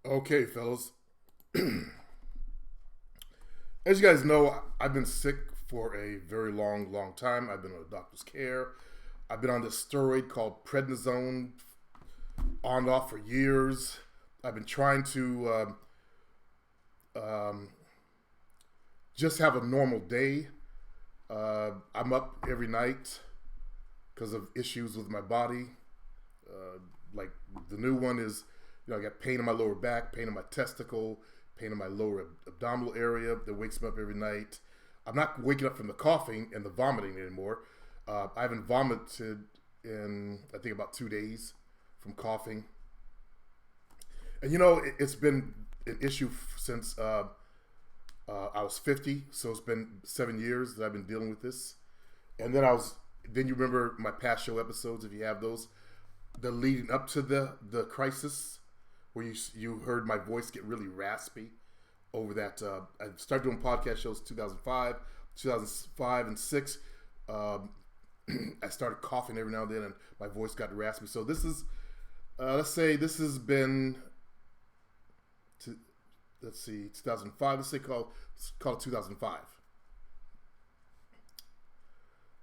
Okay, fellas. As you guys know, I've been sick for a very long time. I've been on a doctor's care. I've been on this steroid called prednisone on and off for years. I've been trying to just have a normal day. I'm up every night because of issues with my body. Like the new one is, I got pain in my lower back, pain in my testicle, pain in my lower abdominal area that wakes me up every night. I'm not waking up from the coughing and the vomiting anymore. I haven't vomited in, I think, about 2 days from coughing. And it's been an issue since I was 50, so it's been 7 years that I've been dealing with this. And then you remember my past show episodes, if you have those, the leading up to the crisis, where you heard my voice get really raspy over that. I started doing podcast shows 2005 and 6. I started coughing every now and then, and my voice got raspy. So this is, let's say this has been, 2005. Let's say call it 2005.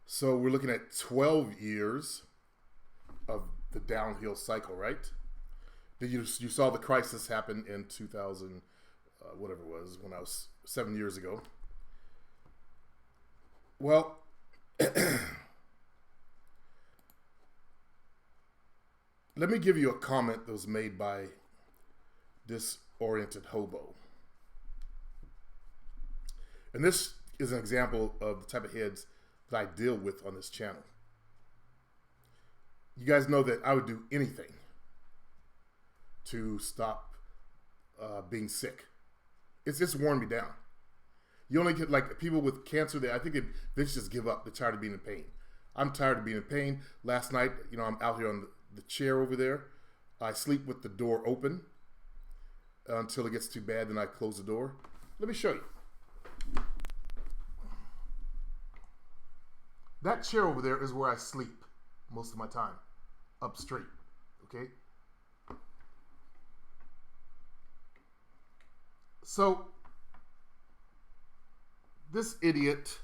So we're looking at 12 years of the downhill cycle, right? Then you saw the crisis happen in 2000, whatever it was, when I was 7 years ago. Well, let me give you a comment that was made by Disoriented Hobo. And this is an example of the type of heads that I deal with on this channel. You guys know that I would do anything to stop being sick. It's just worn me down. You only get, like, people with cancer, I think they just give up. They're tired of being in pain. I'm tired of being in pain. Last night, I'm out here on the chair over there. I sleep with the door open until it gets too bad, then I close the door. Let me show you. That chair over there is where I sleep most of my time, up straight, okay? So, this idiot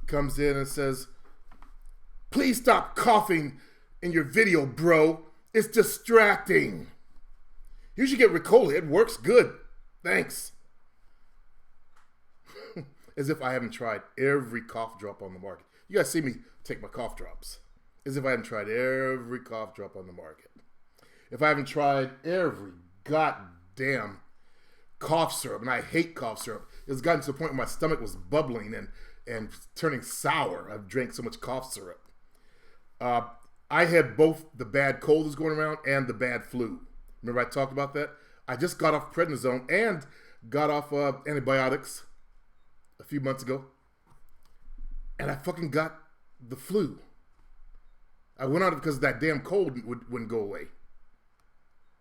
comes in and says, "Please stop coughing in your video, bro. It's distracting. You should get Ricola. It works good. Thanks." As if I haven't tried every cough drop on the market. You guys see me take my cough drops. As if I haven't tried every cough drop on the market. If I haven't tried every goddamn cough syrup, and I hate cough syrup. It's gotten to the point where my stomach was bubbling and turning sour. I've drank so much cough syrup. I had both the bad cold that's going around and the bad flu. Remember I talked about that? I just got off prednisone and got off antibiotics a few months ago, and I fucking got the flu. I went on it because that damn cold wouldn't go away.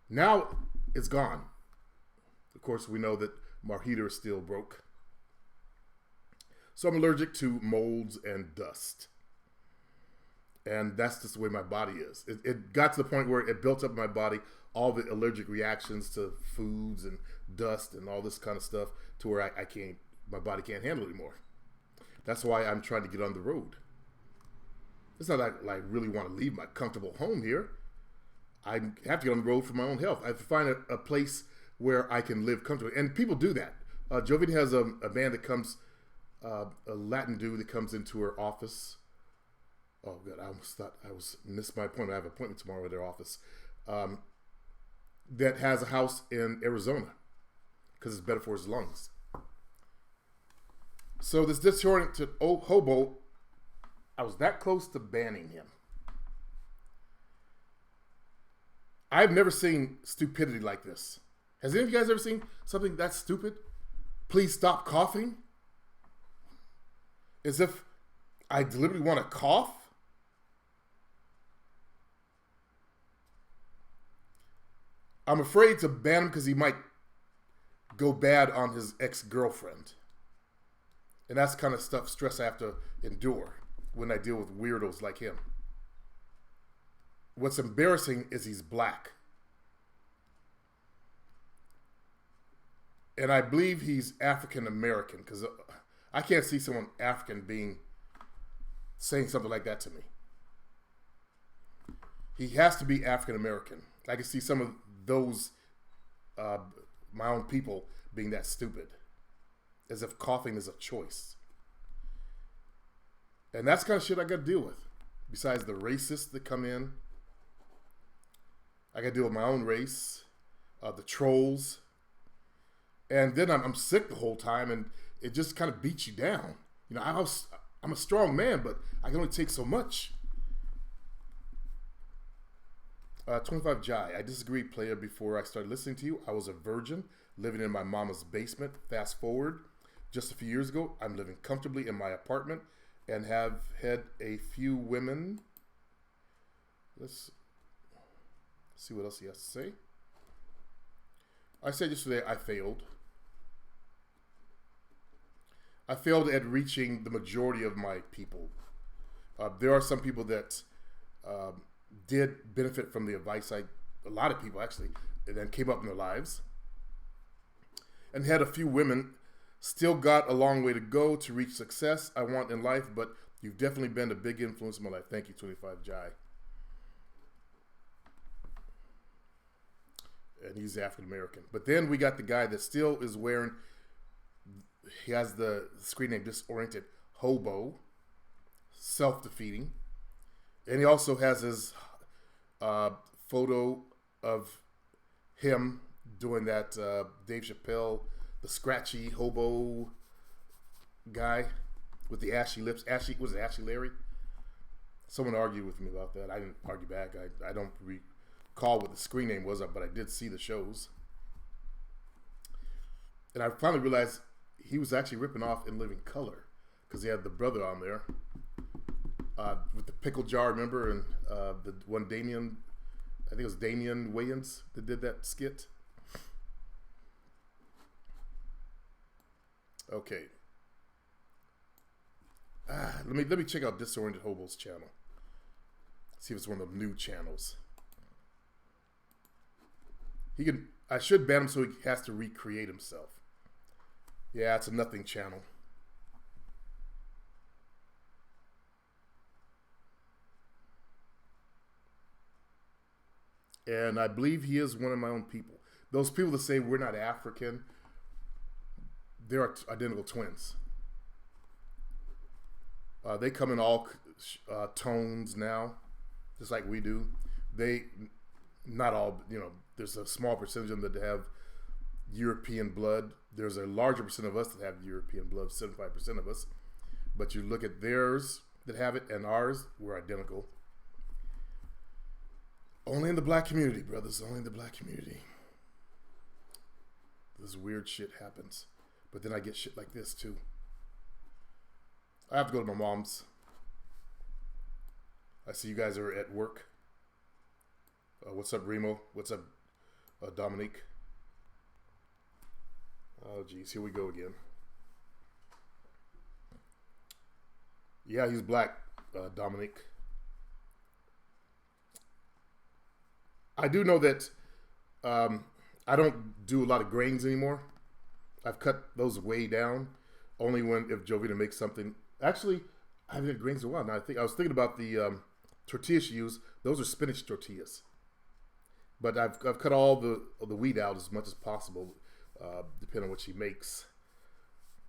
Now it's gone. Of course, we know that my heater is still broke. So I'm allergic to molds and dust. And that's just the way my body is. It got to the point where it built up in my body all the allergic reactions to foods and dust and all this kind of stuff to where my body can't handle it anymore. That's why I'm trying to get on the road. It's not like I really want to leave my comfortable home here. I have to get on the road for my own health. I have to find a place where I can live comfortably. And people do that. Jovita has a man that comes, a Latin dude that comes into her office. Oh, God, I almost thought I missed my appointment. I have an appointment tomorrow at their office. That has a house in Arizona because it's better for his lungs. So this disoriented hobo, I was that close to banning him. I've never seen stupidity like this. Has any of you guys ever seen something that stupid? Please stop coughing. As if I deliberately want to cough. I'm afraid to ban him because he might go bad on his ex-girlfriend. And that's the kind of stress I have to endure when I deal with weirdos like him. What's embarrassing is he's black. And I believe he's African American because I can't see someone African saying something like that to me. He has to be African American. I can see some of those, my own people, being that stupid, as if coughing is a choice. And that's the kind of shit I got to deal with. Besides the racists that come in, I got to deal with my own race, the trolls, and then I'm sick the whole time, and it just kind of beats you down. You know, I'm a strong man, but I can only take so much. 25 Jai. I disagree, player. Before I started listening to you, I was a virgin living in my mama's basement. Fast forward, just a few years ago, I'm living comfortably in my apartment and have had a few women. Let's see what else he has to say. I said yesterday I failed. I failed at reaching the majority of my people. There are some people that did benefit from the advice a lot of people actually, and then came up in their lives. And had a few women, still got a long way to go to reach success I want in life, but you've definitely been a big influence in my life. Thank you, 25 Jai. And he's African American. But then we got the guy that still is wearing, he has the screen name Disoriented Hobo, self-defeating. And he also has his photo of him doing that Dave Chappelle, the scratchy hobo guy with the ashy lips. Was it Ashy Larry? Someone argued with me about that. I didn't argue back. I don't recall what the screen name was, but I did see the shows. And I finally realized he was actually ripping off In Living Color because he had the brother on there with the pickle jar, remember? And the one Damian, I think it was Damian Wayans that did that skit. Okay. Let me check out Disoriented Hobo's channel. See if it's one of the new channels. I should ban him so he has to recreate himself. Yeah, it's a nothing channel. And I believe he is one of my own people. Those people that say we're not African, they're identical twins. They come in all tones now, just like we do. Not all, there's a small percentage of them that have European blood. There's a larger percent of us that have European blood, 75% of us. But you look at theirs that have it and ours, we're identical. Only in the black community, brothers. Only in the black community. This weird shit happens. But then I get shit like this too. I have to go to my mom's. I see you guys are at work. What's up, Remo? What's up, Dominique? Oh, geez. Here we go again. Yeah, he's black, Dominique. I do know that I don't do a lot of grains anymore. I've cut those way down. Only if Jovita makes something. Actually, I haven't had grains in a while. Now I was thinking about the tortillas she used. Those are spinach tortillas. But I've cut all the wheat out as much as possible, depending on what she makes.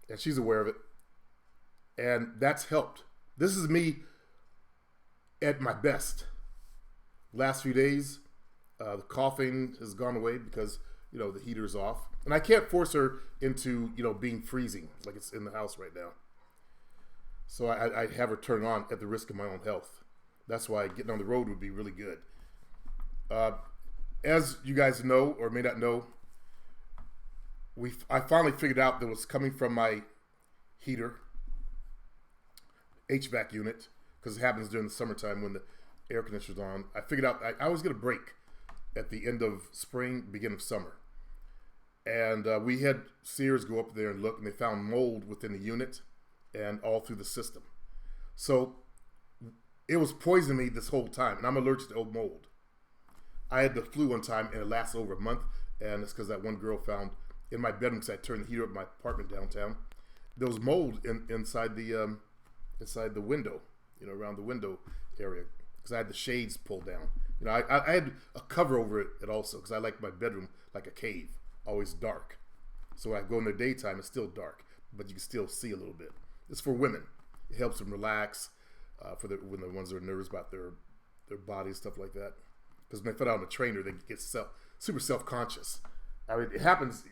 And she's aware of it. And that's helped. This is me at my best. Last few days, the coughing has gone away because, the heater's off. And I can't force her into, being freezing like it's in the house right now. So I have her turn on at the risk of my own health. That's why getting on the road would be really good. As you guys know or may not know, I finally figured out that it was coming from my heater, HVAC unit, because it happens during the summertime when the air conditioner's on. I figured out I always get a break at the end of spring, beginning of summer. And we had Sears go up there and look, and they found mold within the unit and all through the system. So it was poisoning me this whole time, and I'm allergic to old mold. I had the flu one time, and it lasted over a month, and it's because that one girl found in my bedroom because I turned the heater up in my apartment downtown. There was mold inside the window, around the window area because I had the shades pulled down. I had a cover over it also because I like my bedroom like a cave, always dark. So when I go in the daytime, it's still dark, but you can still see a little bit. It's for women. It helps them relax when the ones that are nervous about their body, stuff like that. Because when they put out on a trainer, they get super self-conscious. I mean, it happens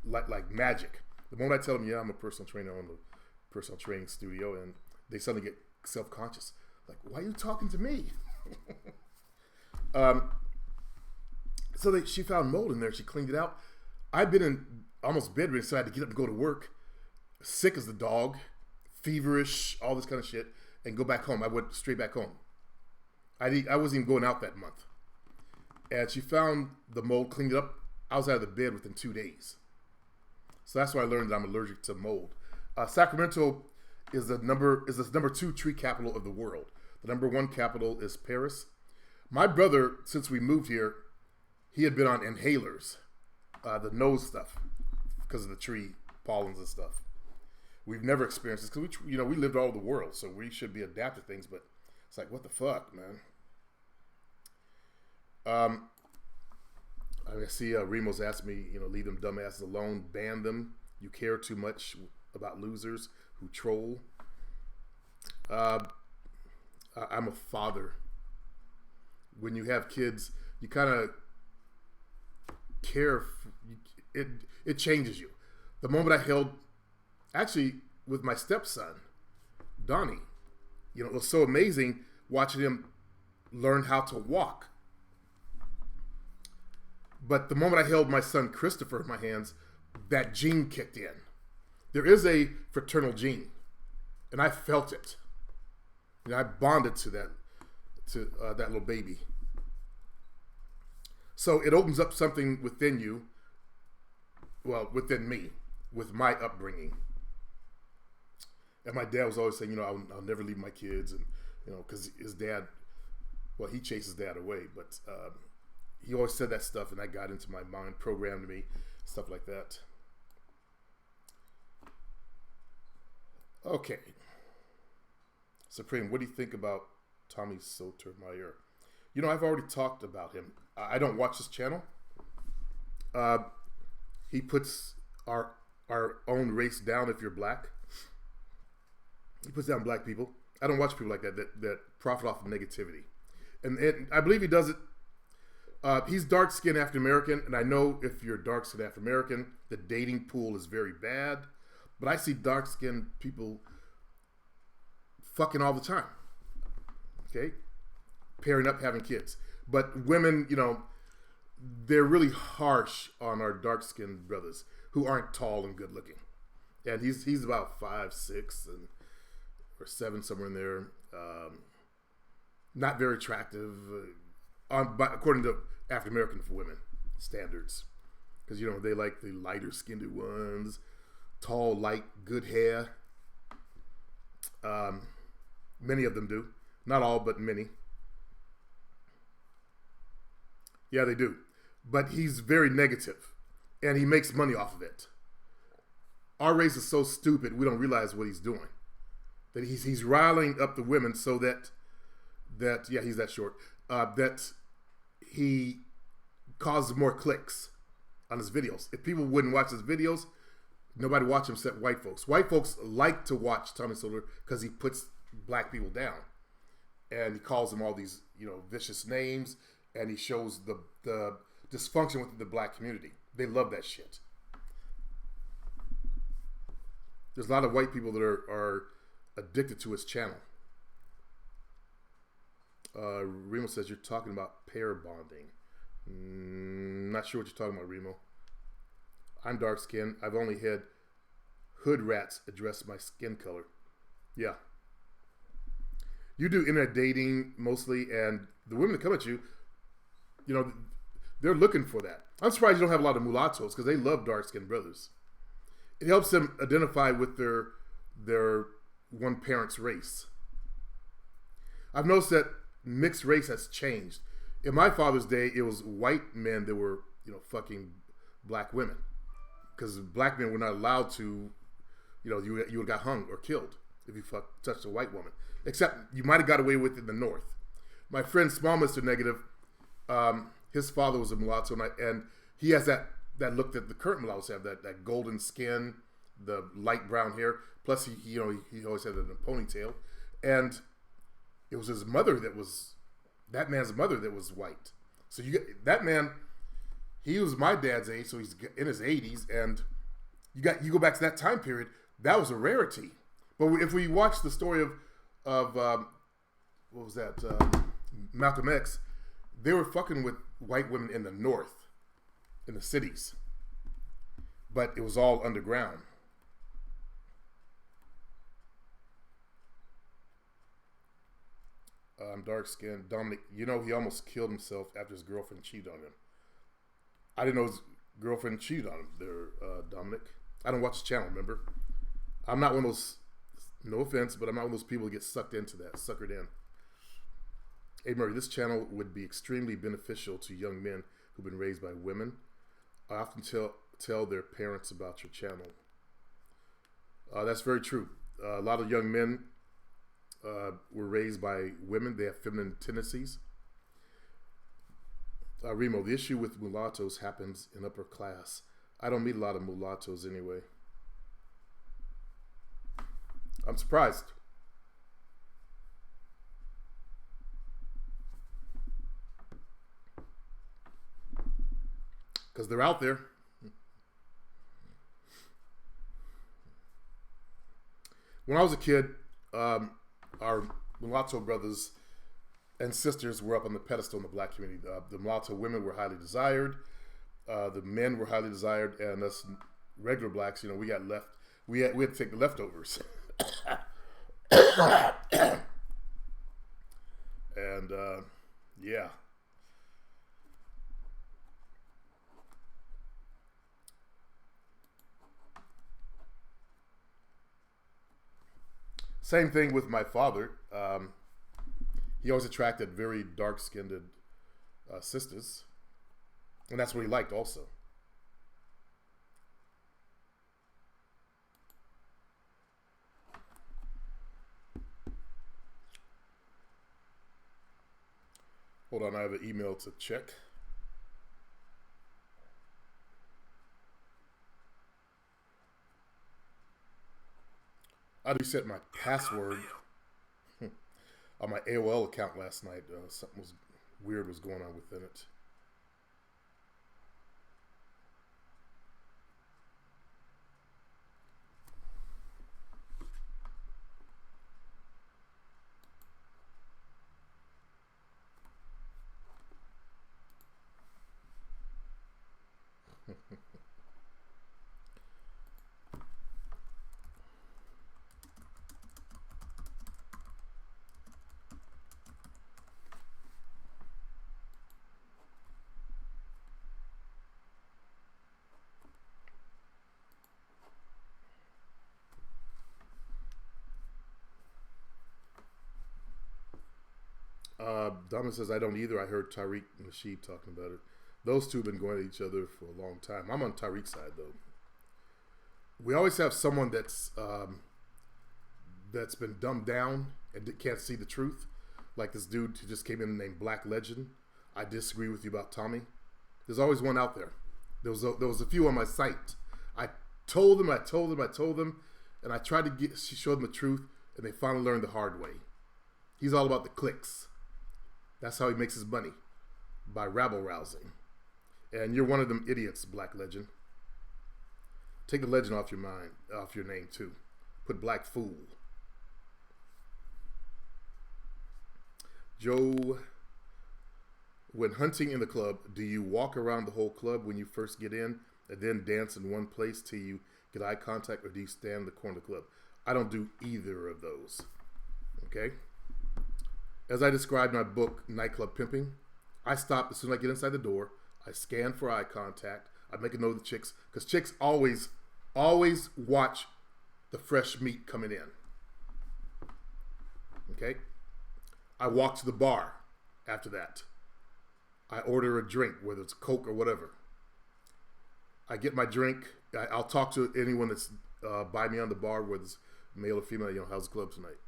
like magic. The moment I tell them, yeah, I'm a personal trainer, I own a personal training studio, and they suddenly get self-conscious. Like, why are you talking to me? She found mold in there. She cleaned it out. I've been in almost bedridden, so I had to get up and go to work, sick as the dog, feverish, all this kind of shit, and go back home. I went straight back home. I wasn't even going out that month. And she found the mold, cleaned it up. I was out of the bed within 2 days. So that's why I learned that I'm allergic to mold. Sacramento is the number 2 tree capital of the world. The number 1 capital is Paris. My brother, since we moved here, he had been on inhalers, the nose stuff, because of the tree pollens and stuff. We've never experienced this because we lived all over the world, so we should be adapted to things. But it's like, what the fuck, man? I see Remo's asked me, leave them dumbasses alone, ban them. You care too much about losers who troll. I'm a father. When you have kids, you kind of care. It changes you. The moment I held, actually, with my stepson, Donnie, it was so amazing watching him learn how to walk. But the moment I held my son Christopher in my hands, that gene kicked in. There is a fraternal gene, and I felt it. I bonded to that little baby. So it opens up something within you, well, within me, with my upbringing. And my dad was always saying, I'll never leave my kids, and because his dad, well, he chased his dad away, but he always said that stuff, and that got into my mind, programmed me, stuff like that. Okay. Supreme, what do you think about Tommy Sotomayor? I've already talked about him. I don't watch his channel. He puts our own race down if you're black. He puts down black people. I don't watch people like that profit off of negativity. And I believe he does it. He's dark-skinned African-American, and I know if you're dark-skinned African-American, the dating pool is very bad. But I see dark-skinned people fucking all the time. Okay? Pairing up, having kids. But women, they're really harsh on our dark-skinned brothers who aren't tall and good-looking. And he's about 5'6" or 7, somewhere in there. Not very attractive, according to African American for women standards, because they like the lighter skinned ones, tall, light, good hair. Many of them do, not all, but many. Yeah, they do. But he's very negative, and he makes money off of it. Our race is so stupid, we don't realize what he's doing. That he's riling up the women so that yeah, he's that short. That he causes more clicks on his videos. If people wouldn't watch his videos, nobody watch him except white folks. White folks like to watch Tommy Sotomayor because he puts black people down, and he calls them all these vicious names, and he shows the dysfunction within the black community. They love that shit. There's a lot of white people that are addicted to his channel. Remo says you're talking about pair bonding. Not sure what you're talking about, Remo. I'm dark skinned. I've only had hood rats address my skin color. Yeah. You do internet dating mostly, and the women that come at you, they're looking for that. I'm surprised you don't have a lot of mulattoes because they love dark skinned brothers. It helps them identify with their one parent's race. I've noticed that mixed race has changed. In my father's day, it was white men that were, fucking black women. because black men were not allowed to, you would have got hung or killed if you touched a white woman. Except you might have got away with it in the North. My friend Small Mr. Negative, his father was a mulatto, and he has that look that the current mulattoes have, that golden skin, the light brown hair. Plus, he always had a ponytail, and it was his mother that man's mother that was white. So that man, he was my dad's age, so he's in his 80s, and you go back to that time period, that was a rarity. But if we watch the story of what was that, Malcolm X, they were fucking with white women in the North, in the cities, but it was all underground. I'm dark skinned. Dominic, he almost killed himself after his girlfriend cheated on him. I didn't know his girlfriend cheated on him there, Dominic. I don't watch the channel, remember? I'm not one of those, no offense, but I'm not one of those people who get suckered in. Hey, Murray, this channel would be extremely beneficial to young men who've been raised by women. I often tell their parents about your channel. That's very true. A lot of young men were raised by women. They have feminine tendencies. Remo, the issue with mulattoes happens in upper class. I don't meet a lot of mulattoes anyway. I'm surprised. Because they're out there. When I was a kid, our mulatto brothers and sisters were up on the pedestal in the black community. The mulatto women were highly desired. The men were highly desired, and us regular blacks, we got left. We had to take the leftovers. And yeah. Same thing with my father. He always attracted very dark-skinned sisters, and that's what he liked also. Hold on, I have an email to check. I reset my password on my AOL account last night. Something weird was going on within it. Donna says, I don't either. I heard Tariq and Nasheed talking about it. Those two have been going at each other for a long time. I'm on Tariq's side, though. We always have someone that's been dumbed down and can't see the truth. Like this dude who just came in named Black Legend. I disagree with you about Tommy. There's always one out there. There was a few on my site. I told them, and I tried to show them the truth, and they finally learned the hard way. He's all about the clicks. That's how he makes his money, by rabble rousing. And you're one of them idiots, Black Legend. Take the legend off your name too. Put Black Fool. Joe, when hunting in the club, do you walk around the whole club when you first get in and then dance in one place till you get eye contact, or do you stand in the corner of the club? I don't do either of those. Okay? As I described in my book, Nightclub Pimping, I stop as soon as I get inside the door. I scan for eye contact. I make a note of the chicks, because chicks always watch the fresh meat coming in. Okay? I walk to the bar after that. I order a drink, whether it's Coke or whatever. I get my drink. I'll talk to anyone that's by me on the bar, whether it's male or female. You know, how's the club tonight?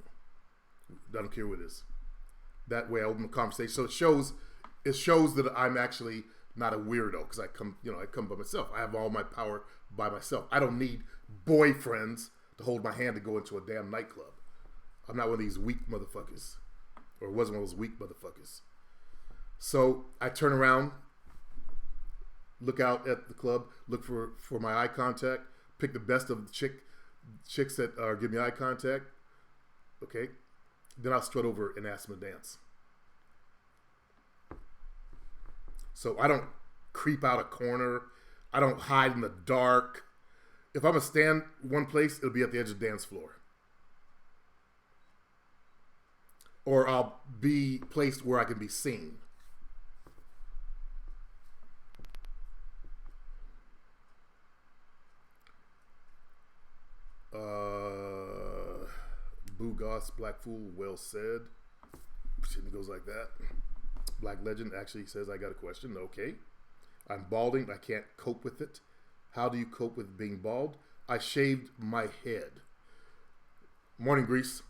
I don't care what it is. That way, I open the conversation. So it shows that I'm actually not a weirdo because I come by myself. I have all my power by myself. I don't need boyfriends to hold my hand to go into a damn nightclub. I'm not one of these weak motherfuckers, or wasn't one of those weak motherfuckers. So I turn around, look out at the club, look for my eye contact, pick the best of the chicks that are giving me eye contact. Okay, then I'll strut over and ask them to dance. So I don't creep out a corner. I don't hide in the dark. If I'm going to stand one place, it'll be at the edge of the dance floor. Or I'll be placed where I can be seen. Boo Goss, Black Fool, well said. It goes like that. Black Legend actually says, I got a question. Okay. I'm balding. I can't cope with it. How do you cope with being bald? I shaved my head. Morning, Grease.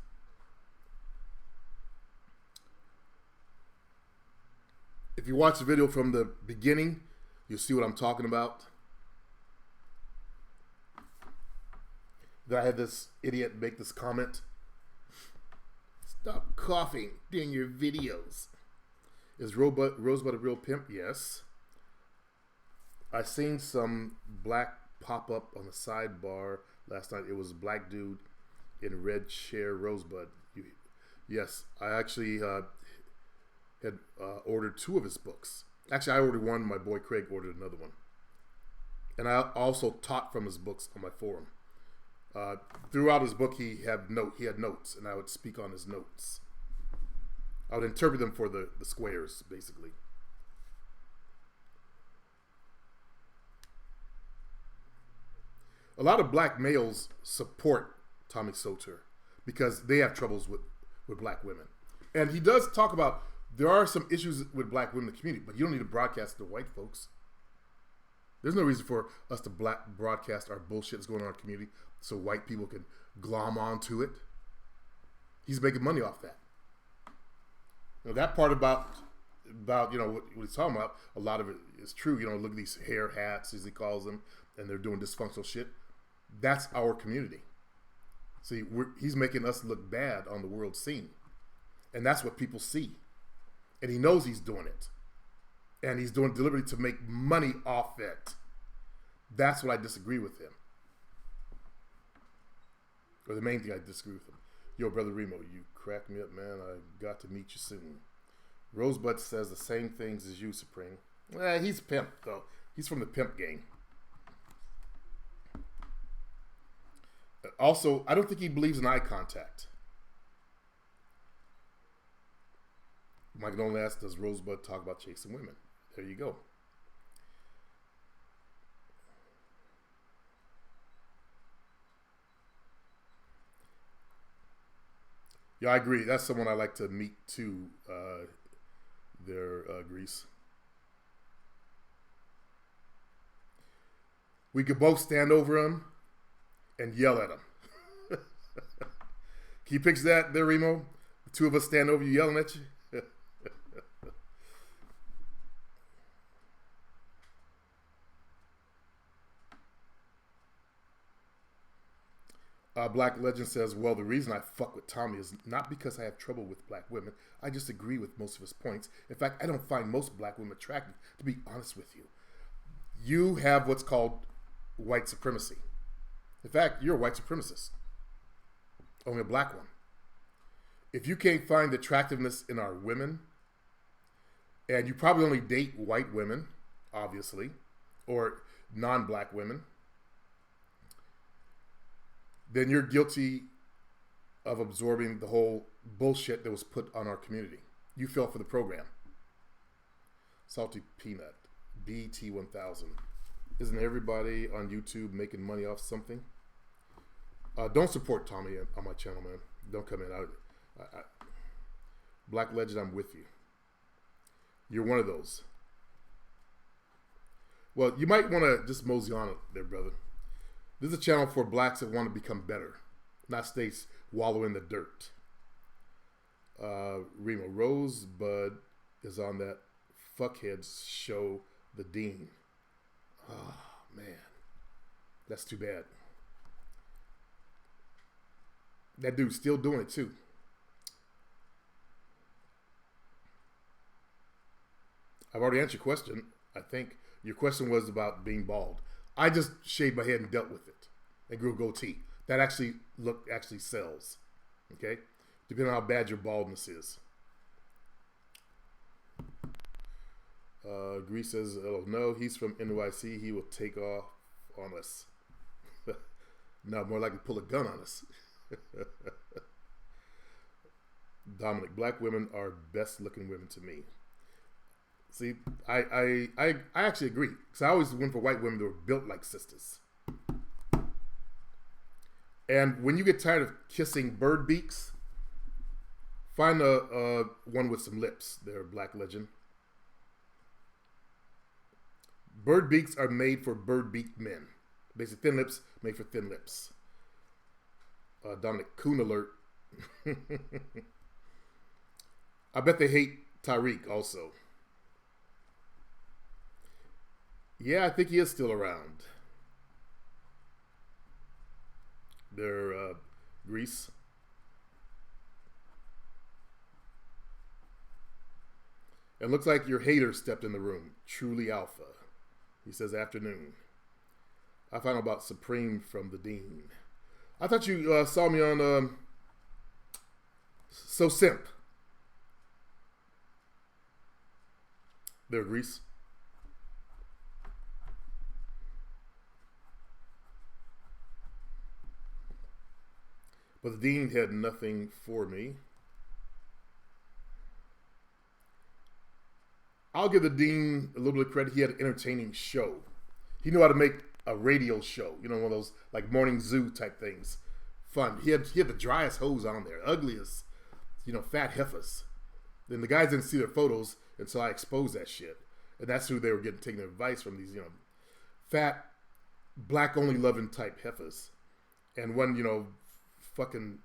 If you watch the video from the beginning, you'll see what I'm talking about. Then I had this idiot make this comment. Stop coughing during your videos. Is Rosebud a real pimp? Yes. I seen some black pop up on the sidebar last night. It was a black dude in red chair Rosebud. Yes, I actually had ordered 2 of his books. Actually, I ordered one. My boy Craig ordered another one. And I also taught from his books on my forum. Throughout his book, he had notes, and I would speak on his notes. I would interpret them for the squares, basically. A lot of black males support Tommy Soter because they have troubles with black women. And he does talk about there are some issues with black women in the community, but you don't need to broadcast to white folks. There's no reason for us to broadcast our bullshit that's going on in our community so white people can glom onto it. He's making money off that. You know, that part about what he's talking about, a lot of it is true. You know, look at these hair hats, as he calls them, and they're doing dysfunctional shit. That's our community. See, he's making us look bad on the world scene. And that's what people see. And he knows he's doing it. And he's doing it deliberately to make money off it. That's what I disagree with him. Or the main thing I disagree with him. Yo, Brother Remo, you crack me up, man. I got to meet you soon. Rosebud says the same things as you, Supreme. He's a pimp, though. He's from the pimp gang. Also, I don't think he believes in eye contact. Mike Nolan asks, does Rosebud talk about chasing women? There you go. Yeah, I agree. That's someone I like to meet too. Grease. We could both stand over him and yell at him. Can you picture that there, Remo? The 2 of us stand over you yelling at you? Black Legend says, well, the reason I fuck with Tommy is not because I have trouble with black women. I just agree with most of his points. In fact, I don't find most black women attractive, to be honest with you. You have what's called white supremacy. In fact, you're a white supremacist. Only a black one. If you can't find attractiveness in our women, and you probably only date white women, obviously, or non-black women, then you're guilty of absorbing the whole bullshit that was put on our community. You fell for the program. Salty Peanut, BT1000. Isn't everybody on YouTube making money off something? Don't support Tommy on my channel, man. Don't come in. Black Legend, I'm with you. You're one of those. Well, you might want to just mosey on it there, brother. This is a channel for blacks that want to become better, not stay wallow in the dirt. Remo Rosebud is on that fuckheads show, The Dean. Oh, man. That's too bad. That dude's still doing it, too. I've already answered your question. I think your question was about being bald. I just shaved my head and dealt with it and grew a goatee. That actually sells. Okay? Depending on how bad your baldness is. Grease says, oh no, he's from NYC. He will take off on us. No, more likely pull a gun on us. Dominic, black women are best looking women to me. See, I actually agree. Because I always went for white women that were built like sisters. And when you get tired of kissing bird beaks, find a one with some lips. They're a black legend. Bird beaks are made for bird beaked men. Basically, thin lips made for thin lips. Dominic, coon alert. I bet they hate Tyreek also. Yeah, I think he is still around. They're Greece. It looks like your hater stepped in the room. Truly alpha. He says afternoon. I found out about Supreme from the Dean. I thought you saw me on So Simp. They're Greece. But the Dean had nothing for me. I'll give the Dean a little bit of credit. He had an entertaining show. He knew how to make a radio show. You know, one of those like morning zoo type things. Fun. He had the driest hose on there. Ugliest, fat heifers. Then the guys didn't see their photos, and so I exposed that shit. And that's who they were taking their advice from, these, fat, black only loving type heifers. And one, fucking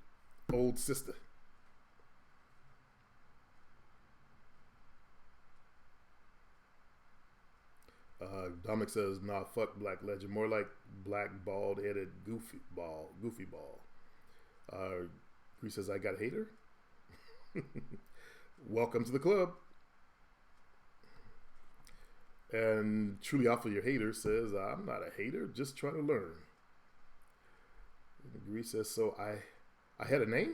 old sister. Dominic says, nah, fuck black legend. More like black bald-headed goofy ball. Grease says, I got a hater? Welcome to the club. And Truly Alpha, your hater, says, I'm not a hater, just trying to learn. And Grease says, so I had a name?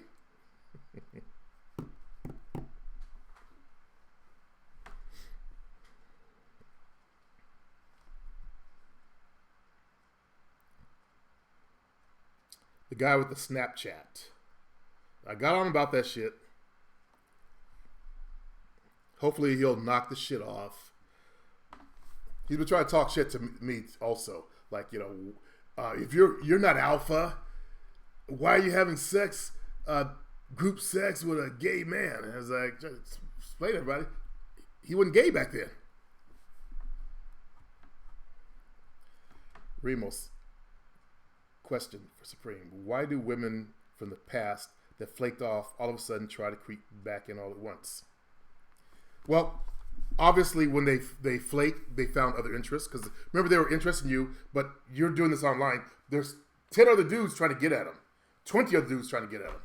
The guy with the Snapchat. I got on about that shit. Hopefully he'll knock the shit off. He's been trying to talk shit to me also. Like, if you're not alpha, why are you having sex, group sex with a gay man? And I was like, just explain to everybody. He wasn't gay back then. Remos. Question for Supreme. Why do women from the past that flaked off all of a sudden try to creep back in all at once? Well, obviously when they flaked, they found other interests. Because remember, they were interested in you, but you're doing this online. There's 10 other dudes trying to get at them. 20 other dudes trying to get at them.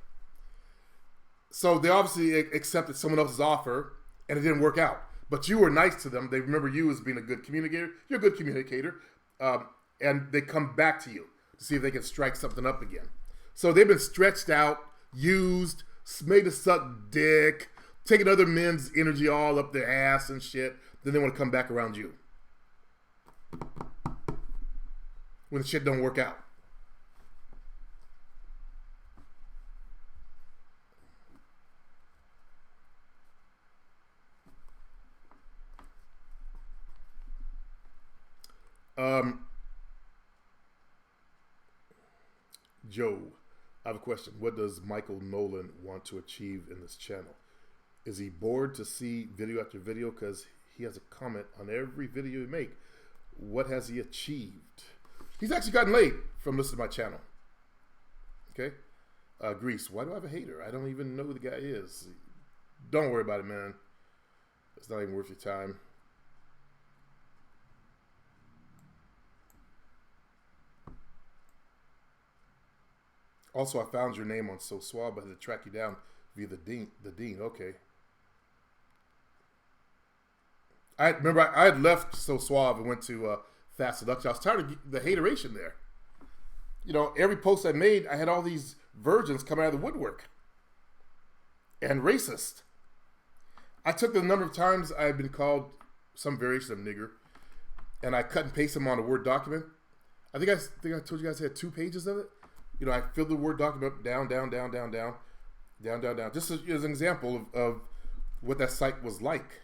So they obviously accepted someone else's offer, and it didn't work out. But you were nice to them. They remember you as being a good communicator. You're a good communicator. And they come back to you to see if they can strike something up again. So they've been stretched out, used, made to suck dick, taking other men's energy all up their ass and shit. Then they want to come back around you when the shit don't work out. Joe, I have a question. What does Michael Nolan want to achieve in this channel? Is he bored to see video after video? Because he has a comment on every video he make. What has he achieved? He's actually gotten laid from listening to my channel. Okay? Greece, why do I have a hater? I don't even know who the guy is. Don't worry about it, man. It's not even worth your time. Also, I found your name on So Suave, but I had to track you down via the dean. Okay. I had left So Suave and went to Fast Seduction. I was tired of the hateration there. You know, every post I made, I had all these virgins coming out of the woodwork. And racist. I took the number of times I had been called some variation of nigger, and I cut and pasted them on a Word document. I think I told you guys I had 2 pages of it. You know, I filled the Word document down. Just as an example of what that site was like.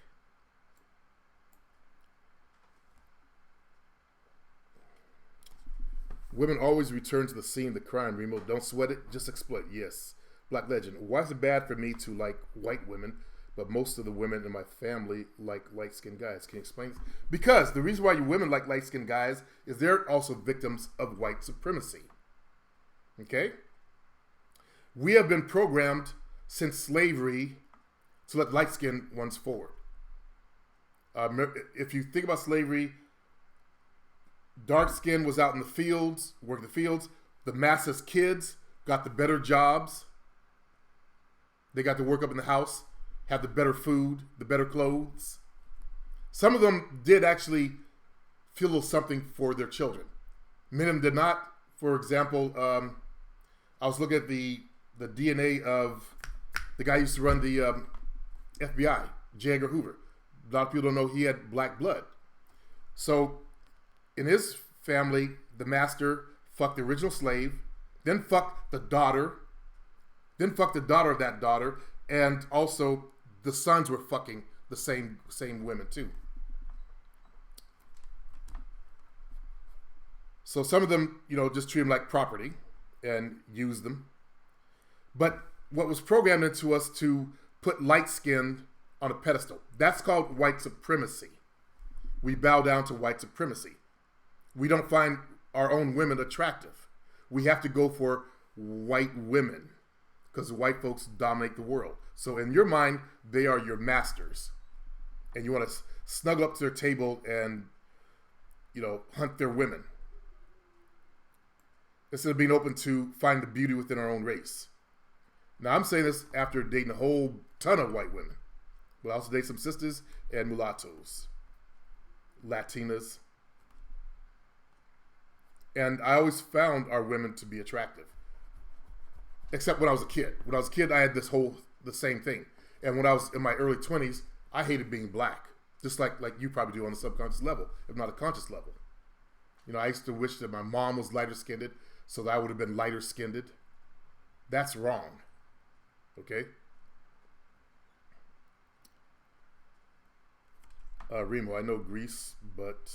Women always return to the scene of the crime, Remo. Don't sweat it, just exploit. Yes. Black Legend. Why is it bad for me to like white women, but most of the women in my family like light-skinned guys? Can you explain this? Because the reason why you women like light-skinned guys is they're also victims of white supremacy. Okay? We have been programmed since slavery to let light-skinned ones forward. If you think about slavery, dark skin was out in the fields, working the fields. The masses kids got the better jobs. They got to work up in the house, have the better food, the better clothes. Some of them did actually feel a little something for their children. Many of them did not. For example, I was looking at the DNA of the guy who used to run the FBI, J. Edgar Hoover. A lot of people don't know he had black blood. So in his family, the master fucked the original slave, then fucked the daughter, then fucked the daughter of that daughter, and also the sons were fucking the same women too. So some of them, you know, just treat them like property and use them. But what was programmed into us to put light skin on a pedestal, that's called white supremacy. We bow down to white supremacy. We don't find our own women attractive. We have to go for white women because white folks dominate the world. So in your mind, they are your masters. And you want to snuggle up to their table and, you know, hunt their women. Instead of being open to find the beauty within our own race. Now, I'm saying this after dating a whole ton of white women. But I also date some sisters and mulattoes. Latinas. And I always found our women to be attractive. Except when I was a kid. When I was a kid, I had the same thing. And when I was in my early 20s, I hated being black. Just like you probably do on a subconscious level, if not a conscious level. You know, I used to wish that my mom was lighter skinned, so that I would have been lighter skinned. That's wrong. Okay? Remo, I know Greece, but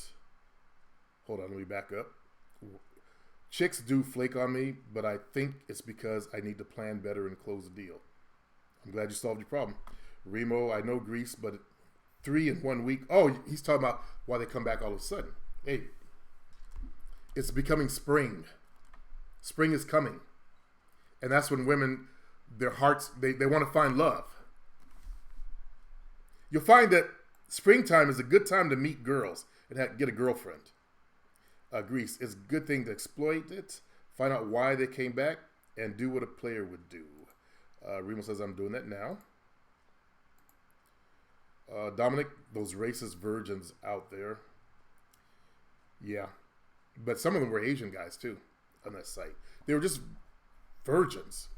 hold on, let me back up. Chicks do flake on me, but I think it's because I need to plan better and close the deal. I'm glad you solved your problem. Remo, I know Greece, but 3 in 1 week. Oh, he's talking about why they come back all of a sudden. Hey, it's becoming spring. Spring is coming. And that's when women, their hearts, they want to find love. You'll find that springtime is a good time to meet girls and get a girlfriend. Greece, it's a good thing to exploit it, find out why they came back, and do what a player would do. Remo says, I'm doing that now. Dominic, those racist virgins out there. Yeah. But some of them were Asian guys, too, on that site. They were just virgins.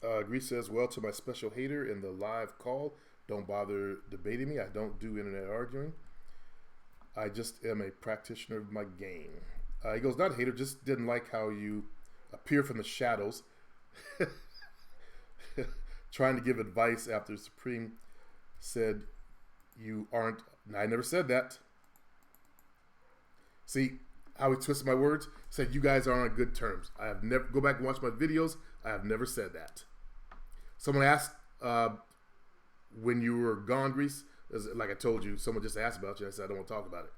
Greece says, well, to my special hater in the live call, don't bother debating me. I don't do internet arguing. I just am a practitioner of my game. He goes, not a hater, just didn't like how you appear from the shadows. Trying to give advice after Supreme said you aren't. I never said that. See how he twisted my words? Said you guys are on good terms. I have never, go back and watch my videos. I have never said that. Someone asked when you were gone, Greece, Like I told you, someone just asked about you. I said I don't want to talk about it.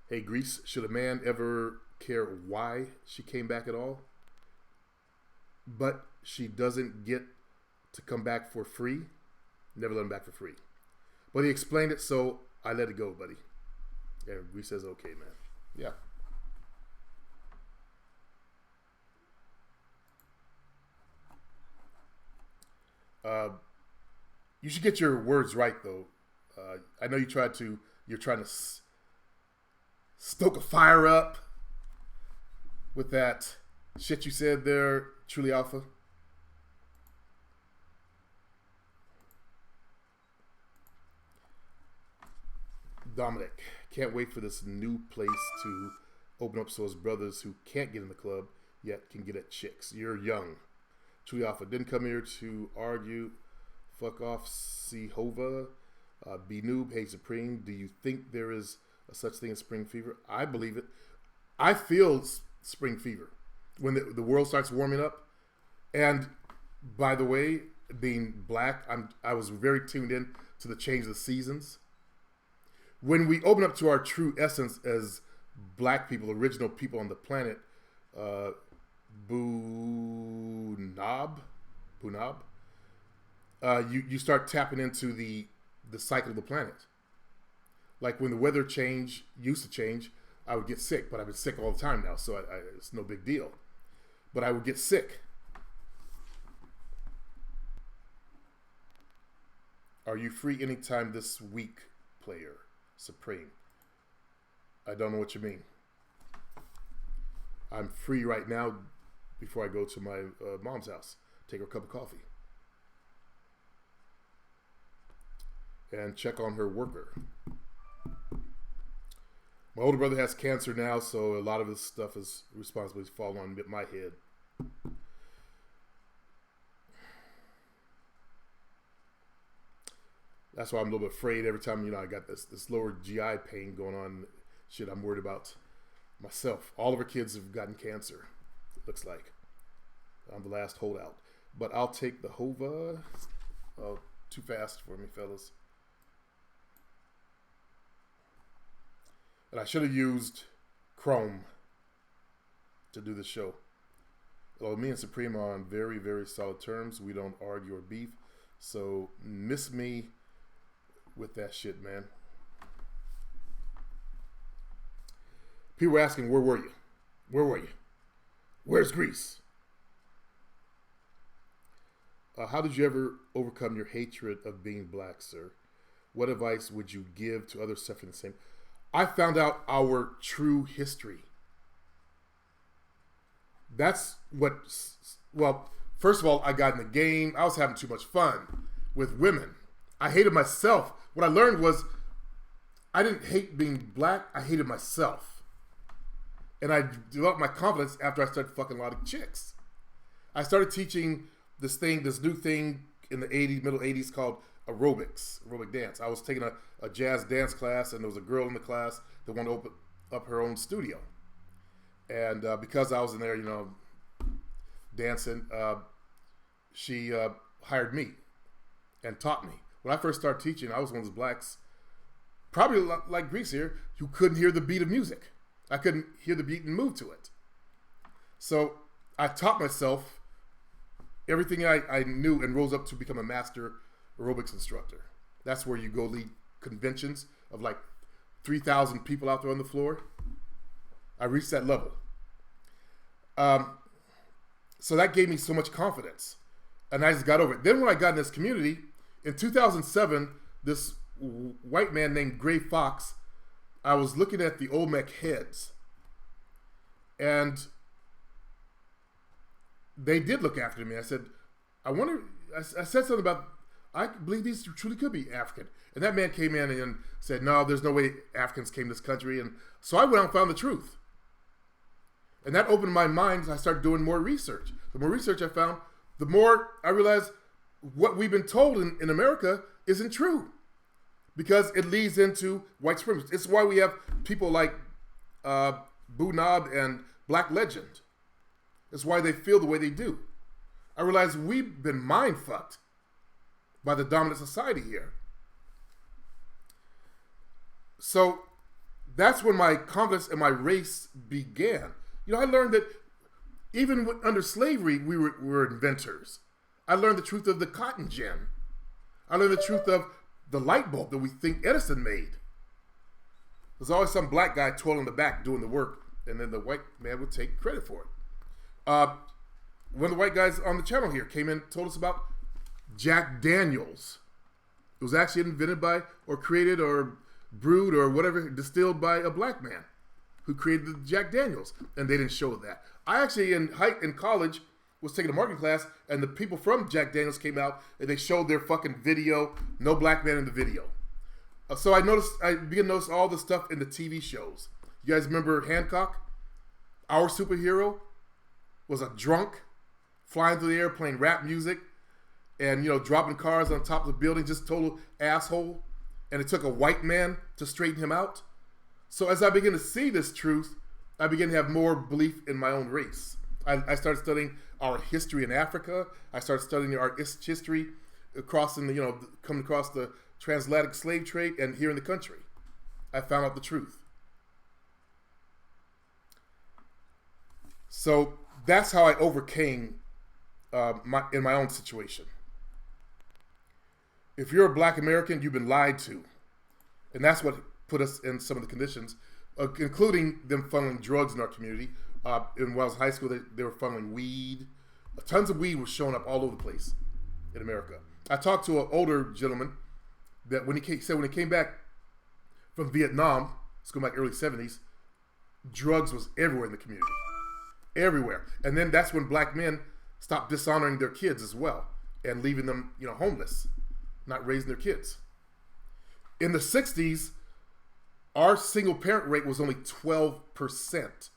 Hey, Grease, should a man ever care why she came back at all? But she doesn't get to come back for free? Never let him back for free. But he explained it, so I let it go, buddy. And Grease says, okay, man. Yeah. You should get your words right, though. I know you're trying to stoke a fire up with that shit you said there, Truly Alpha. Dominic, can't wait for this new place to open up so his brothers who can't get in the club yet can get at chicks. You're young. Truly Alpha, didn't come here to argue. Fuck off, Cehova. B Noob, hey Supreme, do you think there is a such thing as spring fever? I believe it. I feel spring fever when the world starts warming up. And by the way, being black, I was very tuned in to the change of the seasons. When we open up to our true essence as black people, original people on the planet, Bunab, you start tapping into the cycle of the planet. Like when the weather used to change, I would get sick, but I've been sick all the time now, so it's no big deal. But I would get sick. Are you free anytime this week, player? Supreme. I don't know what you mean. I'm free right now before I go to my mom's house. Take her a cup of coffee. And check on her worker. My older brother has cancer now, so a lot of his stuff is responsibility falling on my head. That's why I'm a little bit afraid every time, I got this lower GI pain going on. Shit, I'm worried about myself. All of our kids have gotten cancer, it looks like. I'm the last holdout. But I'll take the Hova. Oh, too fast for me, fellas. And I should have used Chrome to do the show. Well, me and Supreme are on very, very solid terms. We don't argue or beef. So miss me with that shit, man. People were asking, where were you? Where were you? Where's Grease? How did you ever overcome your hatred of being black, sir? What advice would you give to others suffering the same? I found out our true history. That's what, well, first of all, I got in the game. I was having too much fun with women. I hated myself. What I learned was I didn't hate being black. I hated myself. And I developed my confidence after I started fucking a lot of chicks. I started teaching this new thing in the middle 80s called aerobic dance. I was taking a jazz dance class, and there was a girl in the class that wanted to open up her own studio. And because I was in there, dancing, she hired me and taught me. When I first started teaching, I was one of those blacks, probably like Grease here, who couldn't hear the beat of music. I couldn't hear the beat and move to it. So I taught myself everything I knew and rose up to become a master aerobics instructor. That's where you go lead conventions of like 3,000 people out there on the floor. I reached that level. So that gave me so much confidence. And I just got over it. Then when I got in this community, in 2007, this white man named Gray Fox, I was looking at the Olmec heads. And they did look after me. I said, I said something about, I believe these truly could be African. And that man came in and said, no, there's no way Africans came to this country. And so I went out and found the truth. And that opened my mind. I started doing more research. The more research I found, the more I realized what we've been told in America isn't true. Because it leads into white supremacy. It's why we have people like Bunab and Black Legend. It's why they feel the way they do. I realized we've been mind fucked. by the dominant society here. So that's when my confidence in my race began. You know, I learned that even under slavery, we were inventors. I learned the truth of the cotton gin. I learned the truth of the light bulb that we think Edison made. There's always some black guy twirling the back doing the work, and then the white man would take credit for it. One of the white guys on the channel here came in and told us about Jack Daniels. It was actually invented by, or created, or brewed, or whatever, distilled by a black man who created the Jack Daniels, and they didn't show that. I actually, in college, was taking a marketing class, and the people from Jack Daniels came out, and they showed their fucking video, no black man in the video. So I began to notice all the stuff in the TV shows. You guys remember Hancock? Our superhero was a drunk, flying through the air, playing rap music, and, you know, dropping cars on top of the building, just total asshole. And it took a white man to straighten him out. So as I began to see this truth, I began to have more belief in my own race. I started studying our history in Africa. I started studying our history coming across the transatlantic slave trade and here in the country. I found out the truth. So that's how I overcame in my own situation. If you're a black American, you've been lied to. And that's what put us in some of the conditions, including them funneling drugs in our community. When I was in high school, they were funneling weed. Tons of weed was showing up all over the place in America. I talked to an older gentleman that when he came back from Vietnam, it's going back early 70s, drugs was everywhere in the community. Everywhere. And then that's when black men stopped dishonoring their kids as well and leaving them, homeless, not raising their kids. In the 60s, our single parent rate was only 12%.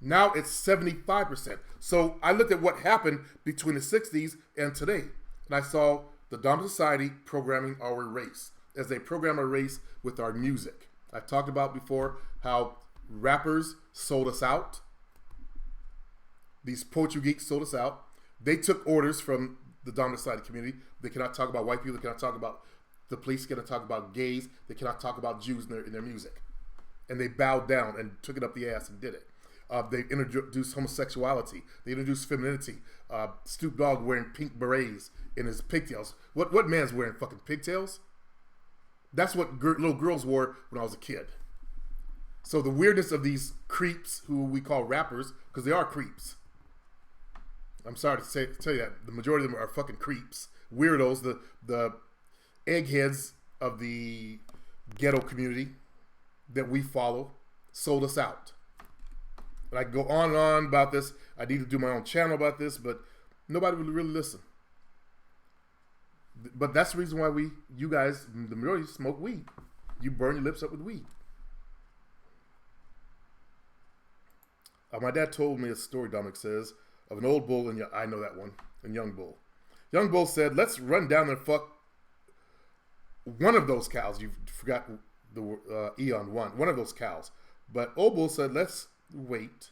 Now it's 75%. So I looked at what happened between the 60s and today. And I saw the dominant society programming our race as they program our race with our music. I've talked about before how rappers sold us out. These poetry geeks sold us out. They took orders from the dominant society community. They cannot talk about white people. They cannot talk about the police. They cannot talk about gays. They cannot talk about Jews in their music. And they bowed down and took it up the ass and did it. They introduced homosexuality. They introduced femininity. Snoop Dogg wearing pink berets in his pigtails. What man's wearing fucking pigtails? That's what little girls wore when I was a kid. So the weirdness of these creeps, who we call rappers, because they are creeps. I'm sorry to tell you that. The majority of them are fucking creeps. Weirdos, the eggheads of the ghetto community that we follow, sold us out. And I go on and on about this. I need to do my own channel about this, but nobody would really listen. But that's the reason why you guys, the majority, smoke weed. You burn your lips up with weed. My dad told me a story, Dominic says, of an old bull, and I know that one, and young bull. Young bull said, let's run down there and fuck one of those cows. You forgot the Eon one of those cows. But old bull said, let's wait.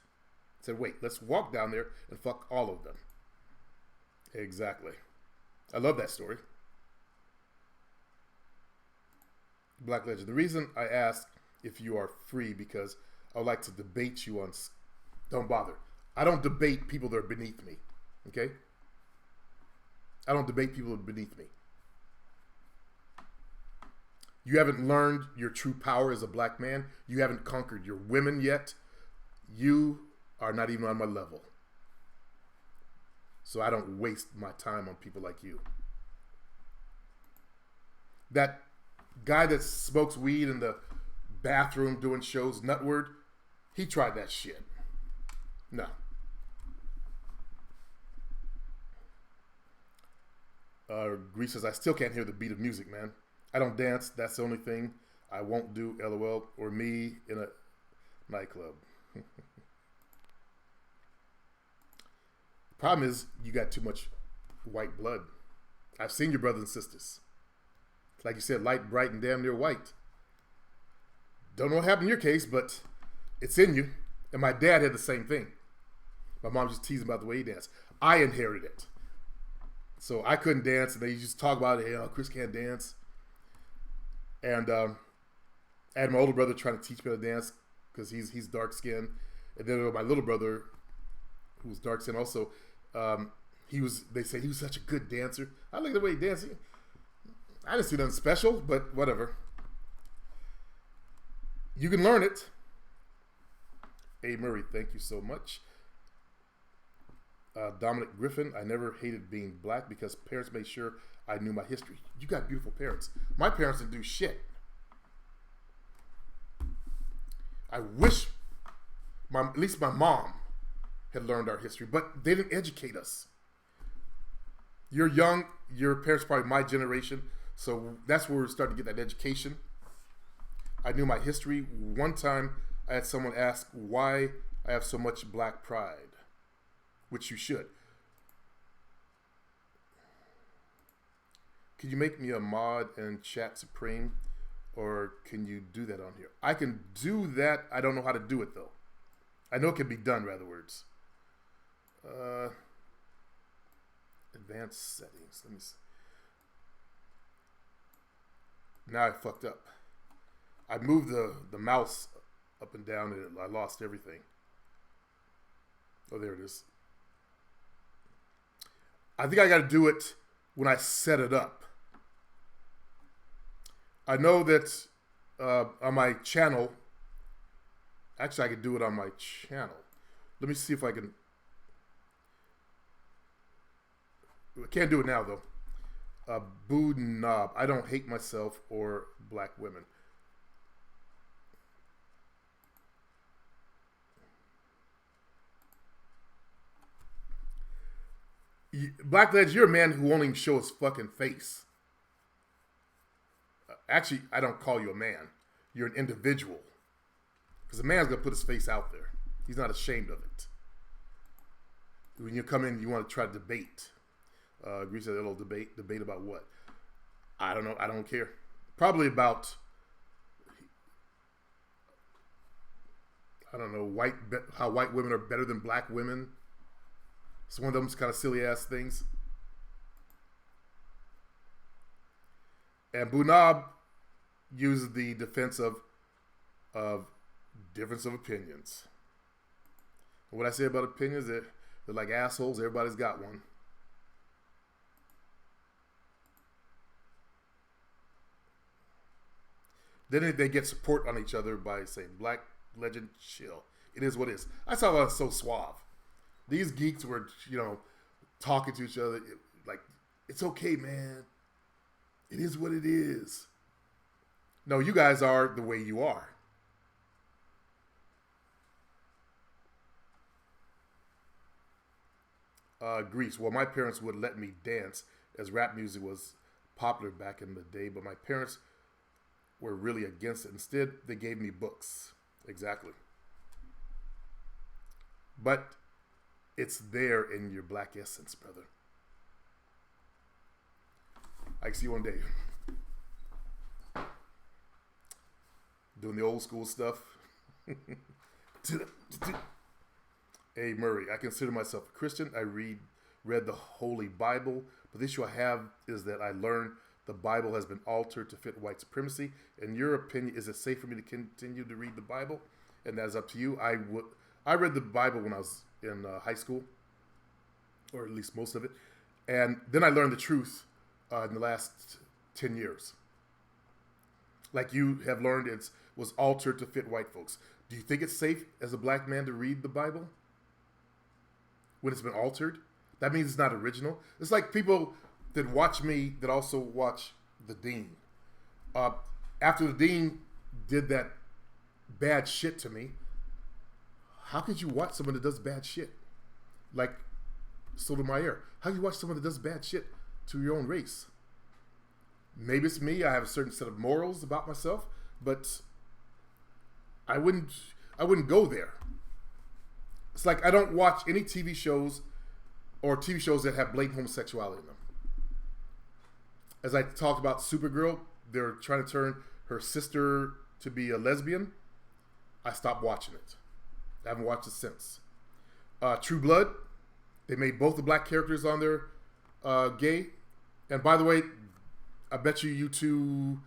Let's walk down there and fuck all of them. Exactly. I love that story. Black Legend. The reason I ask if you are free, because I would like to debate you on... Don't bother. I don't debate people that are beneath me. Okay? I don't debate people that are beneath me. You haven't learned your true power as a black man. You haven't conquered your women yet. You are not even on my level. So I don't waste my time on people like you. That guy that smokes weed in the bathroom doing shows, Nutward, he tried that shit. No. Grease says, I still can't hear the beat of music, man. I don't dance. That's the only thing I won't do, LOL, or me in a nightclub. Problem is, you got too much white blood. I've seen your brothers and sisters. Like you said, light, bright, and damn near white. Don't know what happened in your case, but it's in you. And my dad had the same thing. My mom just teased about the way he danced. I inherited it. So I couldn't dance, and they used to talk about it. Hey, Chris can't dance. And I had my older brother trying to teach me how to dance because he's dark skinned, and then my little brother, who was dark skinned also, they say he was such a good dancer. I like the way he danced. I didn't see nothing special, but whatever. You can learn it. A. Murray, thank you so much. Dominic Griffin, I never hated being black because parents made sure I knew my history. You got beautiful parents. My parents didn't do shit. I wish at least my mom had learned our history, but they didn't educate us. You're young, your parents are probably my generation, so that's where we're starting to get that education. I knew my history. One time I had someone ask why I have so much black pride, which you should. Can you make me a mod and chat Supreme, or can you do that on here? I can do that. I don't know how to do it though. I know it can be done, rather words. Advanced settings. Let me see. Now I fucked up. I moved the mouse up and down and I lost everything. Oh, there it is. I think I got to do it when I set it up. I know that on my channel, actually I could do it on my channel. Let me see if I can. I can't do it now though. Boo knob. I don't hate myself or black women. Black Ledge, you're a man who won't even show his fucking face. Actually, I don't call you a man. You're an individual. Because a man's going to put his face out there. He's not ashamed of it. When you come in, you want to try to debate. Agree to a little debate. Debate about what? I don't know. I don't care. Probably about, I don't know, how white women are better than black women. It's one of those kind of silly ass things. And Bunab uses the defense of difference of opinions. What I say about opinions, they're like assholes. Everybody's got one. Then they get support on each other by saying, Black Legend, chill. It is what it is. I saw that so suave. These geeks were, talking to each other like, it's okay, man. It is what it is. No, you guys are the way you are. Greece. Well, my parents would let me dance as rap music was popular back in the day, but my parents were really against it. Instead, they gave me books. Exactly. But it's there in your black essence, brother. I can see you one day. Doing the old school stuff. Hey, Murray, I consider myself a Christian. I read the Holy Bible, but the issue I have is that I learned the Bible has been altered to fit white supremacy. In your opinion, is it safe for me to continue to read the Bible? And that is up to you. I read the Bible when I was in high school, or at least most of it. And then I learned the truth in the last 10 years. Like you have learned, it was altered to fit white folks. Do you think it's safe as a black man to read the Bible when it's been altered? That means it's not original. It's like people that watch me that also watch the Dean. After the Dean did that bad shit to me, how could you watch someone that does bad shit? Like Sotomayor. How do you watch someone that does bad shit to your own race? Maybe it's me. I have a certain set of morals about myself, but I wouldn't go there. It's like I don't watch any TV shows or TV shows that have blatant homosexuality in them. As I talked about Supergirl, they're trying to turn her sister to be a lesbian. I stopped watching it. I haven't watched it since. True Blood, they made both the black characters on there gay. And by the way, I bet you two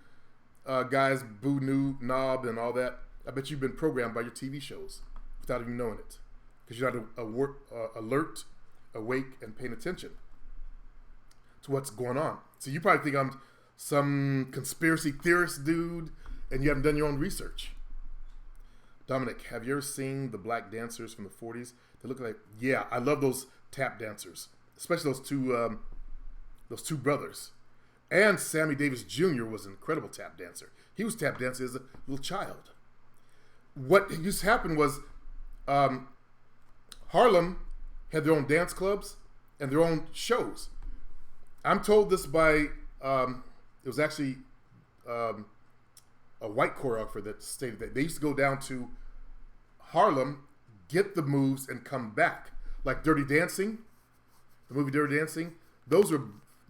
guys, Boo New, Knob, and all that, I bet you've been programmed by your TV shows without even knowing it. Because you're not alert, awake, and paying attention to what's going on. So you probably think I'm some conspiracy theorist dude and you haven't done your own research. Dominic, have you ever seen the black dancers from the 40s? They look like, yeah, I love those tap dancers, especially those two brothers. And Sammy Davis Jr. was an incredible tap dancer. He was tap dancing as a little child. What used to happen was Harlem had their own dance clubs and their own shows. I'm told this by, it was actually a white choreographer that stated that they used to go down to Harlem, get the moves, and come back. Like Dirty Dancing, the movie Dirty Dancing, that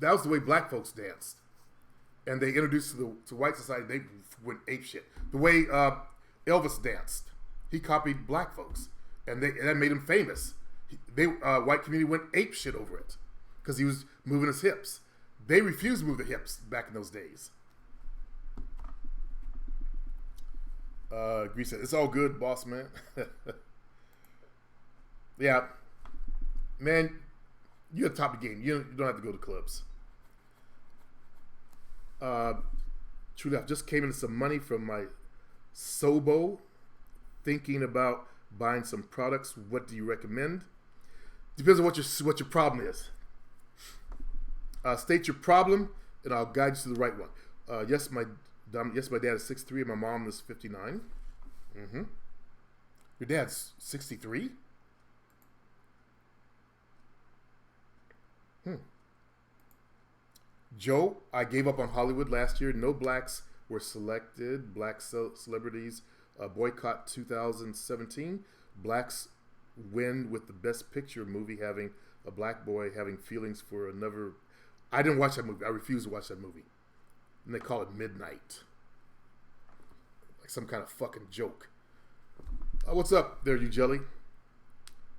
was the way black folks danced. And they introduced to white society, they went apeshit. The way Elvis danced, he copied black folks. And that made him famous. White community went apeshit over it because he was moving his hips. They refused to move the hips back in those days. Grease said, it's all good, boss man. Yeah. Man, you're at the top of the game. You don't have to go to clubs. Truly, I just came into some money from my Sobo, thinking about buying some products. What do you recommend? Depends on what your problem is. State your problem, and I'll guide you to the right one. Yes, my dad is 6'3", and my mom is 59. Mm-hmm. Your dad's 63? Joe, I gave up on Hollywood last year. No blacks were selected. Black celebrities boycott 2017. Blacks win with the Best Picture movie having a black boy having feelings for another. I didn't watch that movie. I refuse to watch that movie. And they call it Midnight. Like some kind of fucking joke. What's up there, you jelly?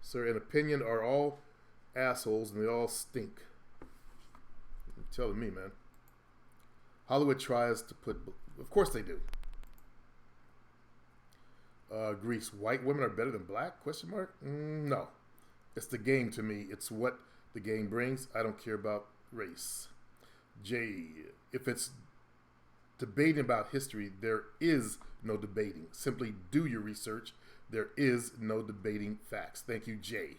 Sir, in opinion, are all assholes and they all stink. You're telling me, man. Hollywood tries to put... Of course they do. Greece, white women are better than black? Question mark? No. It's the game to me. It's what the game brings. I don't care about race. Jay, if it's debating about history, there is no debating. Simply do your research. There is no debating facts. Thank you, Jay.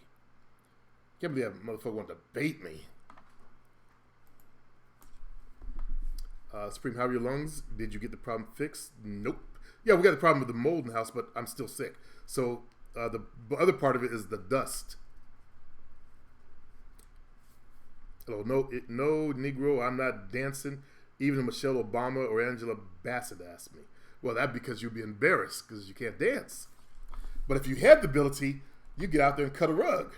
Can't believe that motherfucker want to debate me. Supreme, how are your lungs? Did you get the problem fixed? Nope. Yeah, we got the problem with the mold in the house, but I'm still sick. So the other part of it is the dust. Hello, no, Negro, I'm not dancing. Even if Michelle Obama or Angela Bassett asked me. Well, that's because you'd be embarrassed because you can't dance. But if you had the ability, you get out there and cut a rug.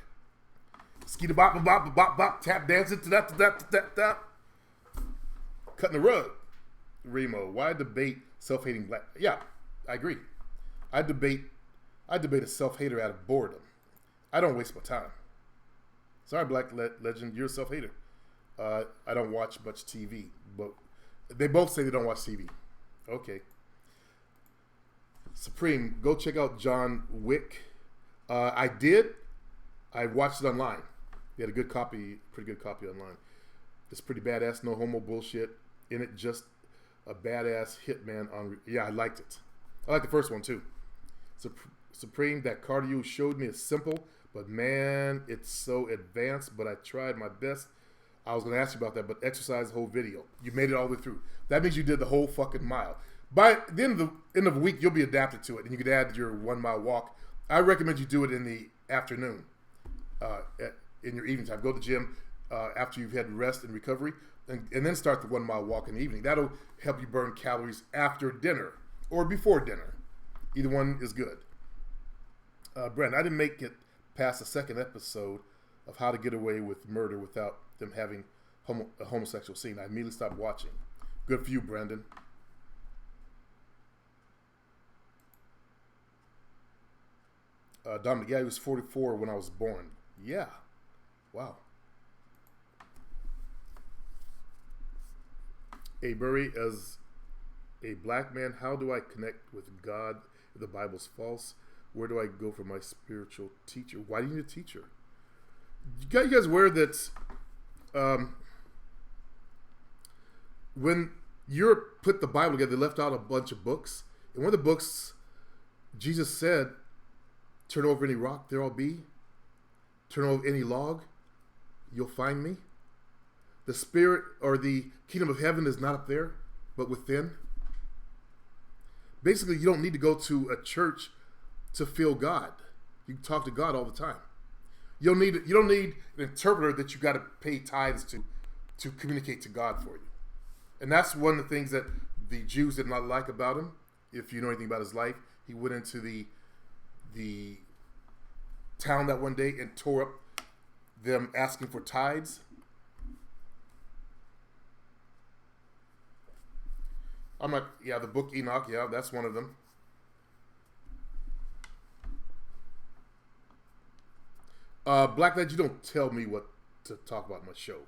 Skeeta bop, bop, bop, bop, tap dancing, tap. Cutting the rug. Remo, why debate self-hating black? Yeah, I agree. I debate a self-hater out of boredom. I don't waste my time. Sorry, Black Legend, you're a self-hater. I don't watch much TV, but they both say they don't watch TV. Okay. Supreme, go check out John Wick. I did. I watched it online. They had a good copy, pretty good copy online. It's pretty badass, no homo bullshit in it, just a badass hitman on. Yeah, I liked it. I liked the first one too. Supreme, that cardio you showed me is simple, but man, it's so advanced. But I tried my best. I was going to ask you about that, but exercise the whole video. You made it all the way through. That means you did the whole fucking mile. By the end of the week, you'll be adapted to it, and you could add your 1 mile walk. I recommend you do it in the afternoon, in your evening time. Go to the gym after you've had rest and recovery, and then start the 1 mile walk in the evening. That'll help you burn calories after dinner or before dinner. Either one is good. Brent, I didn't make it past the second episode of How to Get Away with Murder without them having a homosexual scene. I immediately stopped watching. Good for you, Brandon. Dominic, yeah, he was 44 when I was born. Yeah. Wow. Hey, Murray, as a black man, how do I connect with God if the Bible's false? Where do I go for my spiritual teacher? Why do you need a teacher? You guys aware that when Europe put the Bible together, they left out a bunch of books. And one of the books, Jesus said, turn over any rock, there I'll be. Turn over any log, you'll find me. The spirit or the kingdom of heaven is not up there, but within. Basically, you don't need to go to a church to feel God. You can talk to God all the time. You don't need an interpreter that you got to pay tithes to communicate to God for you. And that's one of the things that the Jews did not like about him. If you know anything about his life, he went into the town that one day and tore up them asking for tithes. The book Enoch, that's one of them. Black Legend, you don't tell me what to talk about in my show.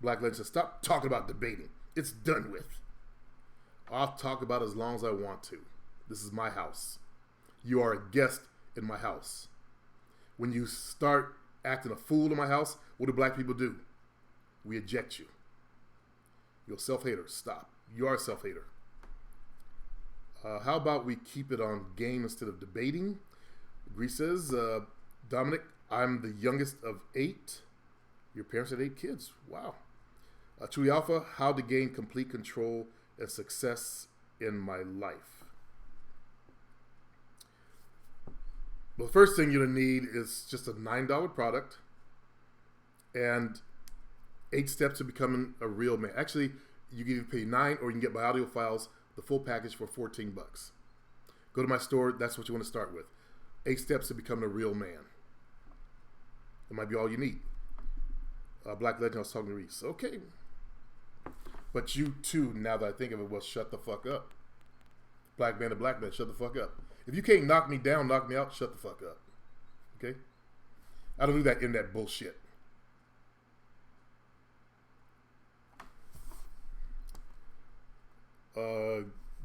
Black Legend says, stop talking about debating. It's done with. I'll talk about it as long as I want to. This is my house. You are a guest in my house. When you start acting a fool in my house, what do black people do? We eject you. You're a self-hater. Stop. You are a self-hater. How about we keep it on game instead of debating? Grease says, Dominic, I'm the youngest of 8. Your parents had 8 kids. Wow. True Alpha, how to gain complete control and success in my life. Well, the first thing you're going to need is just a $9 product and 8 steps to becoming a real man. Actually, you can either pay $9 or you can get my audio files, the full package for $14. Go to my store. That's what you want to start with. 8 steps to becoming a real man. It might be all you need. Black Legend, I was talking to Reese. Okay. But you too, now that I think of it, well, shut the fuck up. Black man to black man, shut the fuck up. If you can't knock me down, knock me out, shut the fuck up. Okay? I don't do that in that bullshit.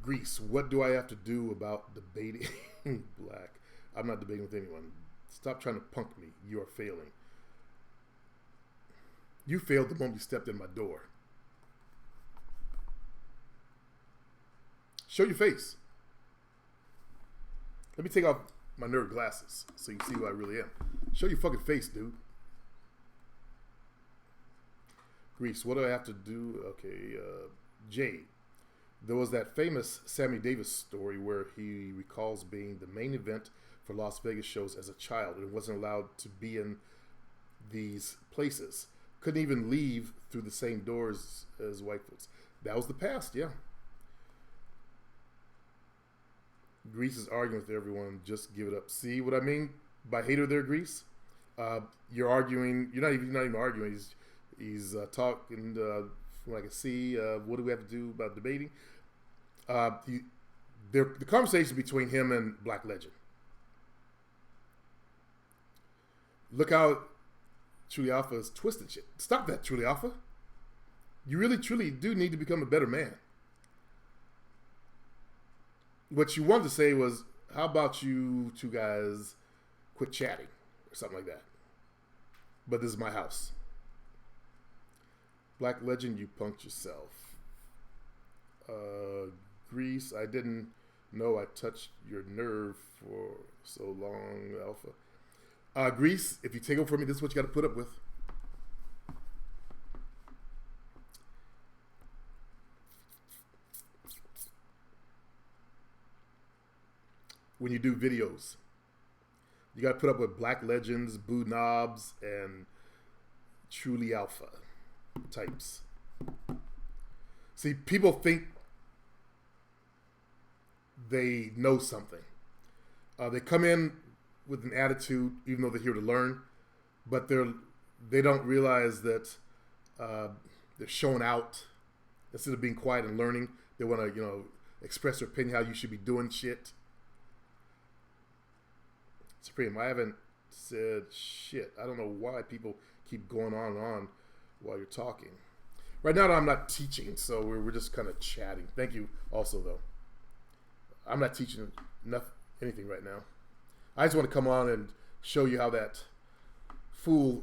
Greece, what do I have to do about debating black? I'm not debating with anyone. Stop trying to punk me. You are failing. You failed the moment you stepped in my door. Show your face. Let me take off my nerd glasses so you see who I really am. Show your fucking face, dude. Greece, what do I have to do? Okay, Jade. There was that famous Sammy Davis story where he recalls being the main event for Las Vegas shows as a child and wasn't allowed to be in these places. Couldn't even leave through the same doors as white folks. That was the past, yeah. Greece is arguing with everyone. Just give it up. See what I mean by hater there, Greece? You're arguing. You're not even arguing. He's talking. From what I can see, what do we have to do about debating? The conversation between him and Black Legend. Look how Truly Alpha is twisted shit. Stop that, Truly Alpha. You really, truly do need to become a better man. What you wanted to say was, how about you two guys quit chatting or something like that? But this is my house. Black Legend, you punked yourself. Grease, I didn't know I touched your nerve for so long, Alpha. Grease, if you take over for me, this is what you got to put up with. When you do videos, you got to put up with Black Legends, Boo Knobs, and Truly Alpha types. See, people think they know something. They come in with an attitude, even though they're here to learn, but they don't realize that they're showing out. Instead of being quiet and learning, they want to, express their opinion how you should be doing shit. Supreme, I haven't said shit. I don't know why people keep going on and on while you're talking. Right now, I'm not teaching, so we're just kind of chatting. Thank you also, though. I'm not teaching anything right now. I just want to come on and show you how that fool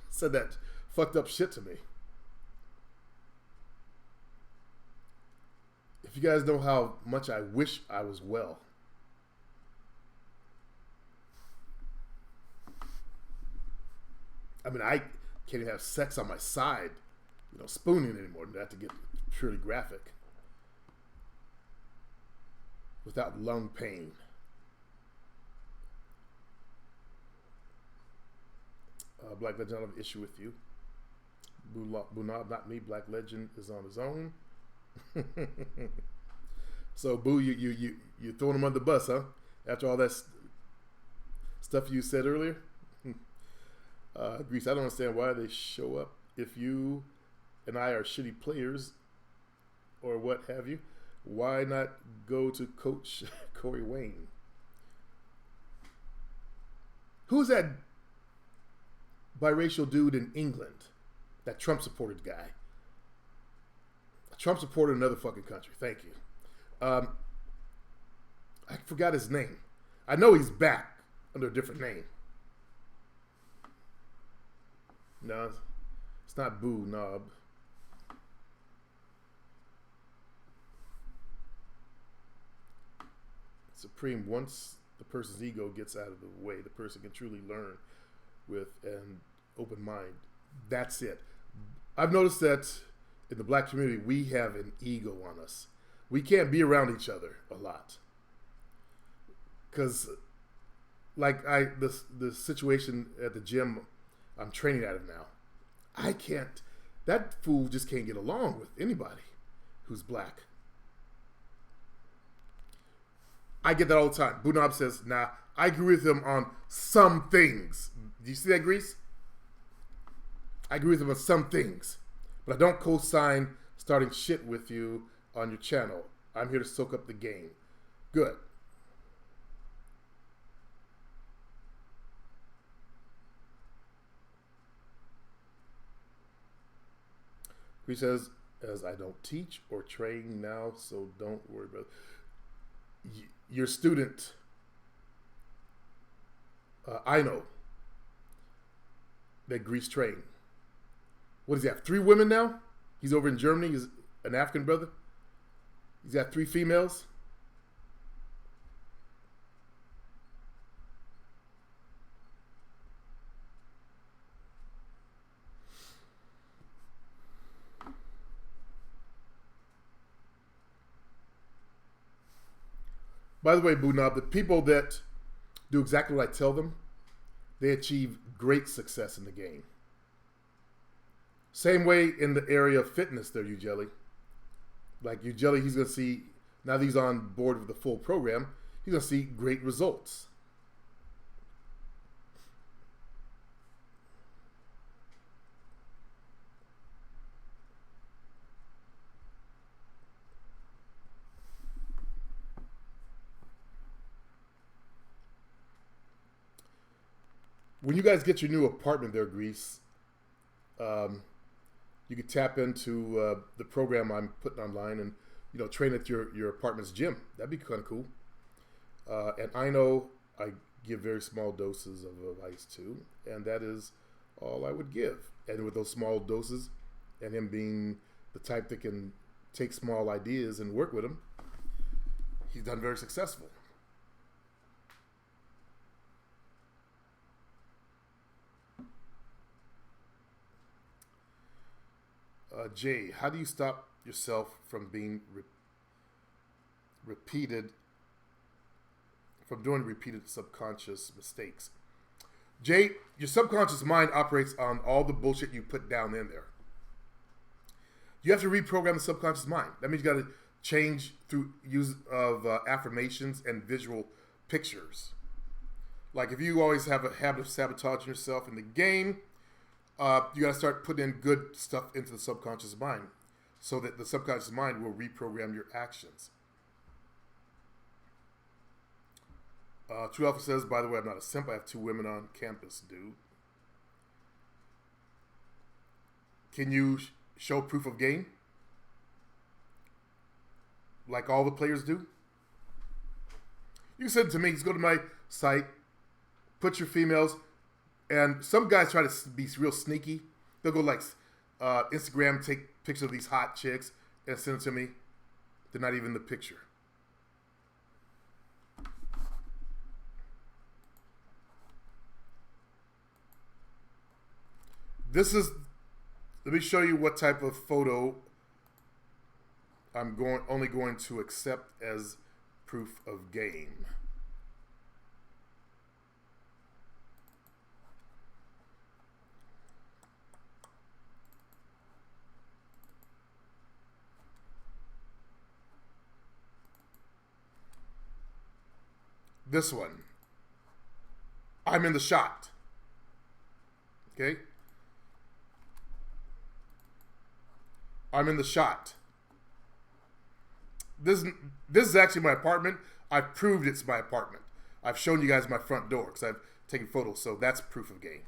said that fucked up shit to me. If you guys know how much I wish I was well. I mean, I can't even have sex on my side, spooning anymore. Not to get purely graphic. Without lung pain. Black Legend, I don't have an issue with you. Bunab, not me. Black Legend is on his own. So, Boo, you throwing him under the bus, huh? After all that stuff you said earlier? Grease, I don't understand why they show up if you and I are shitty players or what have you. Why not go to Coach Corey Wayne? Who's that biracial dude in England? That Trump supported guy. Trump supported another fucking country. Thank you. I forgot his name. I know he's back under a different name. No, it's not Boo Knob. Supreme, once the person's ego gets out of the way, the person can truly learn with an open mind. That's it. I've noticed that in the black community, we have an ego on us. We can't be around each other a lot. Because, like the situation at the gym I'm training out of now, I can't, that fool just can't get along with anybody who's black. I get that all the time. Bunab says, nah, I agree with him on some things. Do you see that, Grease? I agree with him on some things. But I don't co-sign starting shit with you on your channel. I'm here to soak up the game. Good. He says, as I don't teach or train now, so don't worry about it. Your student, I know, that Grease trained. What does he have? 3 women now? He's over in Germany. He's an African brother. He's got 3 females. By the way, Bunab, the people that do exactly what I tell them, they achieve great success in the game. Same way in the area of fitness there, Ujelly. Like Ujelly, he's going to see, now that he's on board with the full program, he's going to see great results. When you guys get your new apartment there, Grease, you could tap into the program I'm putting online and, train at your apartment's gym. That'd be kind of cool. And I know I give very small doses of ice too, and that is all I would give. And with those small doses, and him being the type that can take small ideas and work with them, he's done very successful. Jay, how do you stop yourself from being from doing repeated subconscious mistakes? Jay, your subconscious mind operates on all the bullshit you put down in there. You have to reprogram the subconscious mind. That means you got to change through use of affirmations and visual pictures. Like if you always have a habit of sabotaging yourself in the game, you got to start putting in good stuff into the subconscious mind so that the subconscious mind will reprogram your actions. True Alpha says, by the way, I'm not a simp. I have 2 women on campus, dude. Can you show proof of game, like all the players do. You can send it to me. Just go to my site, put your females, and some guys try to be real sneaky. They'll go like Instagram, take pictures of these hot chicks and send it to me. They're not even the picture. This is, let me show you what type of photo I'm only going to accept as proof of game. This one. I'm in the shot. Okay? I'm in the shot. This is actually my apartment. I've proved it's my apartment. I've shown you guys my front door because I've taken photos, so that's proof of game.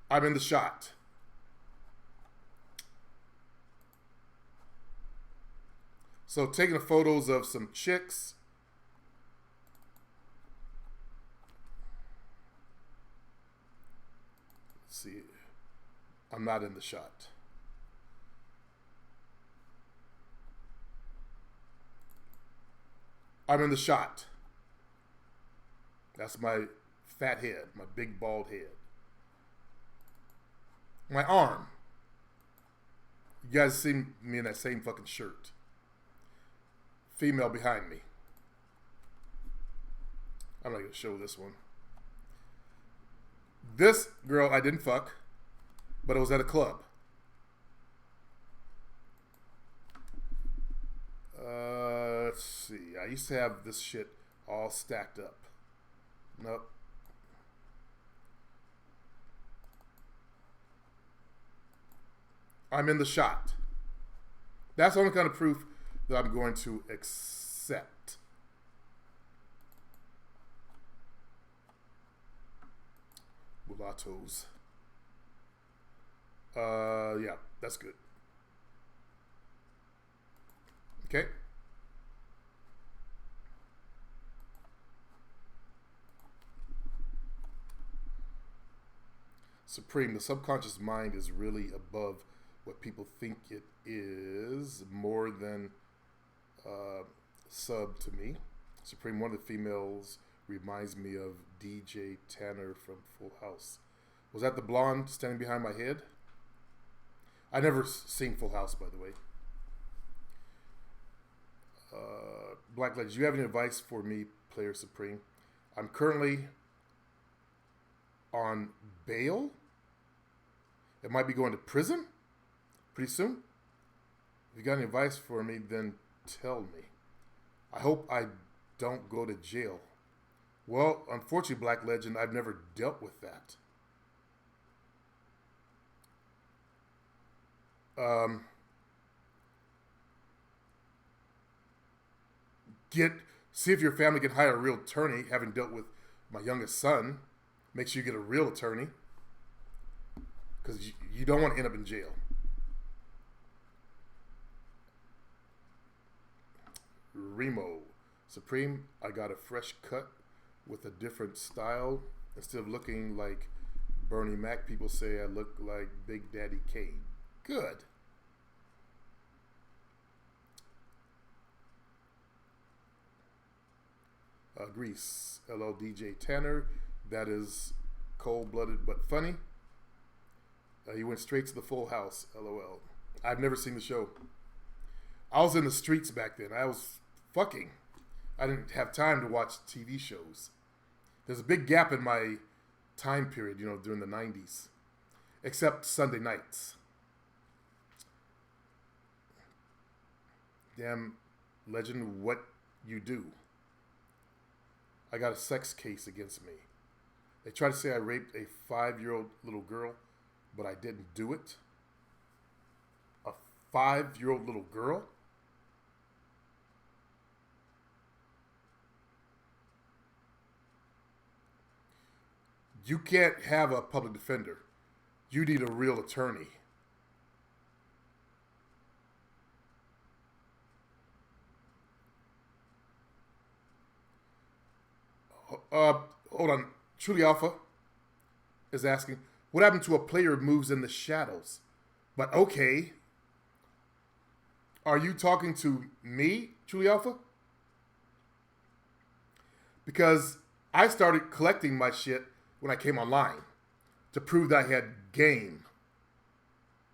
I'm in the shot. So taking photos of some chicks. Let's see. I'm not in the shot. I'm in the shot. That's my fat head, my big bald head. My arm. You guys see me in that same fucking shirt. Female behind me. I'm not going to show this one. This girl I didn't fuck, but it was at a club. Let's see. I used to have this shit all stacked up. Nope. I'm in the shot. That's the only kind of proof that I'm going to accept. Mulattoes. Yeah, that's good. Okay. Supreme, the subconscious mind is really above what people think it is, more than sub to me. Supreme, one of the females reminds me of DJ Tanner from Full House. Was that the blonde standing behind my head? I never seen Full House, by the way. Black Legends, do you have any advice for me, Player Supreme? I'm currently on bail. It might be going to prison pretty soon. If you got any advice for me, then tell me. I hope I don't go to jail. Well, unfortunately, Black Legend, I've never dealt with that. See if your family can hire a real attorney. Having dealt with my youngest son, make sure you get a real attorney, because you don't want to end up in jail. Remo, Supreme, I got a fresh cut with a different style. Instead of looking like Bernie Mac, people say I look like Big Daddy Kane. Good. Grease, LL DJ Tanner. That is cold-blooded but funny. He went straight to the Full House, LOL. I've never seen the show. I was in the streets back then. I was fucking. I didn't have time to watch TV shows. There's a big gap in my time period, during the 90s. Except Sunday nights. Damn, Legend, what you do? I got a sex case against me. They try to say I raped a 5-year-old little girl, but I didn't do it. A 5-year-old little girl? You can't have a public defender. You need a real attorney. Hold on. Truly Alpha is asking, what happened to a player who moves in the shadows? But okay. Are you talking to me, Truly Alpha? Because I started collecting my shit when I came online to prove that I had game.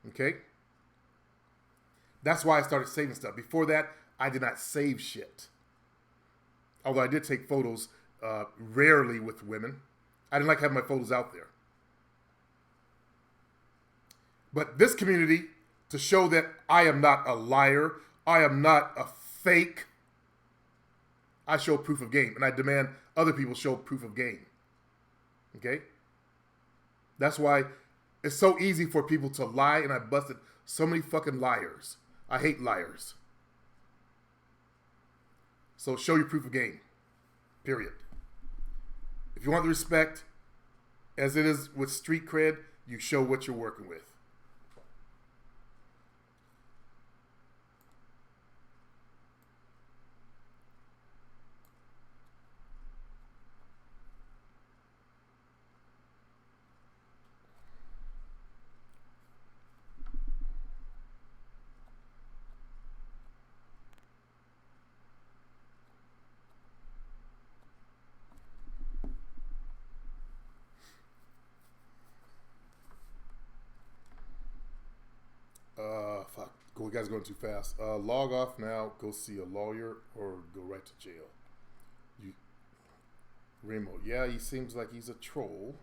Okay? That's why I started saving stuff. Before that, I did not save shit. Although I did take photos rarely with women. I didn't like having my photos out there. But this community, to show that I am not a liar, I am not a fake, I show proof of game. And I demand other people show proof of game. Okay? That's why it's so easy for people to lie, and I busted so many fucking liars. I hate liars. So show your proof of game. Period. If you want the respect, as it is with street cred, you show what you're working with. Fuck. You guys are going too fast. Log off now. Go see a lawyer or go right to jail. Remo. Yeah, he seems like he's a troll.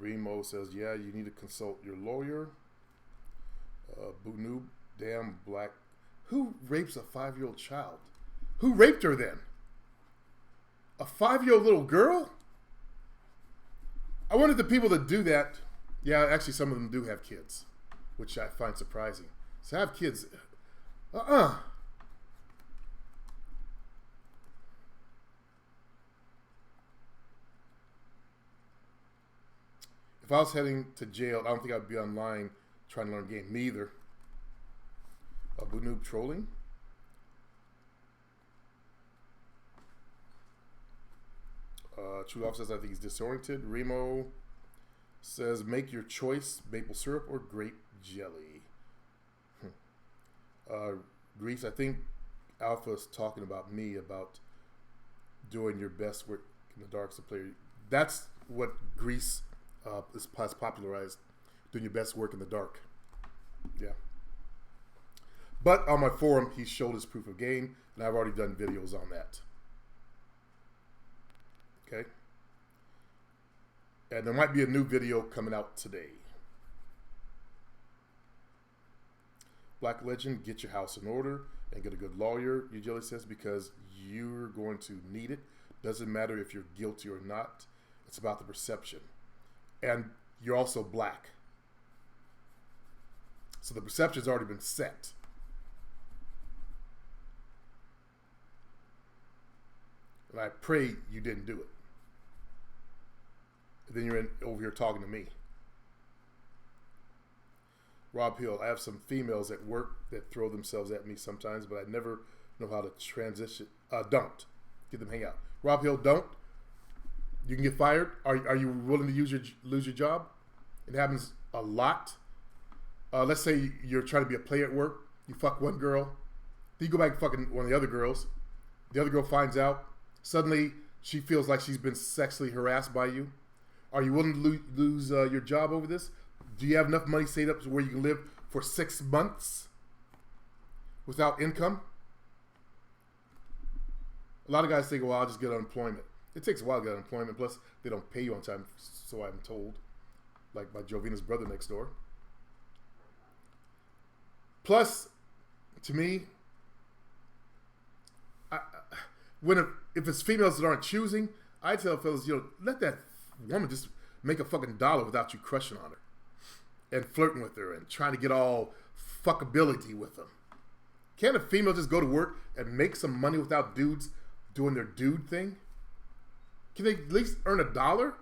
Remo says, yeah, you need to consult your lawyer. Boonoob. Damn black. Who rapes a 5-year-old child? Who raped her then? A 5-year-old little girl? I wonder if the people that do that, yeah, actually some of them do have kids, which I find surprising. So have kids. If I was heading to jail, I don't think I'd be online trying to learn a game. Me either. Boonoob trolling. True Love says, I think he's disoriented. Remo says, make your choice, maple syrup or grape jelly. Grease, I think Alpha's talking about me, about doing your best work in the dark. So player, that's what Grease has popularized, doing your best work in the dark. Yeah. But on my forum, he showed his proof of game, and I've already done videos on that. Okay? And there might be a new video coming out today. Black Legend, get your house in order and get a good lawyer, Ujelly says, because you're going to need it. Doesn't matter if you're guilty or not. It's about the perception. And you're also black. So the perception's already been set. And I pray you didn't do it. And then you're over here talking to me. Rob Hill, I have some females at work that throw themselves at me sometimes, but I never know how to transition. Don't. Get them hang out. Rob Hill, don't. You can get fired. Are you willing to lose your job? It happens a lot. Let's say you're trying to be a player at work. You fuck one girl. Then you go back and fucking one of the other girls. The other girl finds out. Suddenly, she feels like she's been sexually harassed by you. Are you willing to lose your job over this? Do you have enough money saved up to where you can live for 6 months without income? A lot of guys think, well, I'll just get unemployment. It takes a while to get unemployment. Plus, they don't pay you on time, so I'm told. Like my Jovina's brother next door. Plus, to me, if it's females that aren't choosing, I tell fellas, let that woman just make a fucking dollar without you crushing on her and flirting with her and trying to get all fuckability with them. Can't a female just go to work and make some money without dudes doing their dude thing? Can they at least earn $1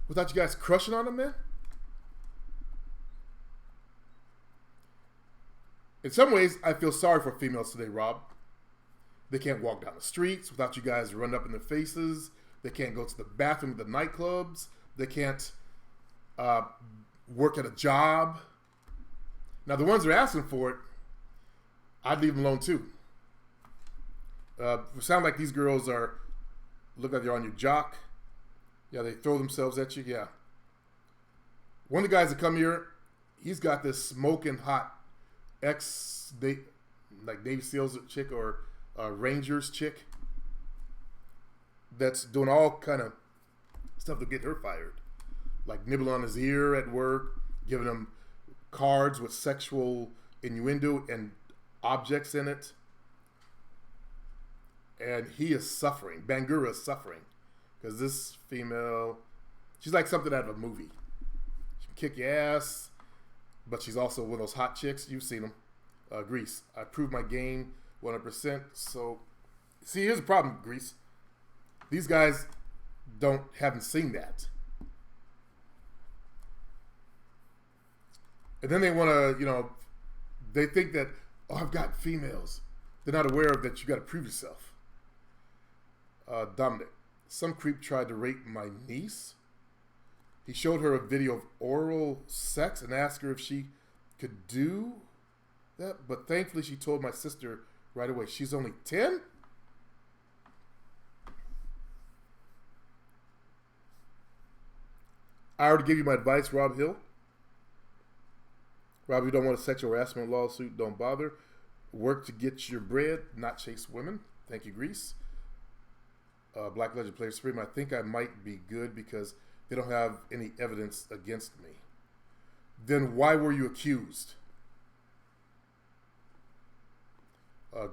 without you guys crushing on them, man? In some ways, I feel sorry for females today, Rob. They can't walk down the streets without you guys running up in their faces. They can't go to the bathroom at the nightclubs. They can't work at a job. Now, the ones that are asking for it, I'd leave them alone too. It sound like these girls look like they're on your jock. Yeah, they throw themselves at you. Yeah. One of the guys that come here, he's got this smoking hot Navy SEALs chick or Rangers chick that's doing all kind of stuff to get her fired. Like nibbling on his ear at work, giving him cards with sexual innuendo and objects in it. And he is suffering. Bangura is suffering. Because this female, she's like something out of a movie. She can kick your ass, but she's also one of those hot chicks. You've seen them. Greece. I proved my game 100%. So, see, here's the problem, Greece. These guys haven't seen that. And then they want to, they think that, oh, I've got females. They're not aware of that you got to prove yourself. Dominic, some creep tried to rape my niece. He showed her a video of oral sex and asked her if she could do that. But thankfully, she told my sister right away. She's only 10? I already gave you my advice, Rob Hill. Rob, you don't want a sexual harassment lawsuit, don't bother. Work to get your bread, not chase women. Thank you, Greece. Black Legend Player Supreme, I think I might be good because they don't have any evidence against me. Then why were you accused?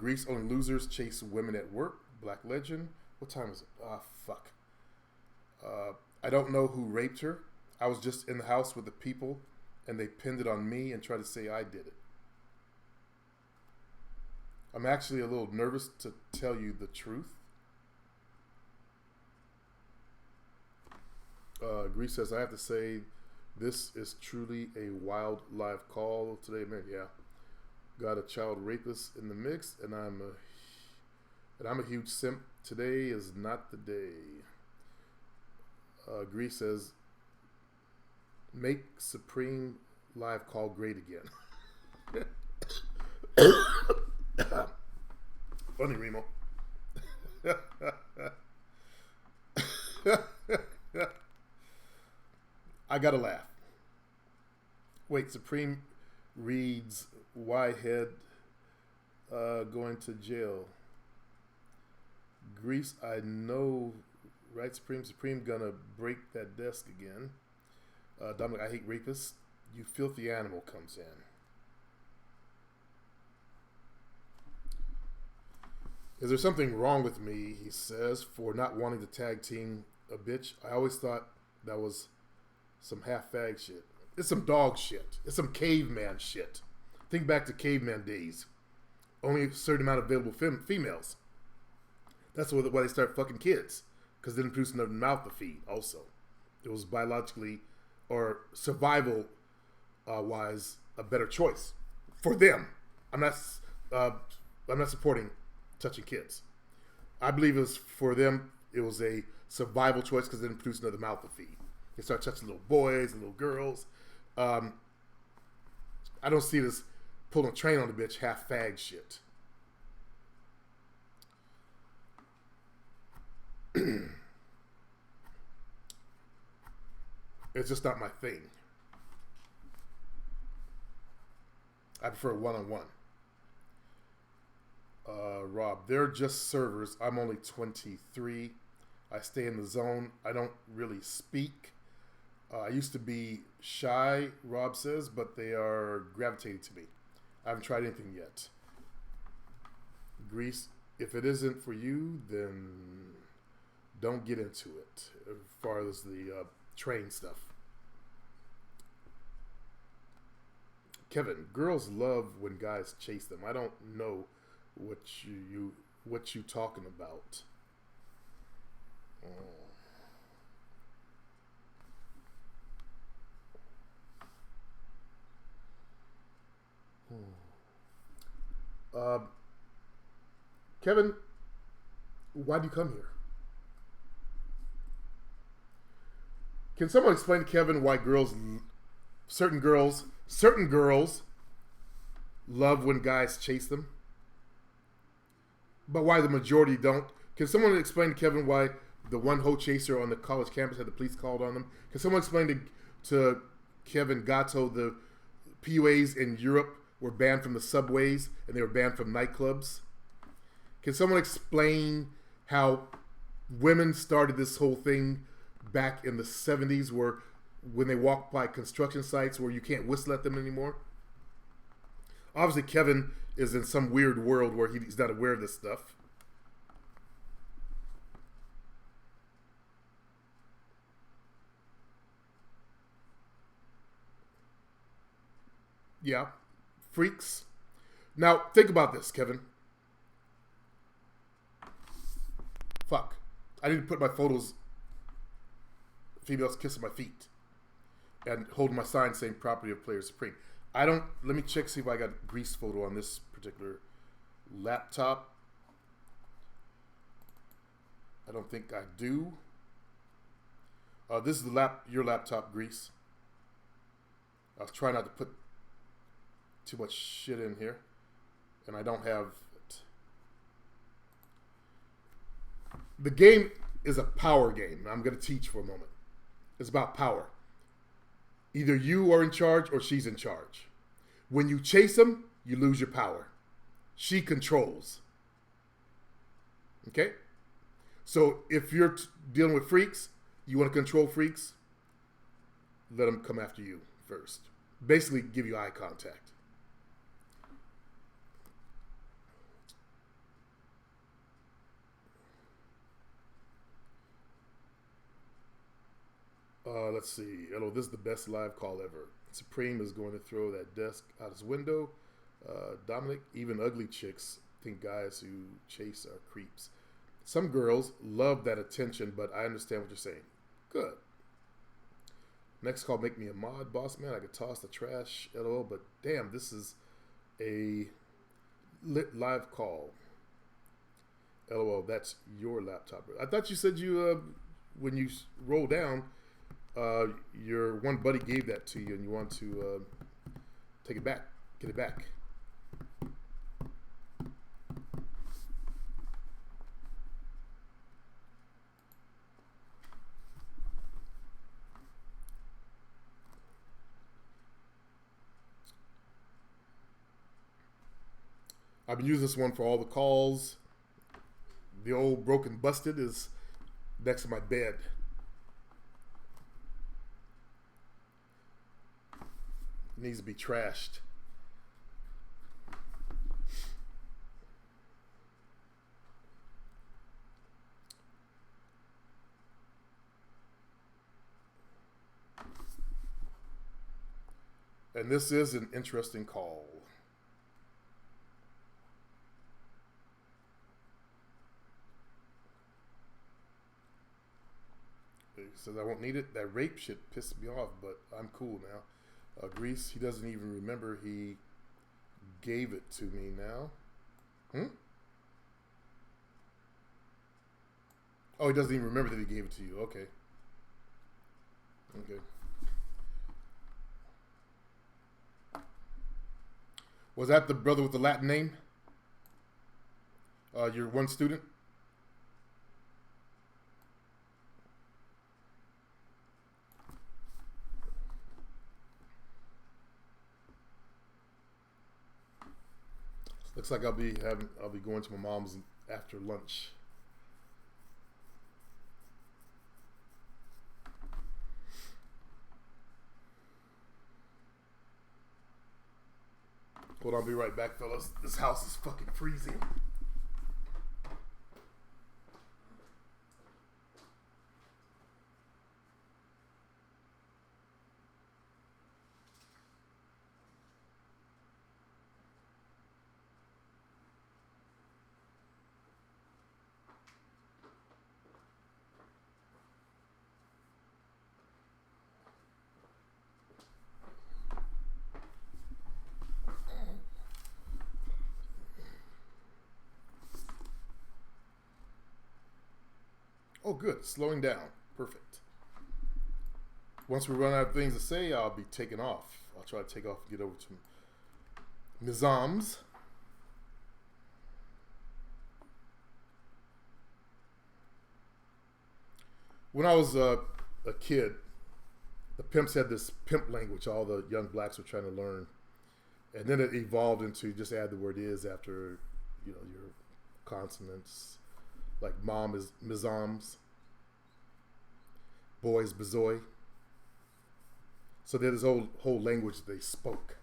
Greece, only losers chase women at work. Black Legend. What time is it? Fuck. I don't know who raped her. I was just in the house with the people and they pinned it on me and tried to say I did it. I'm actually a little nervous to tell you the truth. Greece says, I have to say, this is truly a wild live call today, man. Yeah, got a child rapist in the mix, and I'm a huge simp. Today is not the day. Greece says, make Supreme live call great again. Funny, Remo. I gotta laugh. Wait, Supreme reads Whitehead going to jail. Greece, I know, right? Supreme gonna break that desk again. Dominic, I hate rapists. You filthy animal comes in. Is there something wrong with me, he says, for not wanting to tag team a bitch? I always thought that was some half-fag shit. It's some dog shit. It's some caveman shit. Think back to caveman days. Only a certain amount of available females. That's why they start fucking kids. Because they didn't produce enough mouth to feed also. It was biologically or survival wise a better choice for them. I'm not supporting touching kids. I believe it was for them. It was a survival choice because they didn't produce another mouth to feed. They start touching little boys and little girls. I don't see this pulling a train on the bitch half fag shit. It's just not my thing. I prefer one-on-one. Rob, they're just servers. I'm only 23. I stay in the zone. I don't really speak. I used to be shy, Rob says, but they are gravitating to me. I haven't tried anything yet. Greece, if it isn't for you, then don't get into it as far as the train stuff. Kevin, girls love when guys chase them. I don't know what you talking about. Uh, Kevin, why do you come here? Can someone explain to Kevin why certain girls love when guys chase them, but why the majority don't? Can someone explain to Kevin why the one hoe chaser on the college campus had the police called on them? Can someone explain to Kevin Gatto the PUAs in Europe were banned from the subways and they were banned from nightclubs? Can someone explain how women started this whole thing back in the 70s where when they walk by construction sites where you can't whistle at them anymore? Obviously, Kevin is in some weird world where he's not aware of this stuff. Yeah. Freaks. Now, think about this, Kevin. Fuck. I didn't put my photos, females kissing my feet and holding my sign saying property of Player Supreme. Let me check, see if I got a grease photo on this particular laptop. I don't think I do. This is your laptop, Grease. I was trying not to put too much shit in here, and I don't have it. The game is a power game. I'm going to teach for a moment. It's about power. Either you are in charge or she's in charge. When you chase them, you lose your power. She controls. Okay? So if you're dealing with freaks, you want to control freaks, let them come after you first. Basically, give you eye contact. Let's see. Hello, this is the best live call ever. Supreme is going to throw that desk out his window. Dominic, even ugly chicks think guys who chase are creeps. Some girls love that attention, but I understand what you're saying. Good. Next call, make me a mod, boss man. I could toss the trash, LOL, but damn, this is a lit live call. LOL, that's your laptop. I thought you said when you roll down, your one buddy gave that to you and you want to take it back, get it back. I've been using this one for all the calls. The old broken busted is next to my bed. It needs to be trashed. And this is an interesting call. He says, I won't need it. That rape shit pissed me off, but I'm cool now. Grease, he doesn't even remember he gave it to me now. Oh, he doesn't even remember that he gave it to you. Okay. Okay. Was that the brother with the Latin name? Your one student? Looks like I'll be going to my mom's after lunch. Hold on, I'll be right back, fellas. This house is fucking freezing. Oh, good. Slowing down. Perfect. Once we run out of things to say, I'll be taking off. I'll try to take off and get over to Nizam's. When I was a kid, the pimps had this pimp language all the young blacks were trying to learn. And then it evolved into just add the word is after, your consonants. Like mom is mizams, boy is bezoy. So there's this whole language they spoke.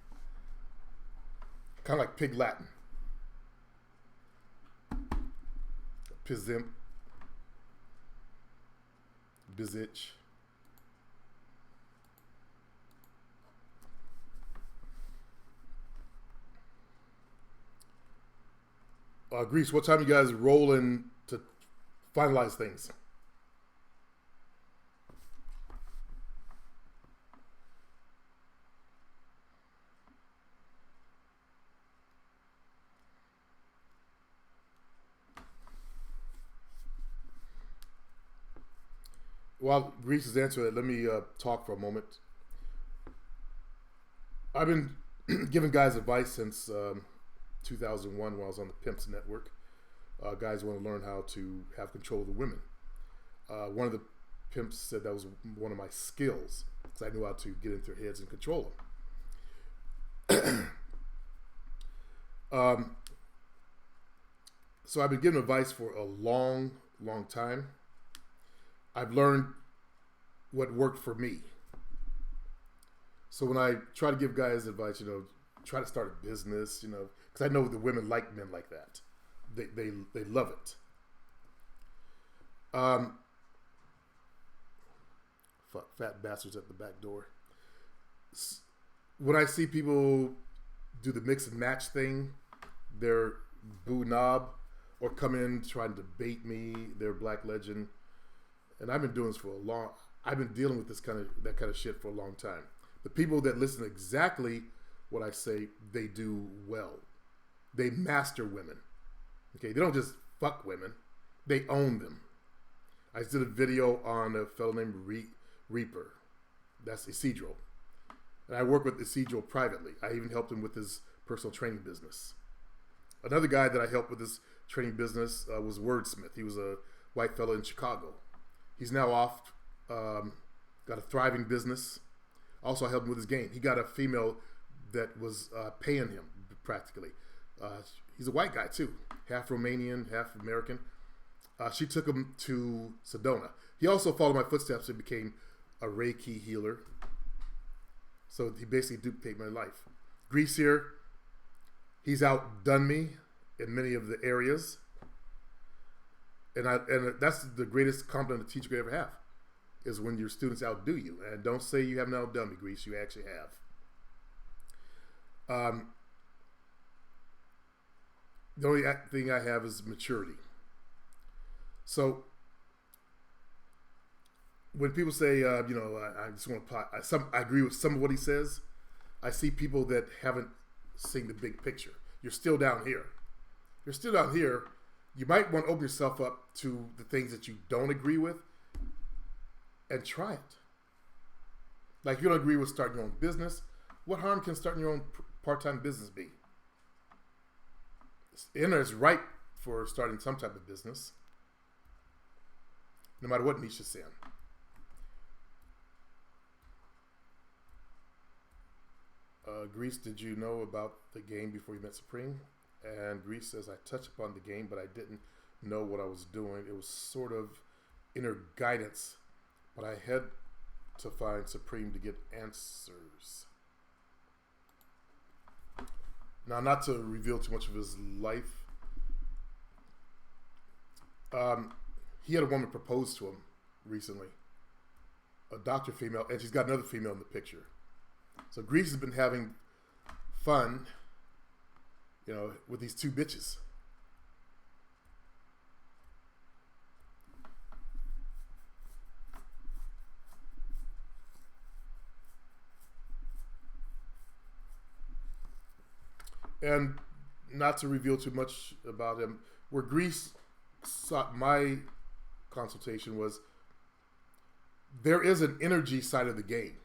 Kind of like Pig Latin. Pizimp, bizitch. Greece, what time you guys rolling to finalize things? While Greece is answering it, let me talk for a moment. I've been giving guys advice since 2001 when I was on the Pimps Network. Guys want to learn how to have control of the women. One of the pimps said that was one of my skills because I knew how to get into their heads and control them. So I've been giving advice for a long, long time. I've learned what worked for me. So when I try to give guys advice, try to start a business, because I know the women like men like that. They love it. Fat bastards at the back door. When I see people do the mix and match thing, they're boo knob, or come in trying to debate me, they're black legend. And I've been doing this I've been dealing with that kind of shit for a long time. The people that listen to exactly what I say, they do well. They master women. Okay, they don't just fuck women, they own them. I just did a video on a fellow named Reaper. That's Isidro. And I work with Isidro privately. I even helped him with his personal training business. Another guy that I helped with his training business was Wordsmith. He was a white fellow in Chicago. He's now off, got a thriving business. Also, I helped him with his game. He got a female that was paying him practically. He's a white guy too, half Romanian, half American. She took him to Sedona. He also followed my footsteps and became a Reiki healer. So he basically duplicated my life. Greece here, he's outdone me in many of the areas. And that's the greatest compliment a teacher could ever have, is when your students outdo you. And don't say you haven't outdone me, Greece. You actually have. The only thing I have is maturity. So when people say, I just want to I agree with some of what he says. I see people that haven't seen the big picture. You're still down here. You're still down here. You might want to open yourself up to the things that you don't agree with and try it. Like, if you don't agree with starting your own business, what harm can starting your own part-time business be? The internet is ripe for starting some type of business, no matter what niche it's in. Greece, did you know about the game before you met Supreme? And Greece says, I touched upon the game, but I didn't know what I was doing. It was sort of inner guidance, but I had to find Supreme to get answers. Now, not to reveal too much of his life, he had a woman propose to him recently, a doctor female, and she's got another female in the picture. So Greece has been having fun, with these two bitches. And not to reveal too much about him, where Greece sought my consultation was there is an energy side of the game,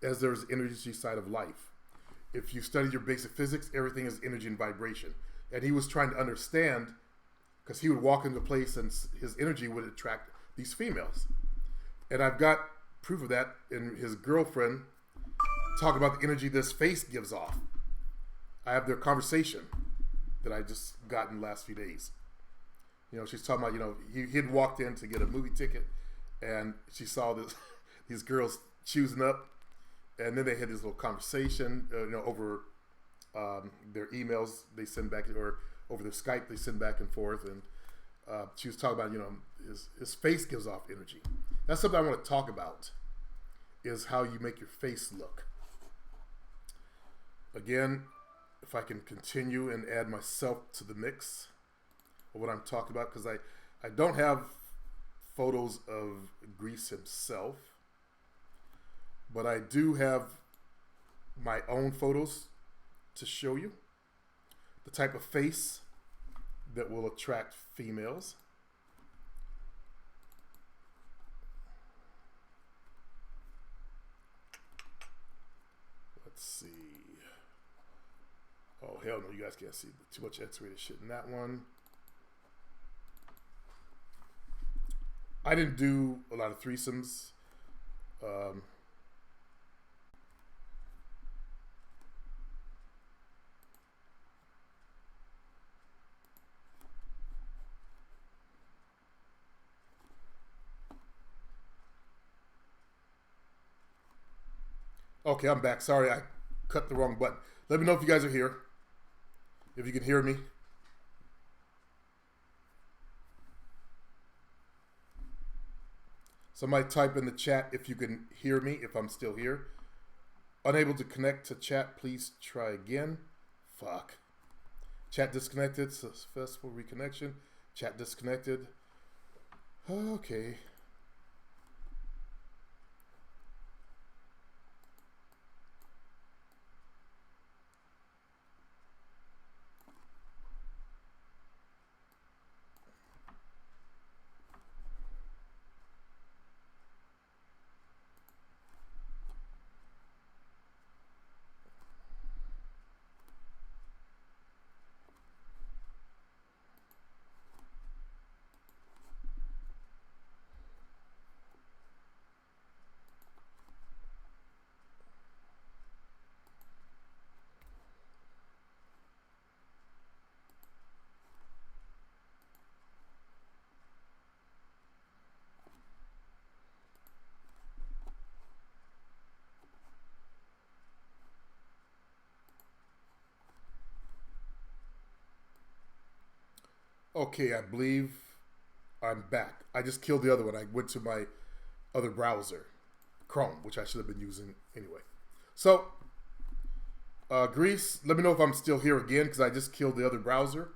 as there's an energy side of life. If you study your basic physics, everything is energy and vibration. And he was trying to understand, because he would walk into a place and his energy would attract these females. And I've got proof of that in his girlfriend talking about the energy this face gives off. I have their conversation that I just got in the last few days. You know, she's talking about, you know, he'd walked in to get a movie ticket and she saw these girls choosing up, and then they had this little conversation, you know, over their emails they send back, or over their Skype they send back and forth, and she was talking about, you know, his face gives off energy. That's something I want to talk about, is how you make your face look. Again, if I can continue and add myself to the mix of what I'm talking about, because I don't have photos of Grease himself, but I do have my own photos to show you the type of face that will attract females. Let's see. Oh, hell no, you guys can't see too much X-rated shit in that one. I didn't do a lot of threesomes. Okay, I'm back. Sorry, I cut the wrong button. Let me know if you guys are here. If you can hear me. Somebody type in the chat if you can hear me, if I'm still here. Unable to connect to chat, please try again. Fuck. Chat disconnected, successful reconnection. Chat disconnected. Okay. Okay, I believe I'm back. I just killed the other one. I went to my other browser, Chrome, which I should have been using anyway. So, Grease, let me know if I'm still here again, because I just killed the other browser.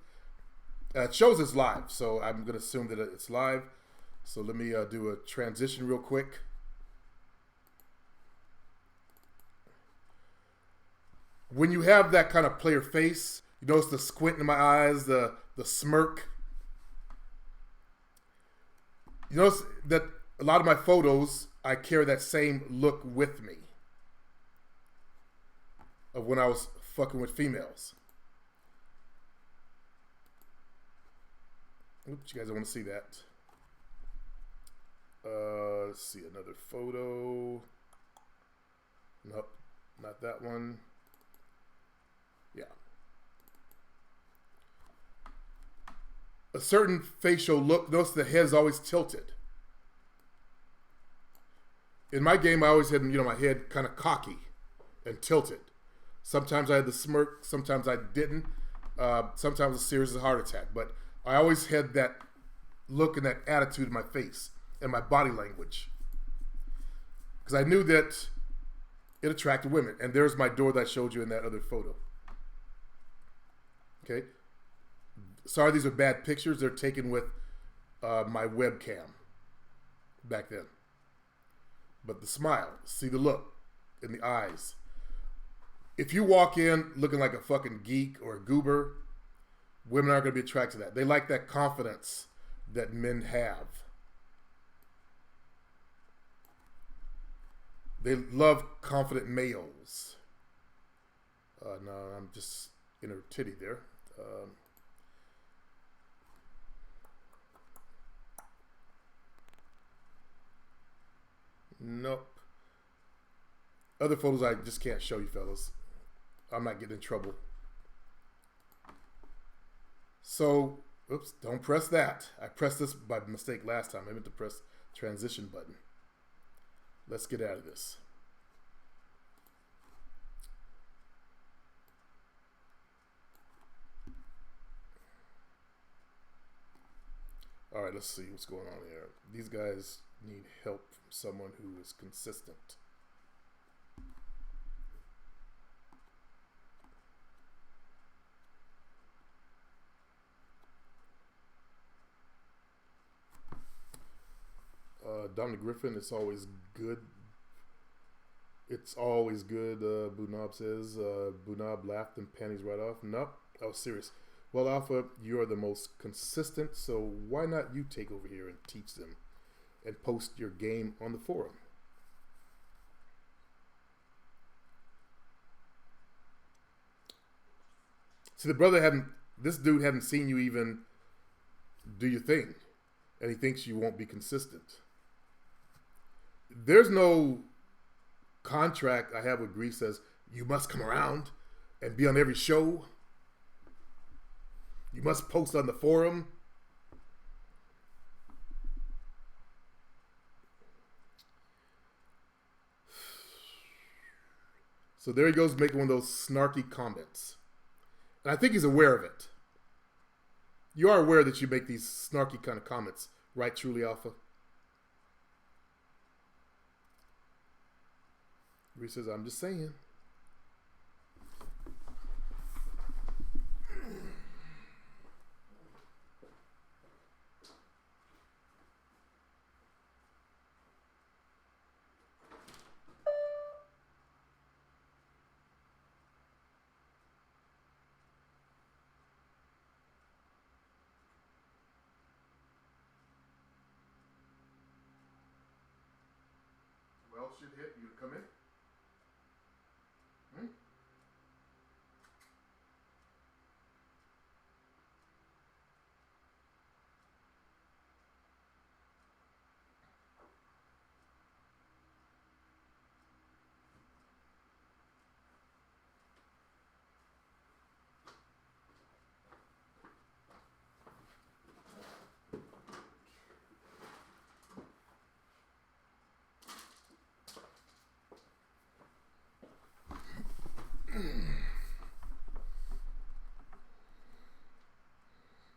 It shows it's live, so I'm going to assume that it's live. So let me do a transition real quick. When you have that kind of player face, you notice the squint in my eyes, the smirk. You notice that a lot of my photos, I carry that same look with me of when I was fucking with females. Oops, you guys don't want to see that. Let's see, another photo. Nope, not that one. Yeah. A certain facial look, notice the head is always tilted. In my game, I always had, you know, my head kind of cocky and tilted. Sometimes I had the smirk, sometimes I didn't. Sometimes a serious heart attack. But I always had that look and that attitude in my face and my body language. Because I knew that it attracted women. And there's my door that I showed you in that other photo. Okay. Sorry, these are bad pictures. They're taken with my webcam back then. But the smile, see the look in the eyes. If you walk in looking like a fucking geek or a goober, women aren't going to be attracted to that. They like that confidence that men have. They love confident males. No, I'm just in her titty there. Nope. Other photos I just can't show you, fellas. I'm not getting in trouble. So, oops, don't press that. I pressed this by mistake last time. I meant to press transition button. Let's get out of this. All right, let's see what's going on here. These guys need help from someone who is consistent. Dominic Griffin, it's always good. It's always good, Bunab says. Bunab laughed and panties right off. Nope, I was serious. Well, Alpha, you are the most consistent, so why not you take over here and teach them and post your game on the forum? See, this dude hadn't seen you even do your thing, and he thinks you won't be consistent. There's no contract I have with Greece says you must come around and be on every show. You must post on the forum. So there he goes making one of those snarky comments. And I think he's aware of it. You are aware that you make these snarky kind of comments, right, Truly Alpha? He says, I'm just saying. Well, shit hit. You come in? Hmm?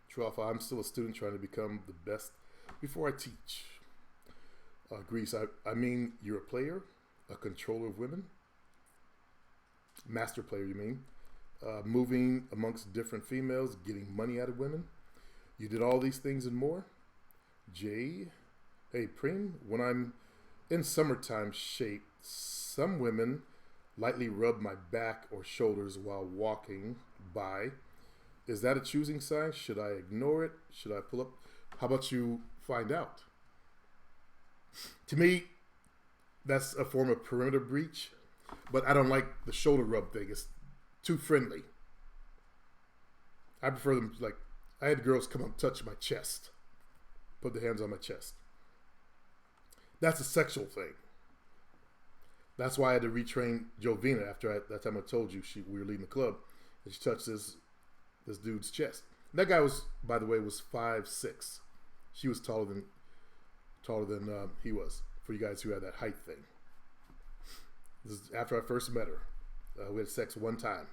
True Alpha, I'm still a student trying to become the best before I teach. Greece, I mean, you're a player, a controller of women. Master player, you mean. Moving amongst different females, getting money out of women. You did all these things and more. Jay, hey, Preem, when I'm in summertime shape, some women lightly rub my back or shoulders while walking by. Is that a choosing sign? Should I ignore it? Should I pull up? How about you find out? To me, that's a form of perimeter breach, but I don't like the shoulder rub thing. It's too friendly. I prefer them like, I had girls come up and touch my chest, put their hands on my chest. That's a sexual thing. That's why I had to retrain Jovina after that time I told you we were leaving the club, and she touched this dude's chest. And that guy was, by the way, was 5'6". She was taller than he was. For you guys who had that height thing. This is after I first met her. We had sex one time.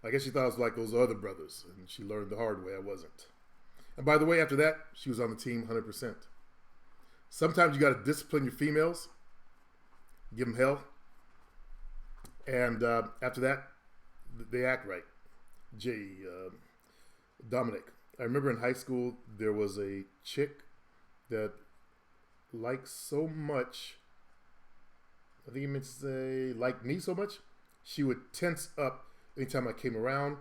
I guess she thought I was like those other brothers, and she learned the hard way I wasn't. And by the way, after that, she was on the team 100%. Sometimes you got to discipline your females, give them hell, and after that, they act right. Dominic, I remember in high school there was a chick that liked so much, I think he meant to say liked me so much, she would tense up anytime I came around.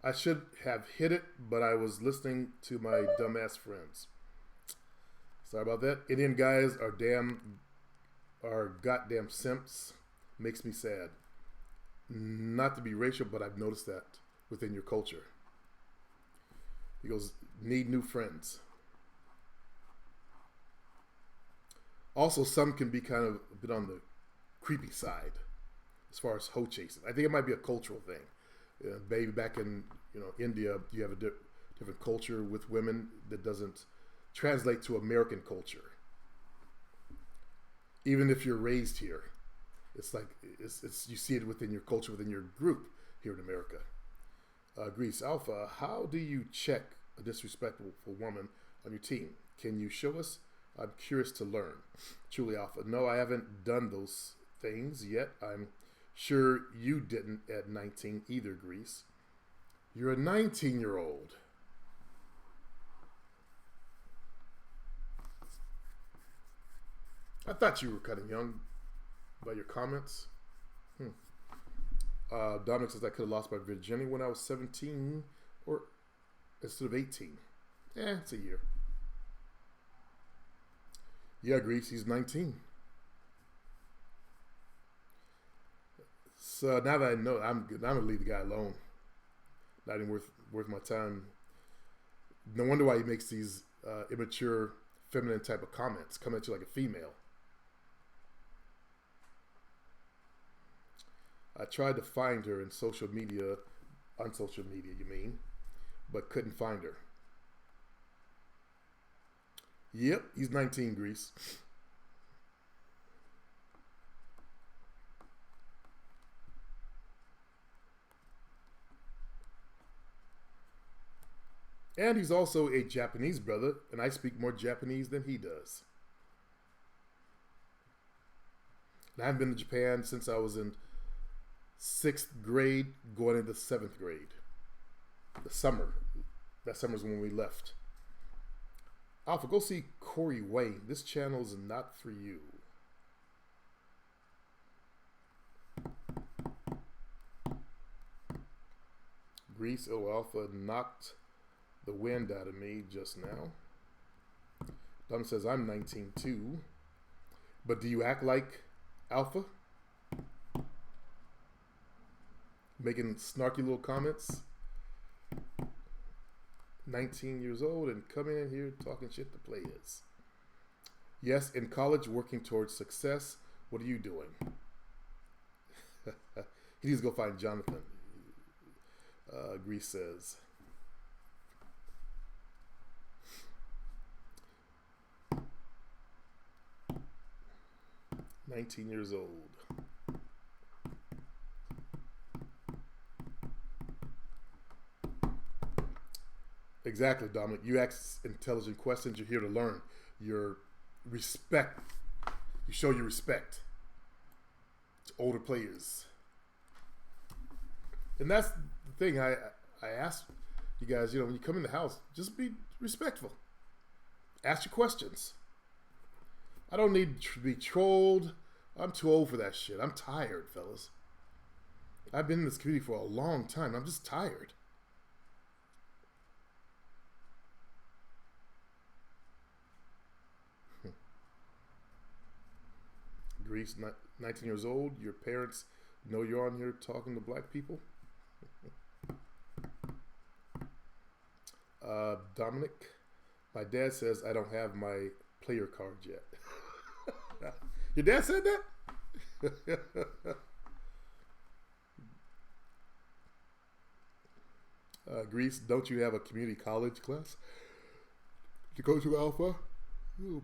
I should have hit it, but I was listening to my dumbass friends. Sorry about that. Indian guys are damn are goddamn simps makes me sad. Not to be racial, but I've noticed that within your culture. He goes, need new friends. Also, some can be kind of a bit on the creepy side as far as hoe chasing. I think it might be a cultural thing. Maybe back in India, you have a different culture with women that doesn't translate to American culture. Even if you're raised here, it's like it's you see it within your culture, within your group here in America. Greece Alpha, how do you check a disrespectful woman on your team? Can you show us? I'm curious to learn. Truly Alpha, no, I haven't done those things yet. I'm sure you didn't at 19 either, Greece. You're a 19-year-old. I thought you were kind of young by your comments. Dominic says I could have lost my virginity when I was 17 or instead of 18. It's a year. Yeah, Greece, he's 19. So now that I know, I'm gonna leave the guy alone. Not even worth my time. No wonder why he makes these immature, feminine type of comments, coming at you like a female. I tried to find her in social media, on social media, you mean, but couldn't find her. Yep, he's 19, Greece. And he's also a Japanese brother, and I speak more Japanese than he does. And I haven't been to Japan since I was in 6th grade, going into 7th grade. The summer. That summer's when we left. Alpha, go see Corey Wayne. This channel is not for you. Greece, Alpha knocked the wind out of me just now. Dom says, I'm 19 too. But do you act like Alpha? Making snarky little comments. 19 years old and coming in here talking shit to players. Yes, in college, working towards success. What are you doing? He needs to go find Jonathan. Greece says. "19 years old. Exactly, Dominic. You ask intelligent questions. You're here to learn. Your respect. You show your respect to older players. And that's the thing I ask you guys, when you come in the house, just be respectful. Ask your questions. I don't need to be trolled. I'm too old for that shit. I'm tired, fellas. I've been in this community for a long time. I'm just tired. Greece, 19 years old. Your parents know you're on here talking to black people? Dominic, my dad says I don't have my player card yet. Your dad said that? Greece, don't you have a community college class to go to Alpha? Ooh.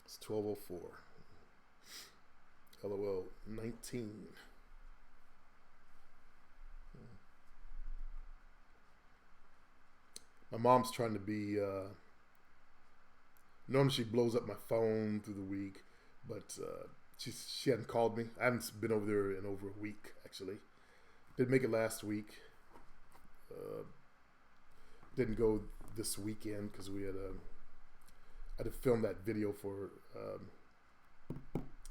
It's 12:04. LOL 19. My mom's trying to be normally she blows up my phone through the week, but she hadn't called me. I haven't been over there in over a week, actually. Didn't make it last week. Didn't go this weekend because we had I had to film that video for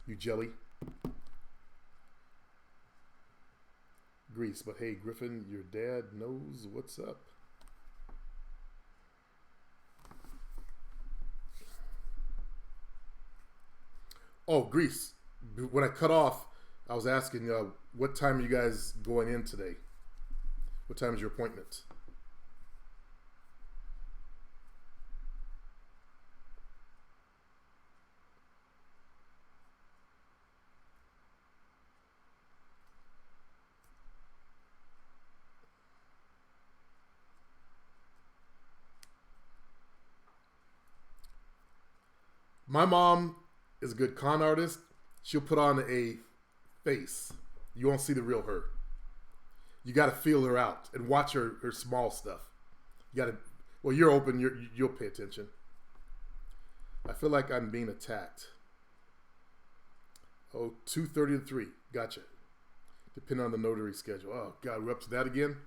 you jelly. Greece, but hey, Griffin, your dad knows what's up. Oh, Greece. When I cut off, I was asking, what time are you guys going in today? What time is your appointment? My mom is a good con artist. She'll put on a face. You won't see the real her. You got to feel her out and watch her small stuff. You got to, well, you're open, you'll pay attention. I feel like I'm being attacked. Oh, 2:30 to 3. Gotcha. Depending on the notary schedule. Oh, God, we're up to that again?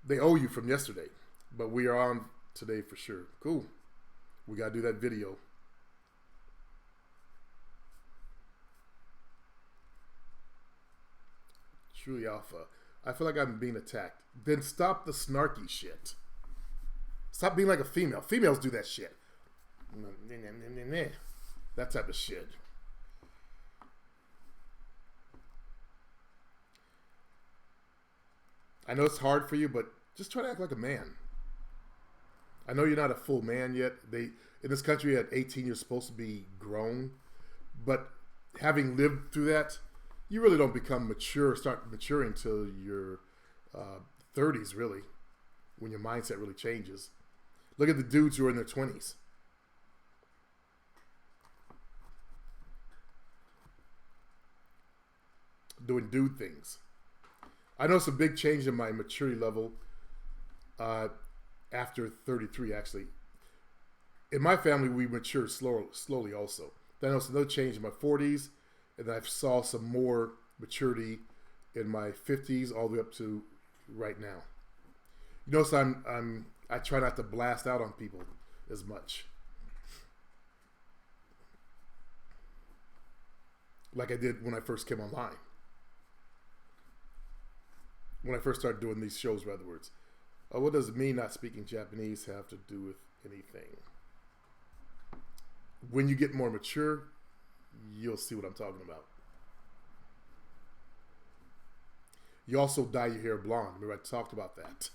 They owe you from yesterday, but we are on today for sure. Cool. We got to do that video. Truly alpha. I feel like I'm being attacked. Then stop the snarky shit. Stop being like a female. Females do that shit. That type of shit. I know it's hard for you, but just try to act like a man. I know you're not a full man yet. In this country at 18 you're supposed to be grown, but having lived through that, you really don't become mature, start maturing till your 30s, really, when your mindset really changes. Look at the dudes who are in their 20s. Doing dude things. I noticed a big change in my maturity level after 33, actually. In my family, we mature slowly also. Then I noticed another change in my 40s, and then I saw some more maturity in my 50s all the way up to right now. You notice I try not to blast out on people as much. Like I did when I first came online. When I first started doing these shows, in other words. What does me not speaking Japanese have to do with anything? When you get more mature, you'll see what I'm talking about. You also dye your hair blonde. Remember, I talked about that.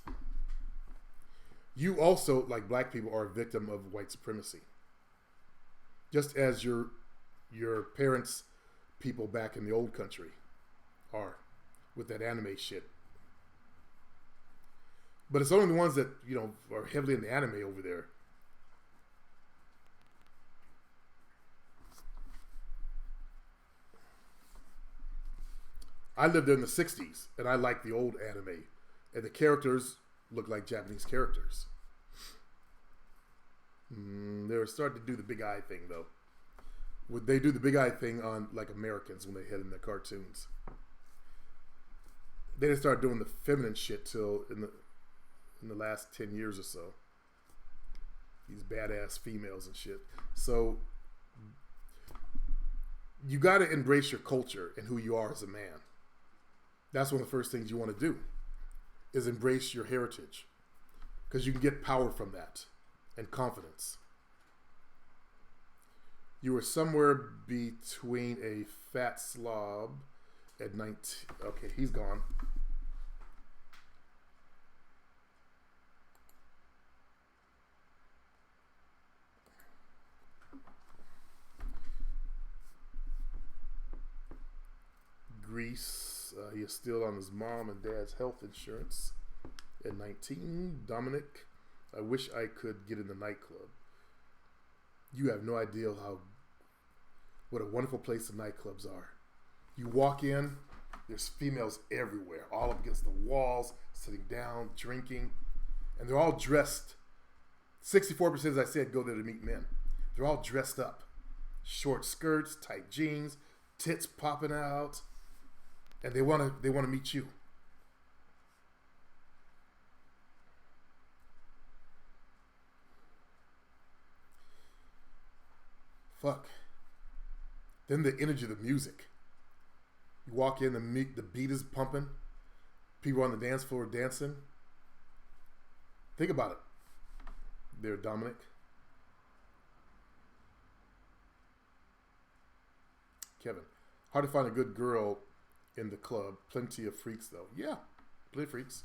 You also, like black people, are a victim of white supremacy. Just as your parents' people back in the old country are with that anime shit. But it's only the ones that, are heavily in the anime over there. I lived in the 60s, and I liked the old anime. And the characters look like Japanese characters. They were starting to do the big eye thing, though. They do the big eye thing on, like, Americans when they hit in their cartoons. They didn't start doing the feminine shit till in the last 10 years or so. These badass females and shit. So, you got to embrace your culture and who you are as a man. That's one of the first things you want to do, is embrace your heritage. Because you can get power from that and confidence. You were somewhere between a fat slob at 19. Okay, he's gone. Greece. He is still on his mom and dad's health insurance. At 19, Dominic. I wish I could get in the nightclub. You have no idea what a wonderful place the nightclubs are. You walk in, there's females everywhere, all up against the walls, sitting down, drinking, and they're all dressed. 64%, as I said, go there to meet men. They're all dressed up. Short skirts, tight jeans, tits popping out, and they want to meet you. Fuck. Then the energy of the music. You walk in, the beat is pumping. People on the dance floor dancing. Think about it. There, Dominic. Kevin. Hard to find a good girl in the club. Plenty of freaks, though. Yeah, plenty of freaks.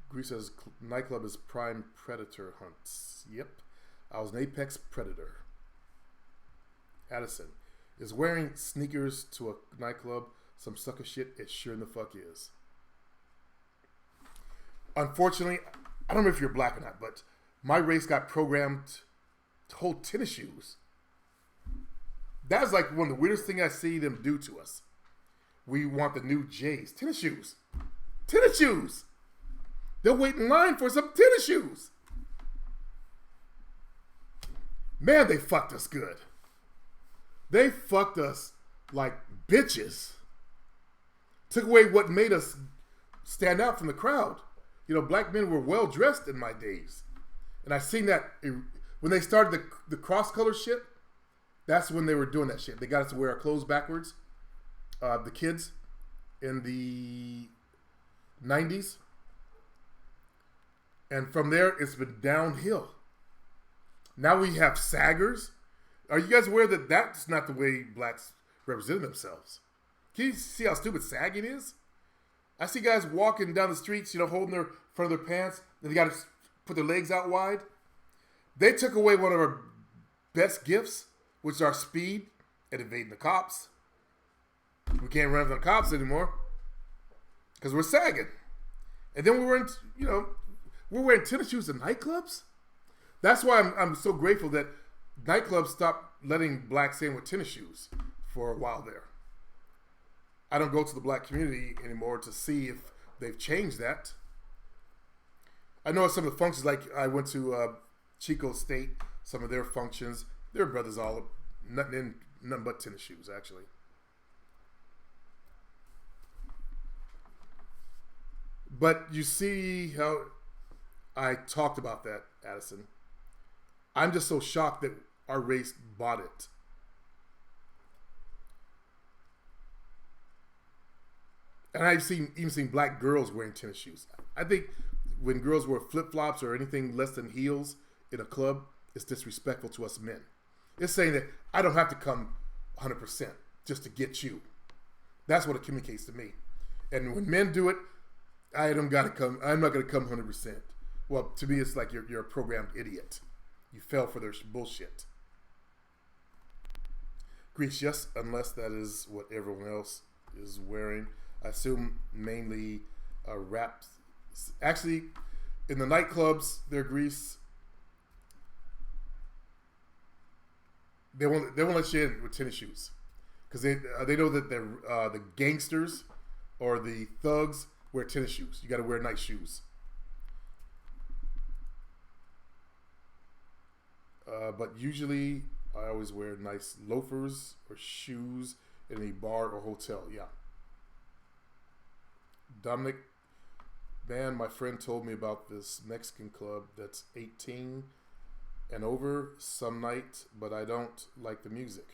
Grease says, nightclub is prime predator hunts. Yep. I was an apex predator. Addison. Is wearing sneakers to a nightclub some sucker shit? It sure in the fuck is. Unfortunately, I don't know if you're black or not, but my race got programmed to hold tennis shoes. That's like one of the weirdest things I see them do to us. We want the new J's. Tennis shoes. Tennis shoes. They'll wait in line for some tennis shoes. Man, they fucked us good. They fucked us like bitches. Took away what made us stand out from the crowd. You know, black men were well dressed in my days. And I seen that when they started the cross color shit. That's when they were doing that shit. They got us to wear our clothes backwards. The kids in the 90s. And from there, it's been downhill. Now we have saggers. Are you guys aware that that's not the way blacks represent themselves? Can you see how stupid sagging is? I see guys walking down the streets, you know, holding their front of their pants, and they got to put their legs out wide. They took away one of our best gifts, which is our speed at evading the cops. We can't run from the cops anymore because we're sagging. And then we're wearing tennis shoes in nightclubs. That's why I'm so grateful that nightclubs stopped letting blacks in with tennis shoes for a while there. I don't go to the black community anymore to see if they've changed that. I know some of the functions, like I went to Chico State, some of their functions, their brothers all nothing but tennis shoes, actually. But you see how I talked about that, Addison. I'm just so shocked that our race bought it. And I've even seen black girls wearing tennis shoes. I think when girls wear flip-flops or anything less than heels in a club, it's disrespectful to us men. It's saying that I don't have to come 100% just to get you. That's what it communicates to me. And when men do it, I don't gotta come. I'm not gonna come 100%. Well, to me, it's like you're a programmed idiot. You fell for their bullshit. Greece, yes, unless that is what everyone else is wearing. I assume mainly rap. Actually, in the nightclubs, they're Greece. They won't let you in with tennis shoes because they know that the gangsters or the thugs wear tennis shoes. You got to wear nice shoes. But usually, I always wear nice loafers or shoes in a bar or hotel. Yeah. Dominic, man, my friend told me about this Mexican club that's 18 and over some night, but I don't like the music.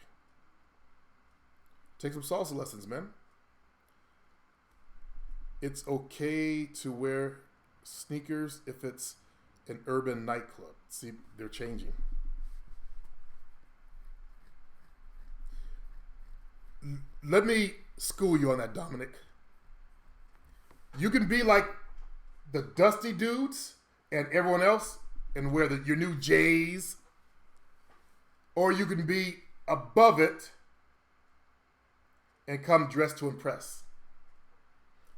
Take some salsa lessons, man. It's okay to wear sneakers if it's an urban nightclub. See, they're changing. Let me school you on that, Dominic. You can be like the dusty dudes and everyone else and wear your new J's, or you can be above it and come dressed to impress.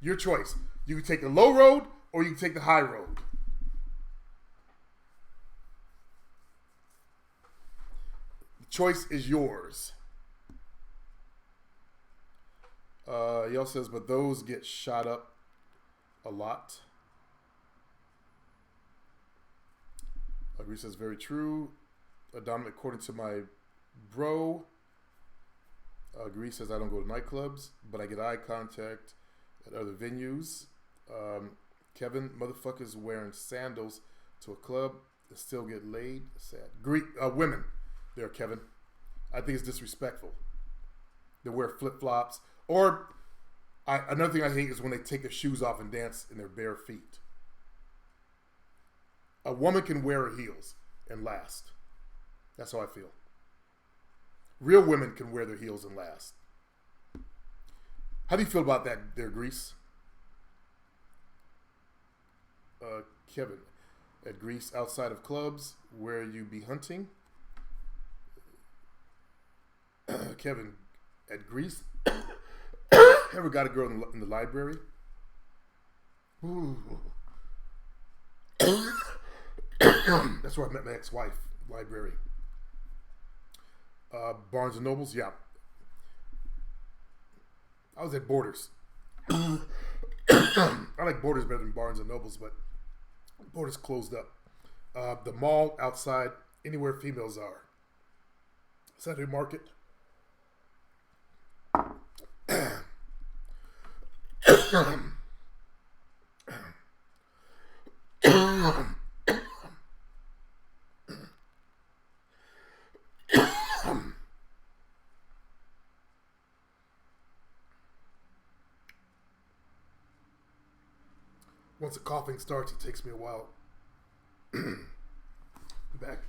Your choice. You can take the low road or you can take the high road. The choice is yours. He also says, but those get shot up a lot. Greece says, very true. Dominic, according to my bro, Greece says, I don't go to nightclubs, but I get eye contact at other venues. Kevin, motherfuckers wearing sandals to a club and still get laid. Sad. Women there, Kevin. I think it's disrespectful. They wear flip-flops. Or another thing I hate is when they take their shoes off and dance in their bare feet. A woman can wear her heels and last. That's how I feel. Real women can wear their heels and last. How do you feel about that there, Greece? Kevin, at Greece, outside of clubs, where you be hunting? Kevin, at Greece, ever got a girl in the library? Ooh. That's where I met my ex-wife, library. Barnes and Nobles, yeah. I was at Borders. I like Borders better than Barnes and Nobles, but Borders closed up. The mall outside, anywhere females are. Saturday Market. Once the coughing starts, it takes me a while. Back.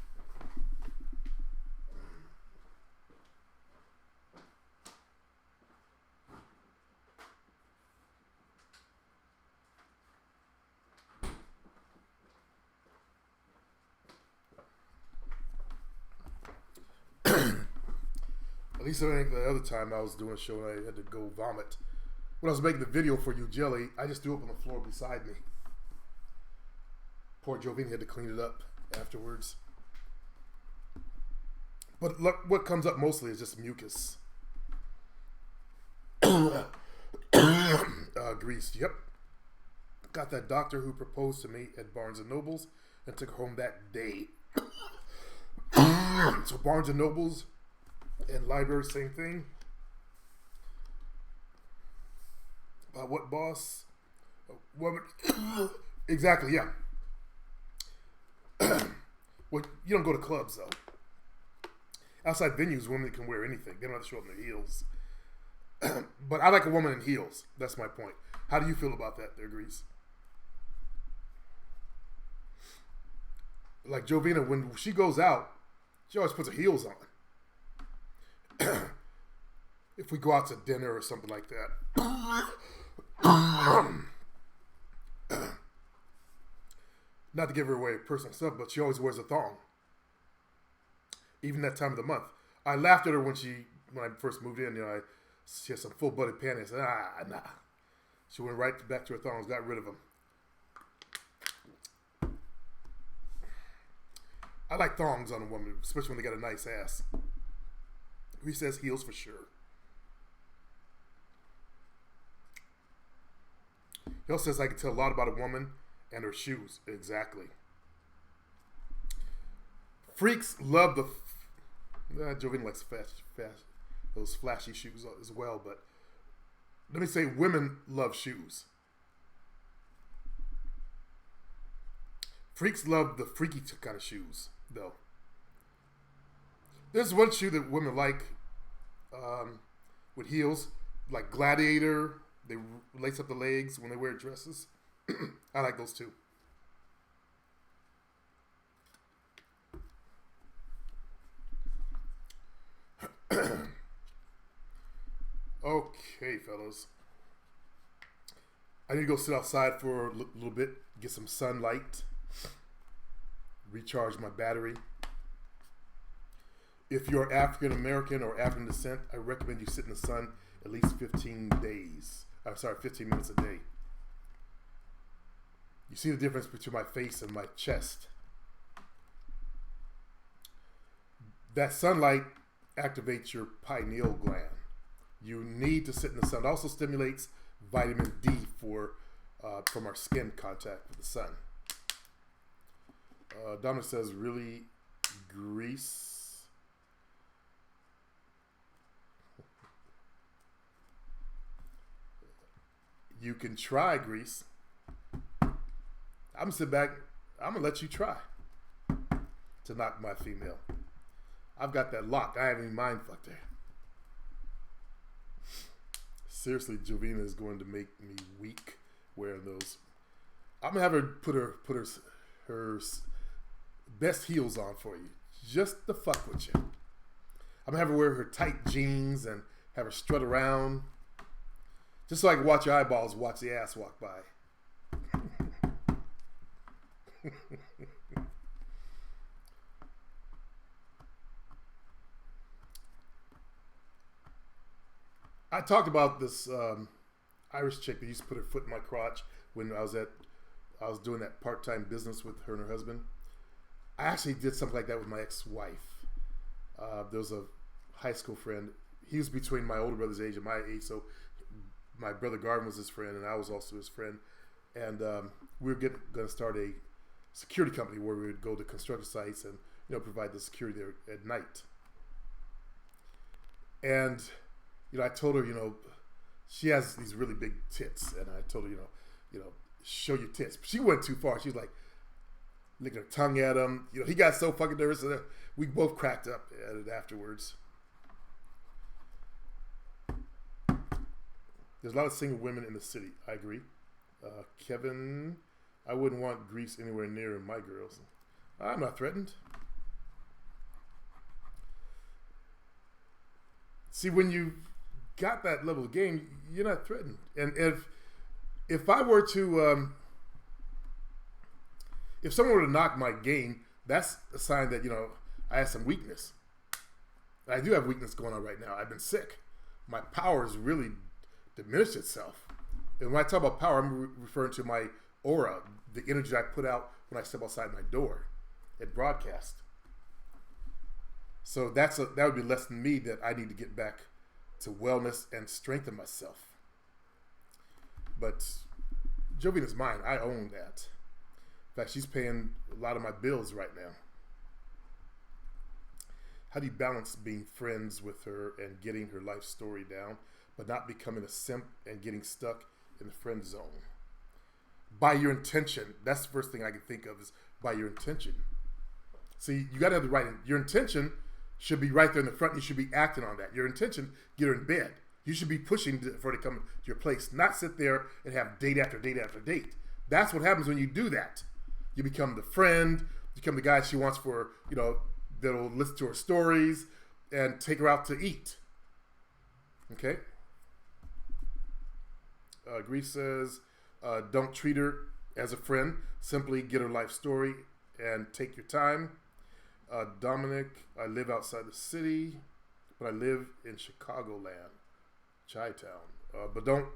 At least I think the other time I was doing a show and I had to go vomit. When I was making the video for you, Jelly, I just threw up on the floor beside me. Poor Jovine had to clean it up afterwards. But look, what comes up mostly is just mucus. Grease, yep. Got that doctor who proposed to me at Barnes & Nobles and took her home that day. So Barnes & Nobles and library, same thing. What boss? Woman. Exactly, yeah. Well, you don't go to clubs, though. Outside venues, women can wear anything. They don't have to show up in their heels. But I like a woman in heels. That's my point. How do you feel about that there, Grease? Like Jovina, when she goes out, she always puts her heels on. If we go out to dinner or something like that. Not to give her away personal stuff, but she always wears a thong. Even that time of the month. I laughed at her when I first moved in. She had some full-butted panties. Nah. She went right back to her thongs, got rid of them. I like thongs on a woman, especially when they got a nice ass. He says heels for sure. He also says I can tell a lot about a woman and her shoes. Exactly. Freaks love the... Jovine likes fast, those flashy shoes as well, but let me say women love shoes. Freaks love the freaky kind of shoes, though. There's one shoe that women like with heels, like Gladiator. They lace up the legs when they wear dresses. I like those too. Okay, fellas. I need to go sit outside for a little bit, get some sunlight, recharge my battery. If you're African American or African descent, I recommend you sit in the sun at least 15 minutes a day. You see the difference between my face and my chest. That sunlight activates your pineal gland. You need to sit in the sun. It also stimulates vitamin D from our skin contact with the sun. Dominic says, really, Grease? You can try, Grease. I'm going to sit back. I'm going to let you try to knock my female. I've got that locked. I haven't even mind fucked her. Seriously, Jovina is going to make me weak wearing those. I'm going to have her put her best heels on for you. Just to fuck with you. I'm gonna have her wear her tight jeans and have her strut around, just so I can watch your eyeballs watch the ass walk by. I talked about this Irish chick that used to put her foot in my crotch when I was doing that part-time business with her and her husband. I actually did something like that with my ex-wife. There was a high school friend. He was between my older brother's age and my age, so my brother Garvin was his friend, and I was also his friend. And we were going to start a security company where we would go to construction sites and provide the security there at night. And I told her, she has these really big tits, and I told her, show your tits. She went too far. She was like licking her tongue at him. He got so fucking nervous that we both cracked up at it afterwards. There's a lot of single women in the city. I agree. Kevin, I wouldn't want Greece anywhere near my girls. I'm not threatened. See, when you got that level of game, you're not threatened. And if I were to, if someone were to knock my game, that's a sign that, I have some weakness. I do have weakness going on right now. I've been sick. My power has really diminished itself. And when I talk about power, I'm referring to my aura, the energy I put out when I step outside my door at broadcast. So that would be less than me that I need to get back to wellness and strengthen myself. But Jovina's mine. I own that. In fact, she's paying a lot of my bills right now. How do you balance being friends with her and getting her life story down, but not becoming a simp and getting stuck in the friend zone? By your intention. That's the first thing I can think of is by your intention. See, you got to have the right, your intention should be right there in the front. You should be acting on that. Your intention, get her in bed. You should be pushing for her to come to your place, not sit there and have date after date after date. That's what happens when you do that. You become the friend, you become the guy she wants for, that'll listen to her stories and take her out to eat. Okay? Greece says, don't treat her as a friend. Simply get her life story and take your time. Dominic, I live outside the city, but I live in Chicagoland, Chi-Town. But don't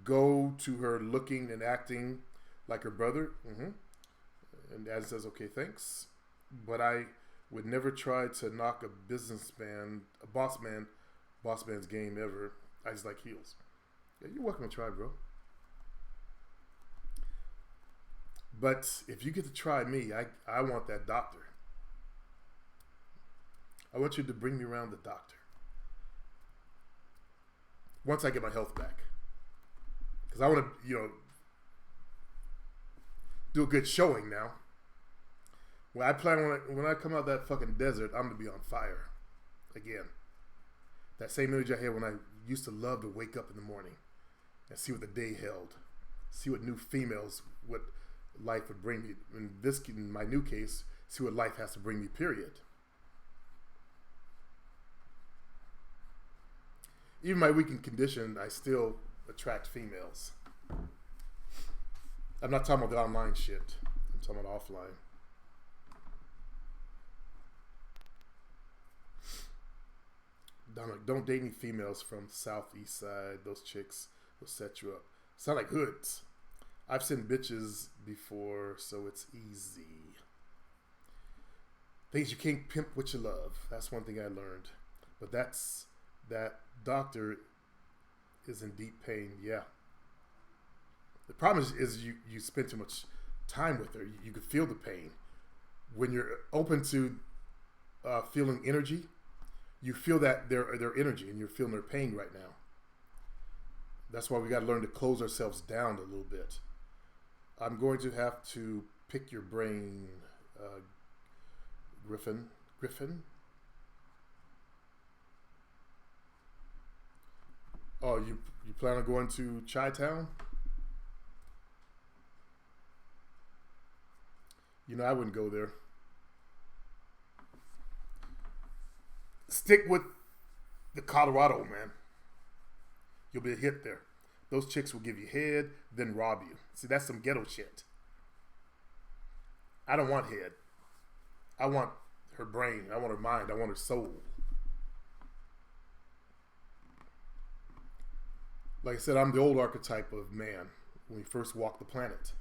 go to her looking and acting like her brother. Mm-hmm. And Ad says, okay, thanks. But I would never try to knock a boss man's game ever. I just like heels. Yeah, you're welcome to try, bro. But if you get to try me, I want that doctor. I want you to bring me around the doctor. Once I get my health back. Because I want to, do a good showing now. When I come out of that fucking desert, I'm going to be on fire. Again. That same energy I had when I used to love to wake up in the morning and see what the day held. See what new females, what life would bring me. In my new case, see what life has to bring me, period. Even my weakened condition, I still attract females. I'm not talking about the online shit. I'm talking about offline. Dominic, don't date any females from Southeast Side. Those chicks will set you up. Sound like hoods. I've seen bitches before, so it's easy. Things you can't pimp what you love. That's one thing I learned. But that doctor is in deep pain. Yeah. The problem is you spend too much time with her. You can feel the pain. When you're open to feeling energy, you feel that their energy, and you're feeling their pain right now. That's why we got to learn to close ourselves down a little bit. I'm going to have to pick your brain, Griffin. Oh, you plan on going to Chi-Town? I wouldn't go there. Stick with the Colorado, man. You'll be a hit there. Those chicks will give you head, then rob you. See, that's some ghetto shit. I don't want head. I want her brain. I want her mind. I want her soul. Like I said, I'm the old archetype of man when we first walked the planet.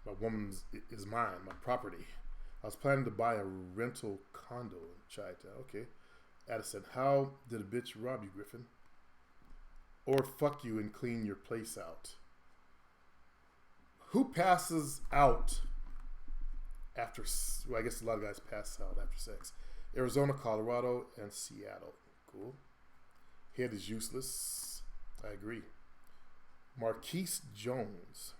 My woman is mine, my property. I was planning to buy a rental condo in Chi-Town. Okay. Addison, how did a bitch rob you, Griffin? Or fuck you and clean your place out? Who passes out after, well, I guess a lot of guys pass out after sex. Arizona, Colorado, and Seattle. Cool. Head is useless. I agree. Marquise Jones.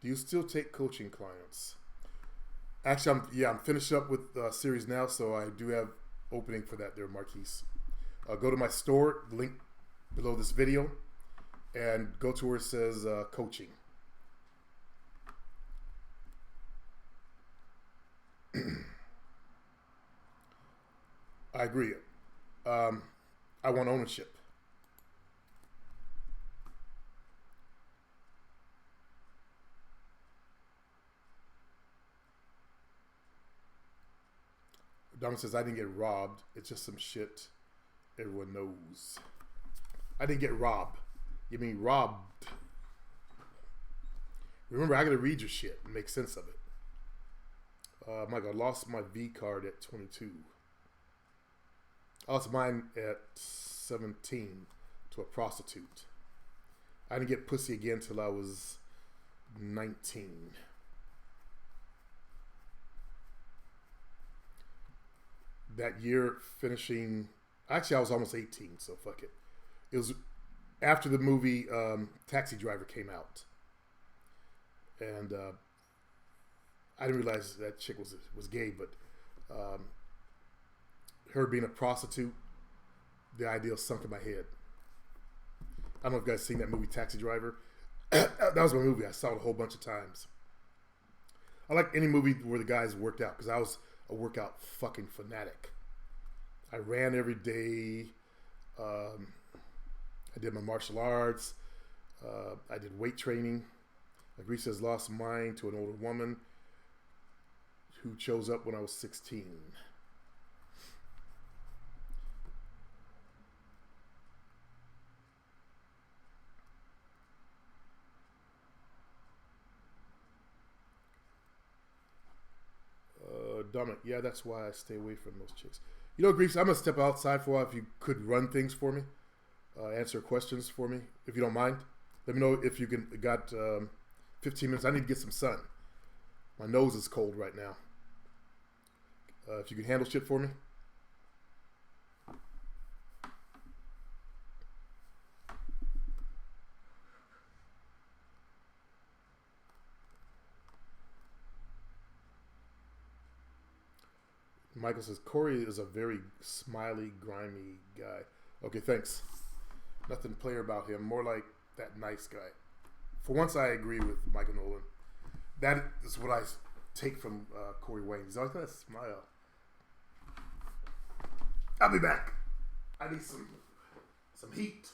Do you still take coaching clients? Actually, I'm finished up with series now, so I do have opening for that there, Marquise. Go to my store, link below this video, and go to where it says coaching. I agree. I want ownership. Donna says, I didn't get robbed. It's just some shit everyone knows. I didn't get robbed. You mean robbed. Remember, I got to read your shit and make sense of it. Michael, I lost my V card at 22. I lost mine at 17 to a prostitute. I didn't get pussy again till I was 19. That year finishing, actually I was almost 18, so fuck it. It was after the movie Taxi Driver came out. And I didn't realize that chick was gay, but her being a prostitute, the idea sunk in my head. I don't know if you guys seen that movie Taxi Driver. That was my movie. I saw it a whole bunch of times. I like any movie where the guys worked out, because I was a workout fucking fanatic. I ran every day. I did my martial arts. I did weight training. Like Reese says, lost mine to an older woman who chose up when I was 16. Dominic, yeah, that's why I stay away from those chicks. You know, Grease, I'm going to step outside for a while if you could run things for me. Answer questions for me, if you don't mind. Let me know if you got 15 minutes. I need to get some sun. My nose is cold right now. If you can handle shit for me. Michael says, Corey is a very smiley, grimy guy. Okay, thanks. Nothing to play about him. More like that nice guy. For once, I agree with Michael Nolan. That is what I take from Corey Wayne. He's always got a smile. I'll be back. I need some heat.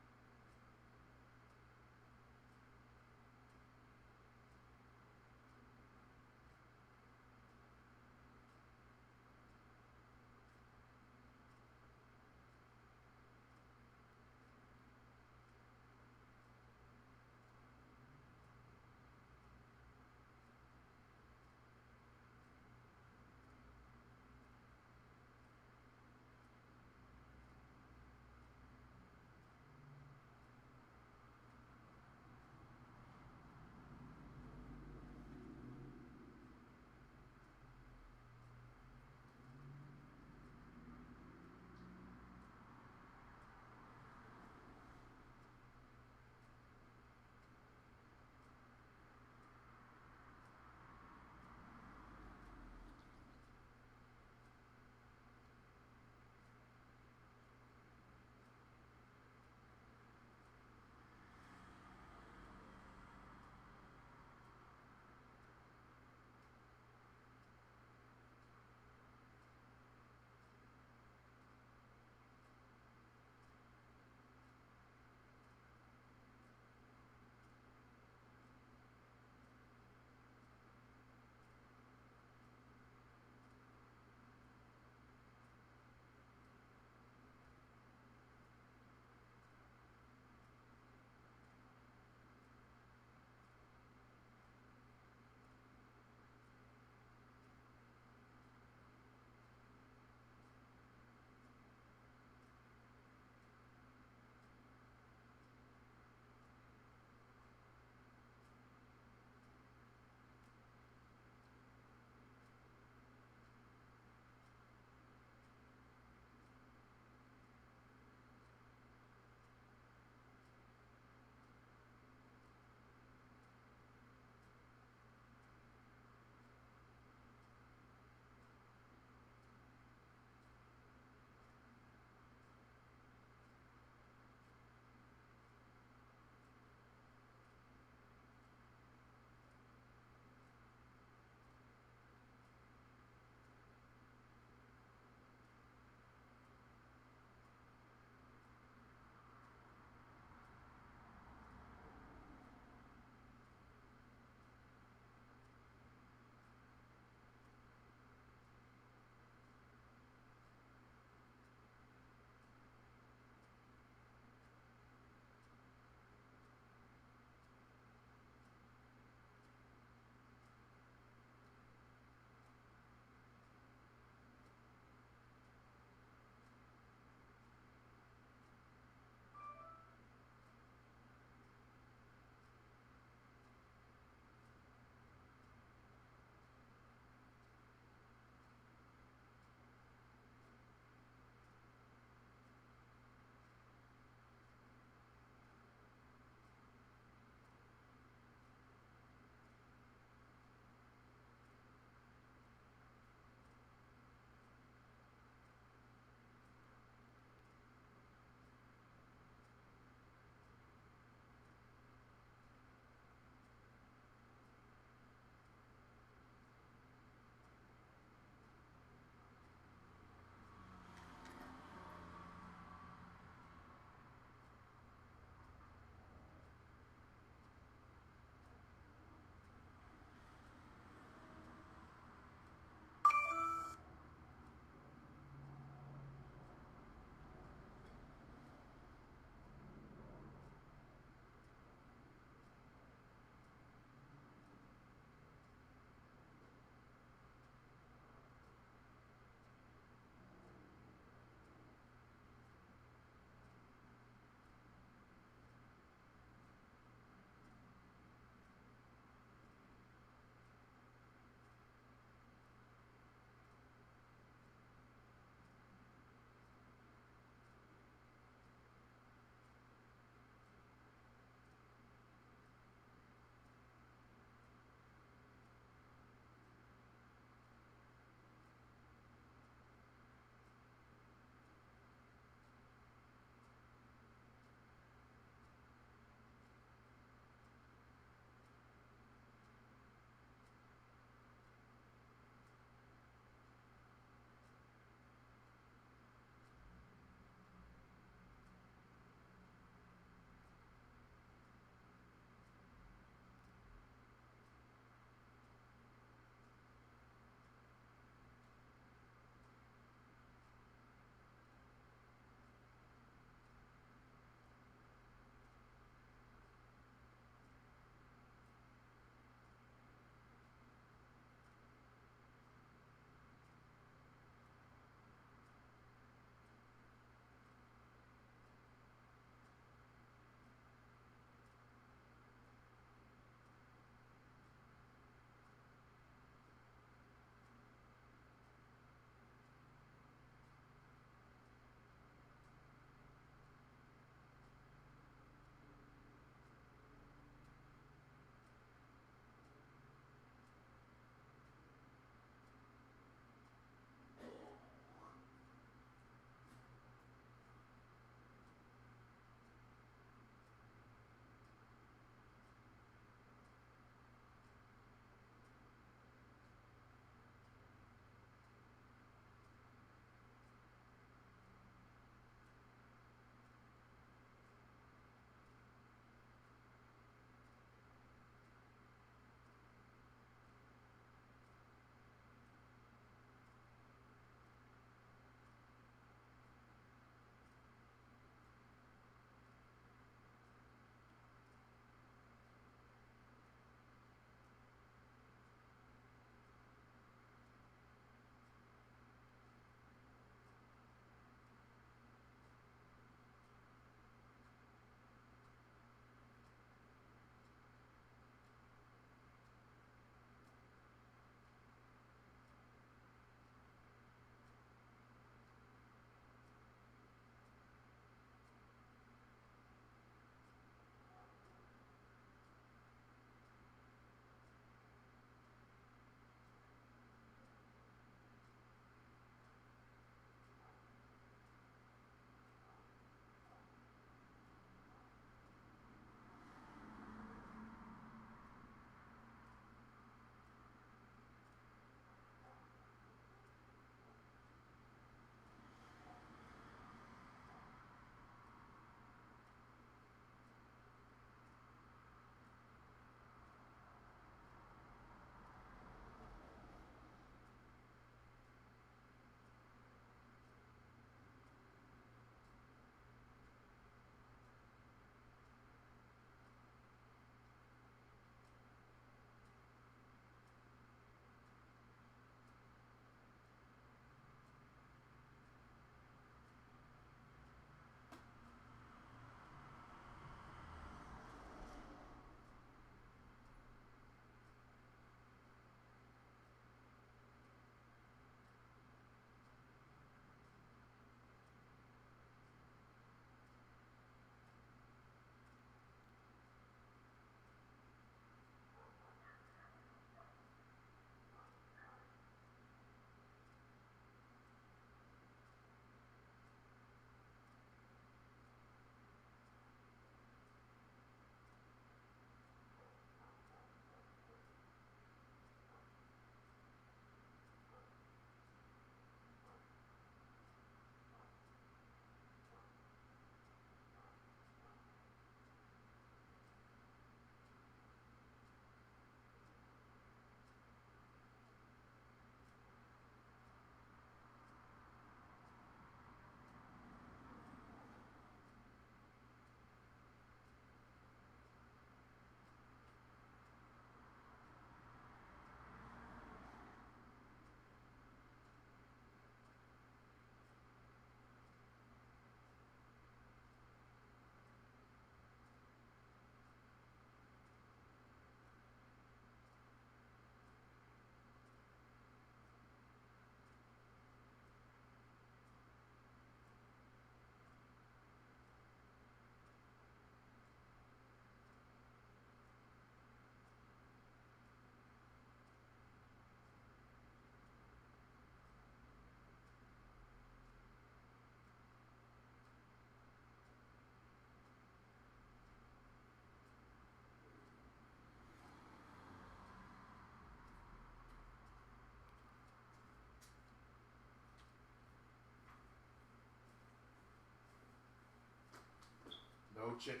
No chicken.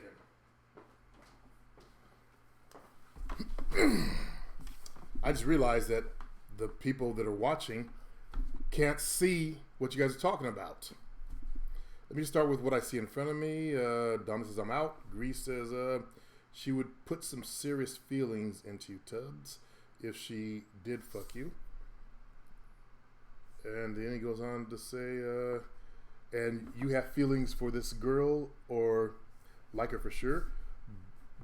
I just realized that the people that are watching can't see what you guys are talking about. Let me start with what I see in front of me. Donna says, I'm out. Grease says, she would put some serious feelings into you, Tubbs, if she did fuck you. And then he goes on to say, and you have feelings for this girl or like her for sure.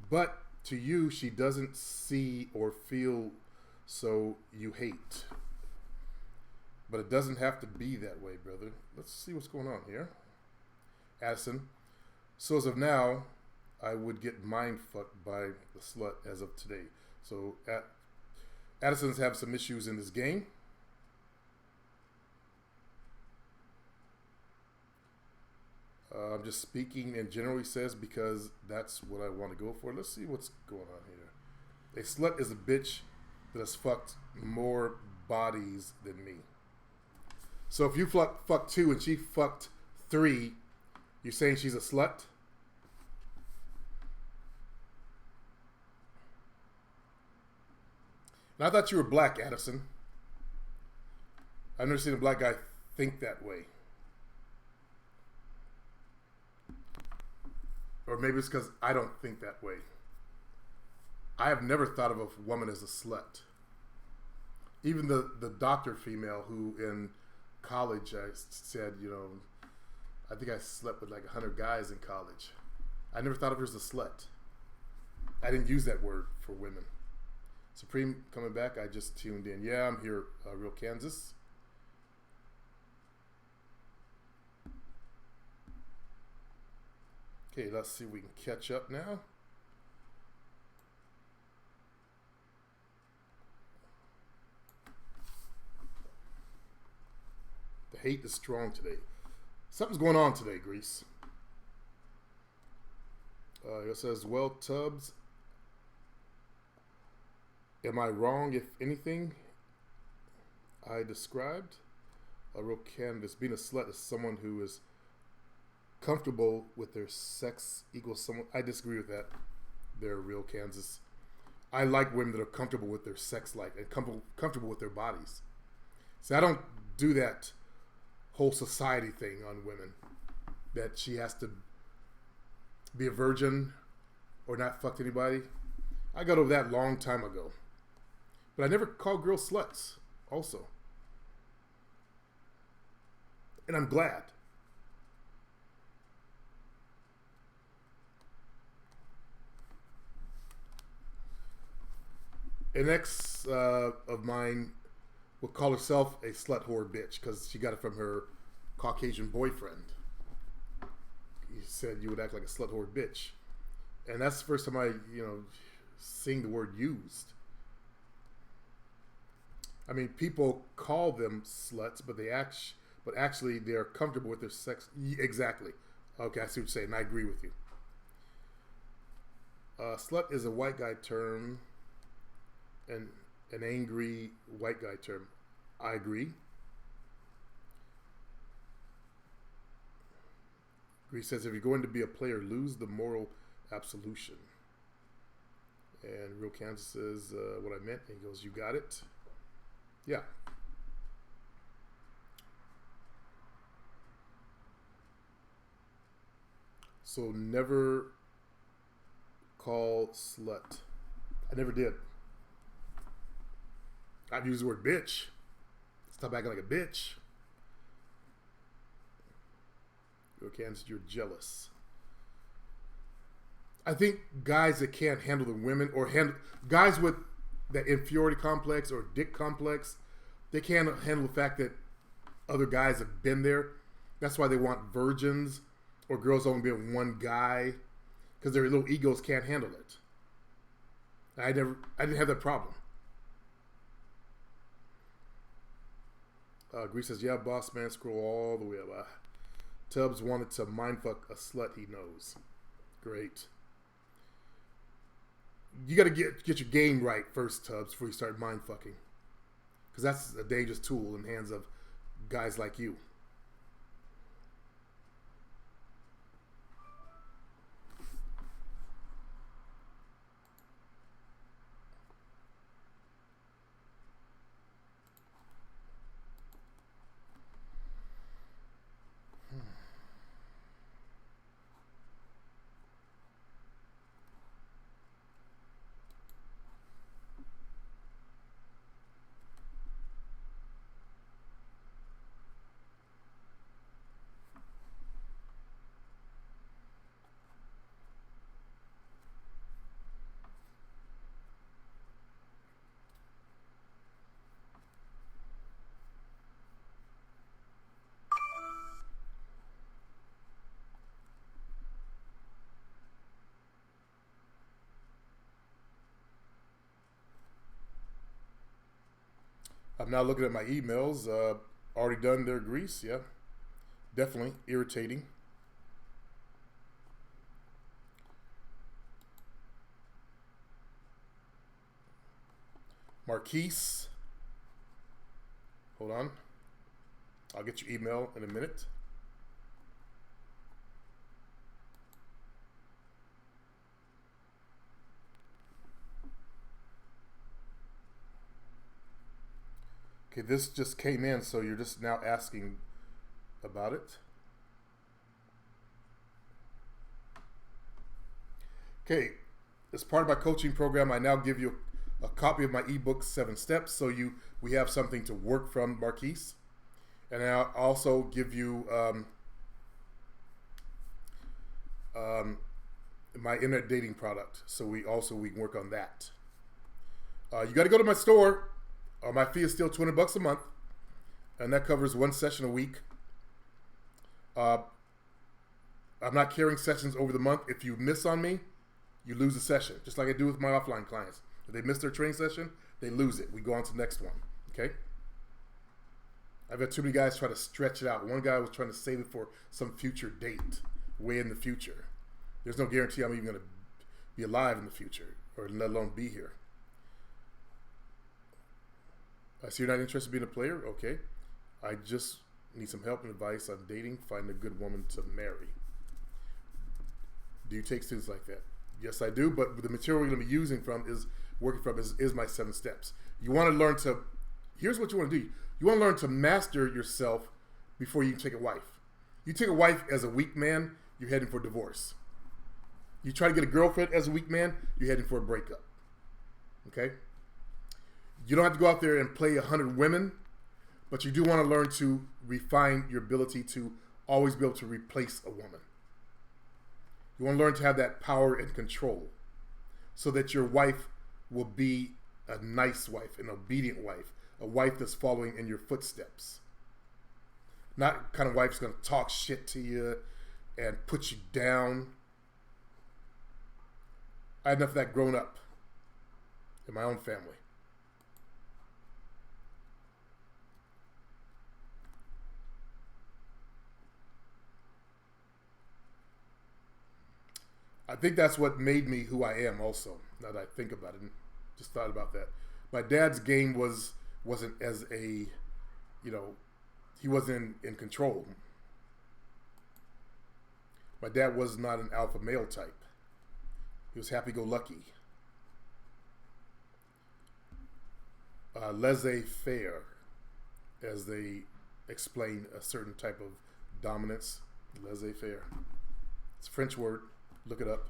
But to you, she doesn't see or feel, so you hate. But it doesn't have to be that way, brother. Let's see what's going on here. Addison. So as of now, I would get mind fucked by the slut as of today. So Addison's having some issues in this game. I'm just speaking in general, he says, because that's what I want to go for. Let's see what's going on here. A slut is a bitch that has fucked more bodies than me. So if you fucked 2 and she fucked 3, you're saying she's a slut? And I thought you were black, Addison. I've never seen a black guy think that way. Or maybe it's because I don't think that way. I have never thought of a woman as a slut. Even the doctor female who in college, I said, you know, I think I slept with like 100 guys in college. I never thought of her as a slut. I didn't use that word for women. Supreme coming back. I just tuned in. Yeah, I'm here, Real Kansas. Okay, let's see if we can catch up now. The hate is strong today. Something's going on today, Grease. It says, well, Tubbs, am I wrong if anything I described? A real canvas. Being a slut is someone who is comfortable with their sex equals someone. I disagree with that. They're real Kansas. I like women that are comfortable with their sex life and comfortable with their bodies. See, I don't do that whole society thing on women that she has to be a virgin or not fucked anybody. I got over that a long time ago. But I never call girls sluts also. And I'm glad. An ex of mine would call herself a slut whore bitch because she got it from her Caucasian boyfriend. He said you would act like a slut whore bitch. And that's the first time I, seeing the word used. I mean, people call them sluts, but actually they're comfortable with their sex. Exactly. Okay, I see what you're saying, and I agree with you. Slut is a white guy term. And an angry white guy term. I agree. He says, if you're going to be a player, lose the moral absolution. And Real Kansas says, what I meant. And he goes, you got it. Yeah. So never call slut. I never did. I've used the word bitch. Stop acting like a bitch. Real Kansas, you're jealous. I think guys that can't handle the women or guys with that inferiority complex or dick complex, they can't handle the fact that other guys have been there. That's why they want virgins or girls only being one guy because their little egos can't handle it. I didn't have that problem. Grease says, yeah, boss man, scroll all the way up. Tubbs wanted to mindfuck a slut he knows. Great. You got to get your game right first, Tubbs, before you start mindfucking. Because that's a dangerous tool in the hands of guys like you. I'm now looking at my emails. Already done their grease. Yeah, definitely irritating. Marquise. Hold on. I'll get your email in a minute. Okay, this just came in, so you're just now asking about it. Okay, as part of my coaching program, I now give you a copy of my ebook, 7 Steps, so we have something to work from, Marquise. And I also give you my internet dating product, so we can work on that. You got to go to my store. My fee is still $20 a month, and that covers 1 session a week. I'm not carrying sessions over the month. If you miss on me, you lose a session, just like I do with my offline clients. If they miss their training session, they lose it. We go on to the next one, okay? I've had too many guys try to stretch it out. One guy was trying to save it for some future date, way in the future. There's no guarantee I'm even going to be alive in the future, or let alone be here. I see you're not interested in being a player? Okay. I just need some help and advice on dating, finding a good woman to marry. Do you take students like that? Yes, I do, but the material we're going to be using is my 7 steps. You want to learn to, here's what you want to do. You want to learn to master yourself before you take a wife. You take a wife as a weak man, you're heading for divorce. You try to get a girlfriend as a weak man, you're heading for a breakup. Okay? You don't have to go out there and play 100 women, but you do want to learn to refine your ability to always be able to replace a woman. You want to learn to have that power and control so that your wife will be a nice wife, an obedient wife, a wife that's following in your footsteps. Not kind of wife that's going to talk shit to you and put you down. I had enough of that growing up in my own family. I think that's what made me who I am also, now that I think about it and just thought about that. My dad's game wasn't as a, he wasn't in control. My dad was not an alpha male type. He was happy-go-lucky. Laissez-faire, as they explain a certain type of dominance. Laissez-faire. It's a French word. Look it up.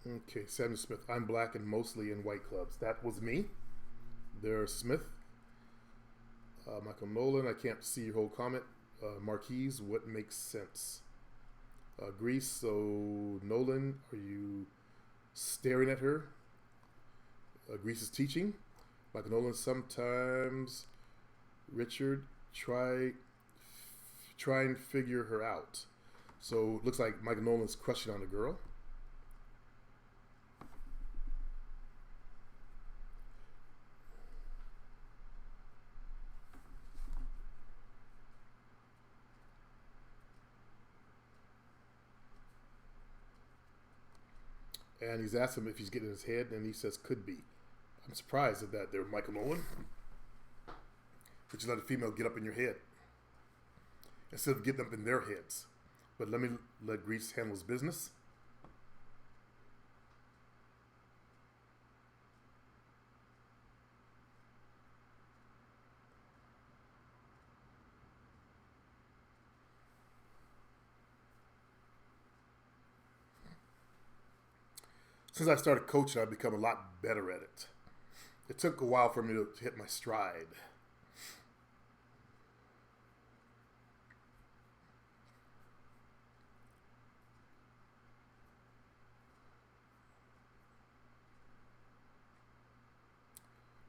Okay, Samuel Smith. I'm black and mostly in white clubs. That was me. There's Smith. Michael Nolan. I can't see your whole comment. Marquise. What makes sense? Greece. So Nolan, are you staring at her? Greece is teaching. Michael Nolan. Sometimes Richard try and figure her out. So it looks like Michael Nolan's crushing on a girl. And he's asked him if he's getting in his head, and he says could be. I'm surprised at that there, Michael Nolan. But you let a female get up in your head instead of getting up in their heads. But let Greece handle his business. Since I started coaching, I've become a lot better at it. It took a while for me to hit my stride.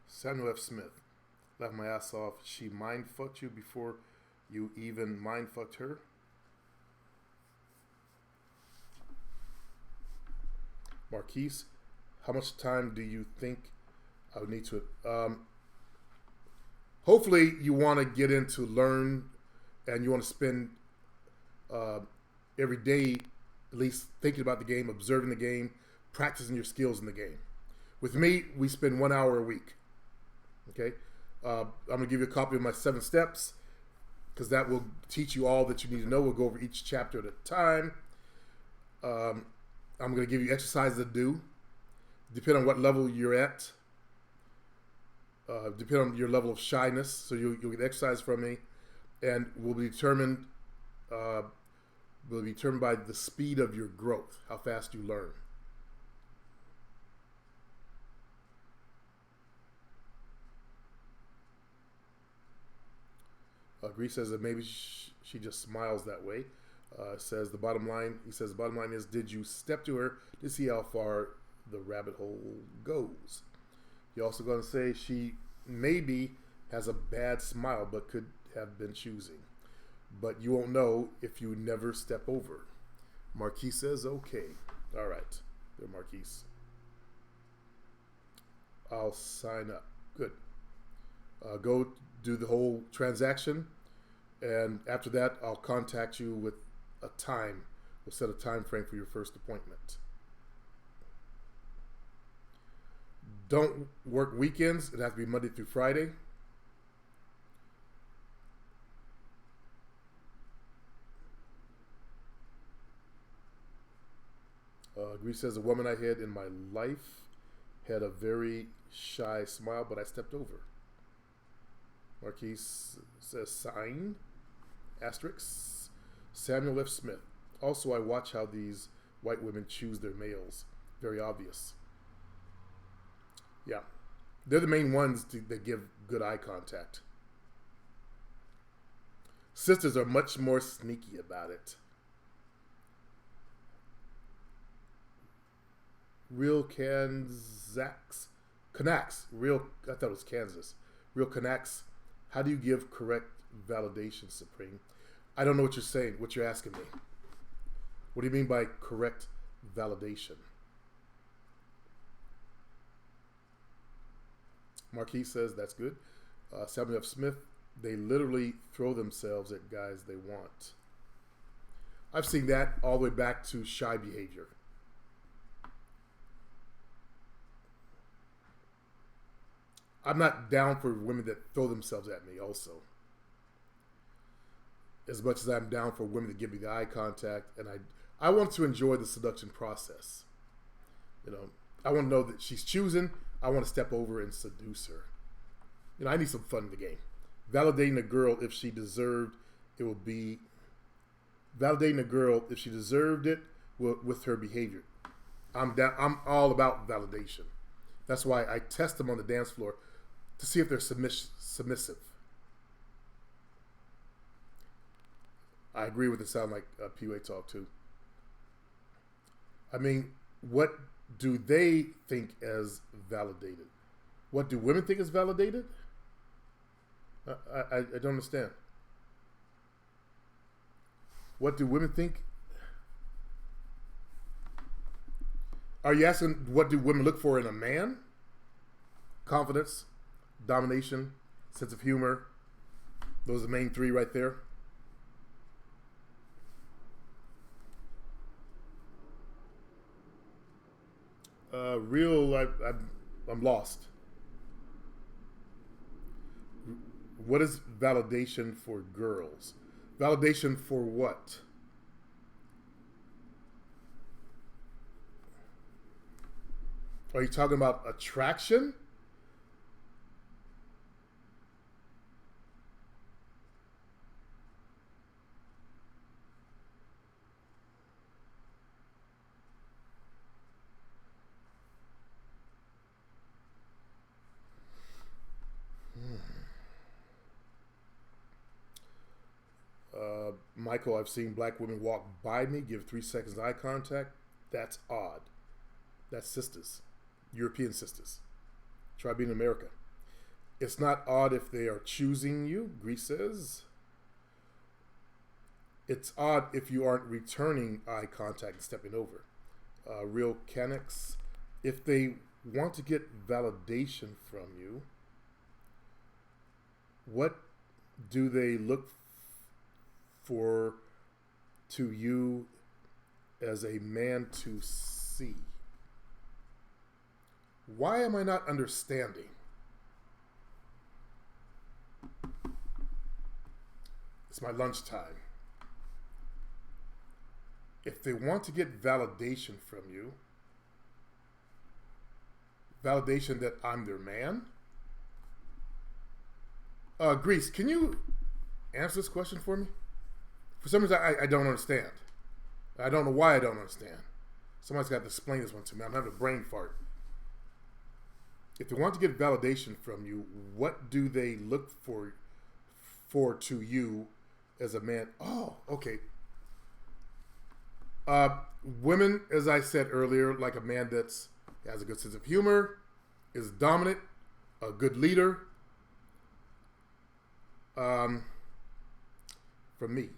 Samuel F. Smith. Laughed my ass off. She mind fucked you before you even mind fucked her? Marquise, how much time do you think I would need to? Hopefully, you want to get into learn, and you want to spend every day at least thinking about the game, observing the game, practicing your skills in the game. With me, we spend 1 hour a week. Okay, I'm going to give you a copy of my 7 steps because that will teach you all that you need to know. We'll go over each chapter at a time. I'm going to give you exercises to do, depending on what level you're at. Depending on your level of shyness, so you'll get exercise from me, and will be determined by the speed of your growth, how fast you learn. Greece says that maybe she just smiles that way. Says the bottom line. He says the bottom line is, did you step to her to see how far the rabbit hole goes? You're also going to say she maybe has a bad smile, but could have been choosing. But you won't know if you never step over. Marquise says, okay. All right. There, Marquise. I'll sign up. Good. Go do the whole transaction. And after that, I'll contact you with a time. We'll set a time frame for your first appointment. Don't work weekends. It has to be Monday through Friday. Greece says, a woman I had in my life had a very shy smile, but I stepped over. Marquise says, sign, asterisk, Samuel F. Smith. Also, I watch how these white women choose their males. Very obvious. Yeah. They're the main ones that give good eye contact. Sisters are much more sneaky about it. Real Kanaks. I thought it was Kansas. Real Kanaks. How do you give correct validation, Supreme? I don't know what you're saying, what you're asking me. What do you mean by correct validation? Marquis says, that's good. Samuel F. Smith, they literally throw themselves at guys they want. I've seen that all the way back to shy behavior. I'm not down for women that throw themselves at me also. As much as I'm down for women that give me the eye contact, and I want to enjoy the seduction process. You know, I want to know that she's choosing. I want to step over and seduce her. You know, I need some fun in the game. Validating a girl if she deserved it will be validating a girl if she deserved it with her behavior. I'm all about validation. That's why I test them on the dance floor to see if they're submissive. I agree with it. Sound like PUA talk too. I mean, what do they think as validated? What do women think is validated? I don't understand. What do women think? Are you asking what do women look for in a man? Confidence, domination, sense of humor. Those are the main 3 right there. I'm lost. What is validation for girls? Validation for what? Are you talking about attraction? Michael, I've seen black women walk by me, give 3 seconds eye contact. That's odd. That's sisters. European sisters. Try being in America. It's not odd if they are choosing you, Greece says. It's odd if you aren't returning eye contact and stepping over. real mechanics. If they want to get validation from you, what do they look for to you as a man to see? Why am I not understanding? It's my lunchtime. If they want to get validation from you, validation that I'm their man. Grease, can you answer this question for me? For some reason, I don't understand. I don't know why I don't understand. Somebody's got to explain this one to me. I'm having a brain fart. If they want to get validation from you, what do they look for to you as a man? Oh, okay. Women, as I said earlier, like a man that's has a good sense of humor, is dominant, a good leader. For me,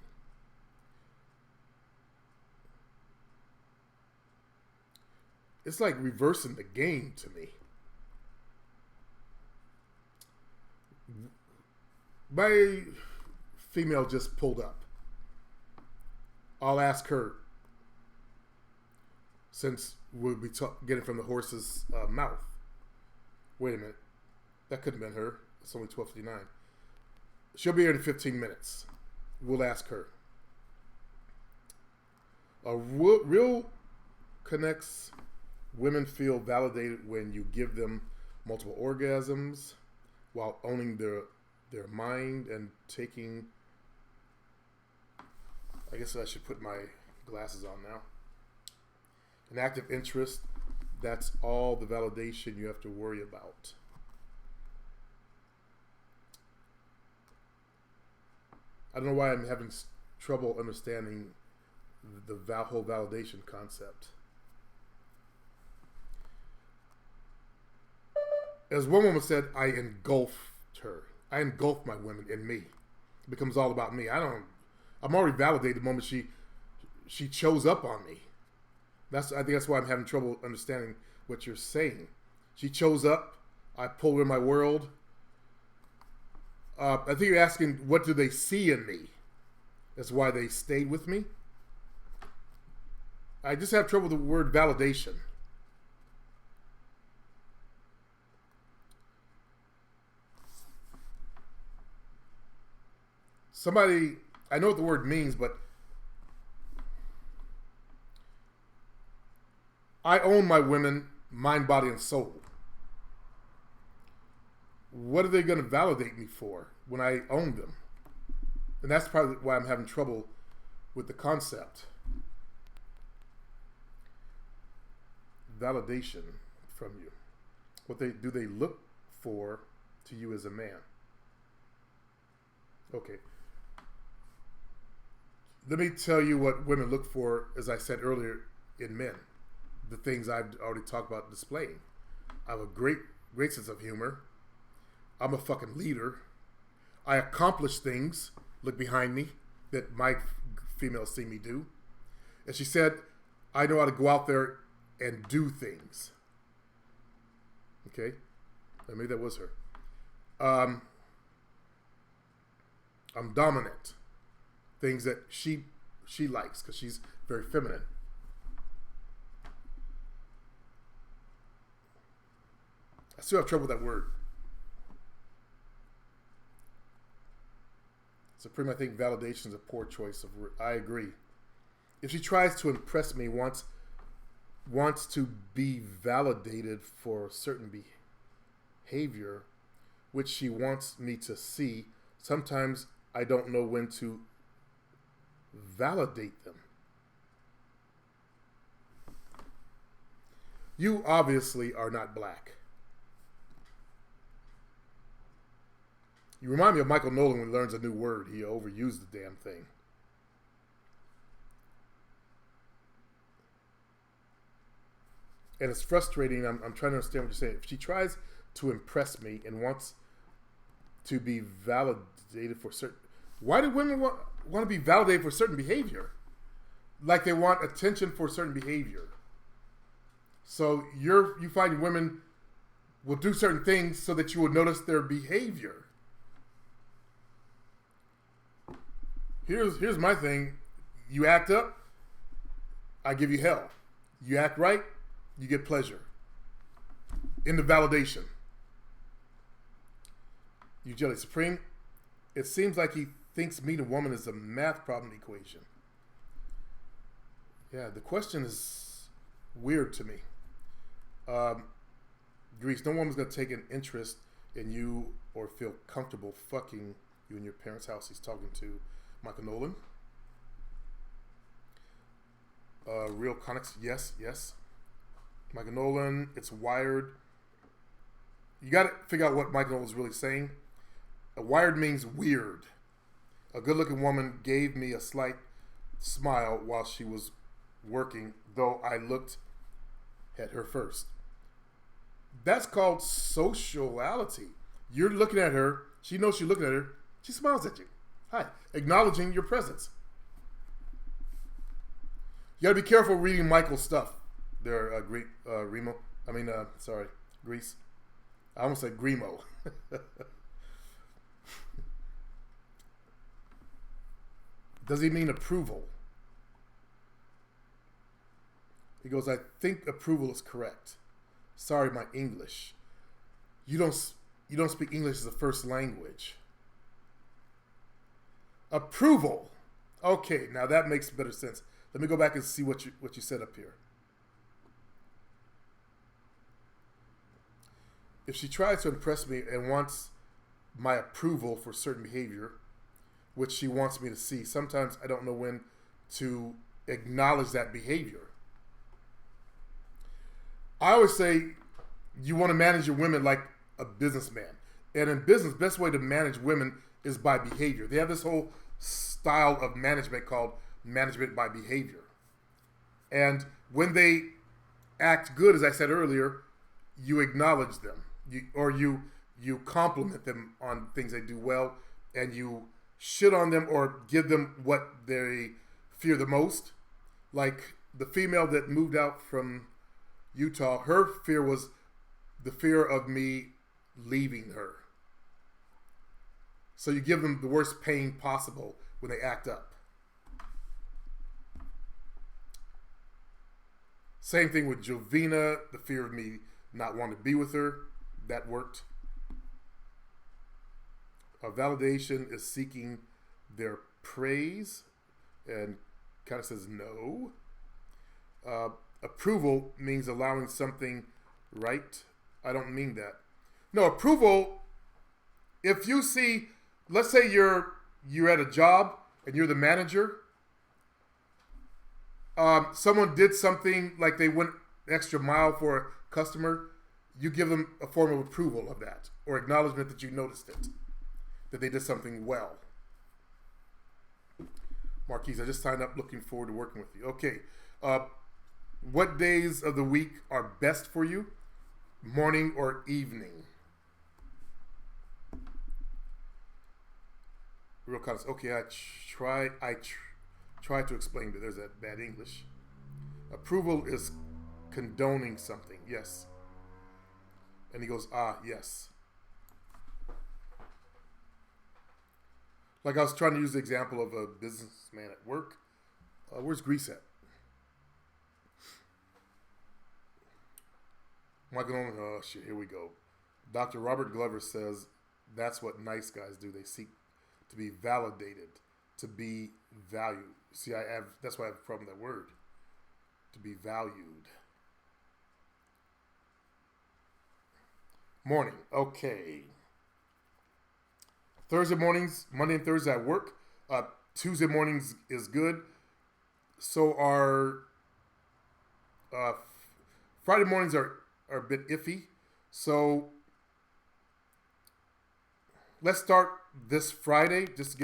it's like reversing the game to me. My female just pulled up. I'll ask her, since we'll be getting from the horse's mouth. Wait a minute. That couldn't have been her. It's only 12:59. She'll be here in 15 minutes. We'll ask her. A real connects. Women feel validated when you give them multiple orgasms while owning their mind and taking... I guess I should put my glasses on now. An active interest, that's all the validation you have to worry about. I don't know why I'm having trouble understanding the whole validation concept. As one woman said, I engulfed her. I engulfed my women in me. It becomes all about me. I'm already validated the moment she chose up on me. I think that's why I'm having trouble understanding what you're saying. She chose up. I pulled her in my world. I think you're asking, what do they see in me? That's why they stayed with me. I just have trouble with the word validation. Somebody, I know what the word means, but I own my women, mind, body, and soul. What are they going to validate me for when I own them? And that's probably why I'm having trouble with the concept. Validation from you. What do they look for to you as a man? Okay. Let me tell you what women look for, as I said earlier, in men. The things I've already talked about displaying. I have a great sense of humor. I'm a fucking leader. I accomplish things, look behind me, that my females see me do. And she said, I know how to go out there and do things. Okay? Maybe that was her. I'm dominant. Things that she likes, because she's very feminine. I still have trouble with that word. Supreme, I think validation is a poor choice of word. I agree. If she tries to impress me, wants to be validated for a certain behavior, which she wants me to see, sometimes I don't know when to validate them. You obviously are not black. You remind me of Michael Nolan when he learns a new word. He overused the damn thing. And it's frustrating. I'm trying to understand what you're saying. If she tries to impress me and wants to be validated for certain... Why do women want to be validated for certain behavior? Like they want attention for certain behavior. So you find women will do certain things so that you will notice their behavior. Here's my thing. You act up, I give you hell. You act right, you get pleasure. In the validation. You jelly supreme. It seems like he thinks meeting a woman is a math problem equation. Yeah, the question is weird to me. Greece, no woman's going to take an interest in you or feel comfortable fucking you in your parents' house. He's talking to Michael Nolan. Real Conics, yes. Michael Nolan, it's wired. You got to figure out what Michael Nolan's really saying. Wired means weird. A good-looking woman gave me a slight smile while she was working, though I looked at her first. That's called sociality. You're looking at her. She knows you're looking at her. She smiles at you. Hi. Acknowledging your presence. You got to be careful reading Michael's stuff. There, Remo. Greece. I almost said Grimo. Does he mean approval? He goes, I think approval is correct. Sorry, my English. You don't speak English as a first language. Approval. Okay, now that makes better sense. Let me go back and see what you said up here. If she tries to impress me and wants my approval for certain behavior, which she wants me to see, sometimes I don't know when to acknowledge that behavior. I always say you want to manage your women like a businessman. And in business, best way to manage women is by behavior. They have this whole style of management called management by behavior. And when they act good, as I said earlier, you acknowledge them. You compliment them on things they do well, and you shit on them or give them what they fear the most. Like the female that moved out from Utah, her fear was the fear of me leaving her. So you give them the worst pain possible when they act up. Same thing with Jovina, the fear of me not wanting to be with her. That worked. Validation is seeking their praise, and kind of says no. Approval means allowing something right. I don't mean that. No, approval, if you see, let's say you're at a job and you're the manager. Someone did something like they went an extra mile for a customer. You give them a form of approval of that or acknowledgement that you noticed it, that they did something well. Marquise, I just signed up, looking forward to working with you. Okay. What days of the week are best for you? Morning or evening? Real comments. Okay, I try to explain, but there's that bad English. Approval is condoning something. Yes. And he goes, yes. Like I was trying to use the example of a businessman at work. Where's Greece at? Michael Nolan, oh shit, here we go. Dr. Robert Glover says that's what nice guys do. They seek to be validated, to be valued. See, that's why I have a problem with that word. To be valued. Morning, okay. Thursday mornings, Monday and Thursday I work. Tuesday mornings is good. So are Friday mornings are a bit iffy. So let's start this Friday just to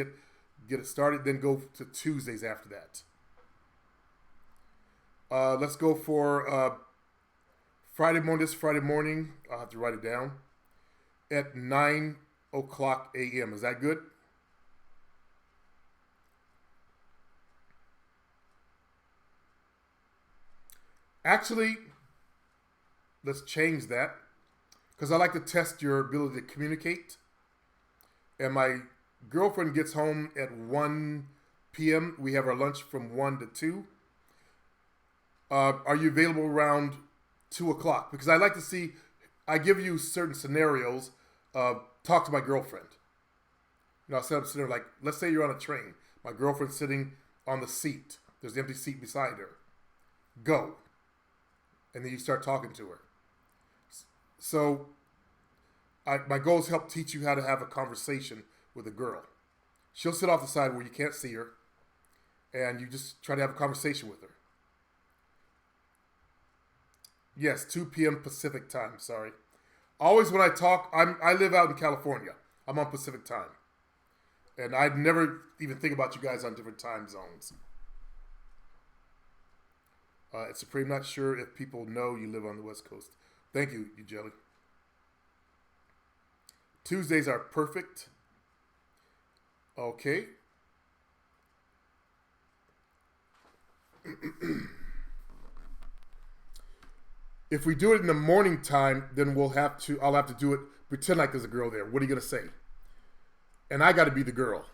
get it started, then go to Tuesdays after that. Let's go for this Friday morning. I'll have to write it down at 9 o'clock a.m. Is that good? Actually, let's change that because I like to test your ability to communicate. And my girlfriend gets home at 1 p.m. We have our lunch from 1 to 2. Are you available around 2 o'clock? Because I like to see, I give you certain scenarios. Talk to my girlfriend. I'll set up a scenario like, let's say you're on a train. My girlfriend's sitting on the seat. There's an empty seat beside her. Go. And then you start talking to her. So my goal is to help teach you how to have a conversation with a girl. She'll sit off the side where you can't see her, and you just try to have a conversation with her. Yes, 2 p.m. Pacific time, sorry. Always when I talk, I live out in California. I'm on Pacific time. And I'd never even think about you guys on different time zones. It's Supreme, not sure if people know you live on the West Coast. Thank you, you jelly. Tuesdays are perfect. Okay. If we do it in the morning time, then I'll have to do it, pretend like there's a girl there. What are you going to say? And I got to be the girl.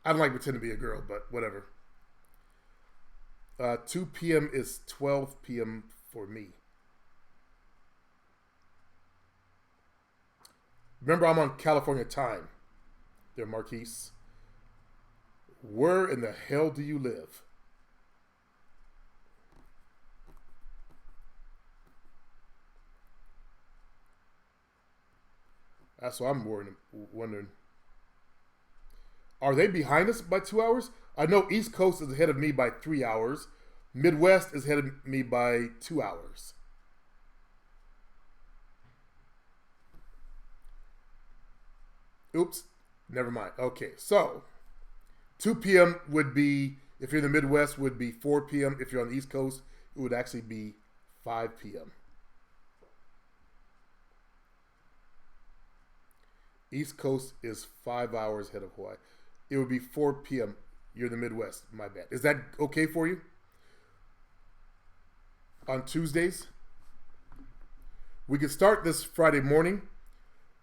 I don't like pretending to be a girl, but whatever. 2 p.m. is 12 p.m. for me. Remember, I'm on California time. There, Marquise. Where in the hell do you live? That's what I'm wondering. Are they behind us by 2 hours? I know East Coast is ahead of me by 3 hours. Midwest is ahead of me by 2 hours. Oops, never mind. Okay, so 2 p.m. would be, if you're in the Midwest, would be 4 p.m. If you're on the East Coast, it would actually be 5 p.m. East Coast is 5 hours ahead of Hawaii. It would be 4 p.m. You're in the Midwest. My bad. Is that okay for you? On Tuesdays? We could start this Friday morning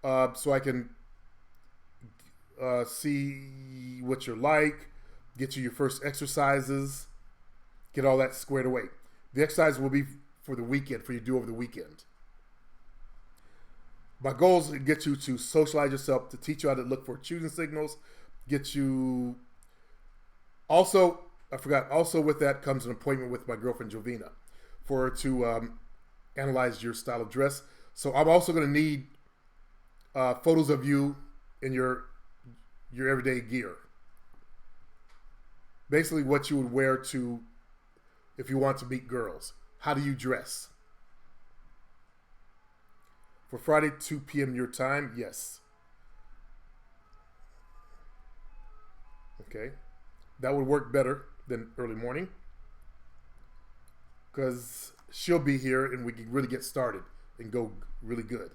so I can see what you're like, get you your first exercises, get all that squared away. The exercise will be for the weekend, for you to do over the weekend. My goal is to get you to socialize yourself, to teach you how to look for choosing signals, get you... Also, I forgot, also with that comes an appointment with my girlfriend, Jovina, for her to analyze your style of dress. So I'm also going to need photos of you in your everyday gear. Basically what you would wear to, if you want to meet girls. How do you dress? For Friday, 2 p.m. your time, yes. Okay. That would work better than early morning. Because she'll be here and we can really get started and go really good.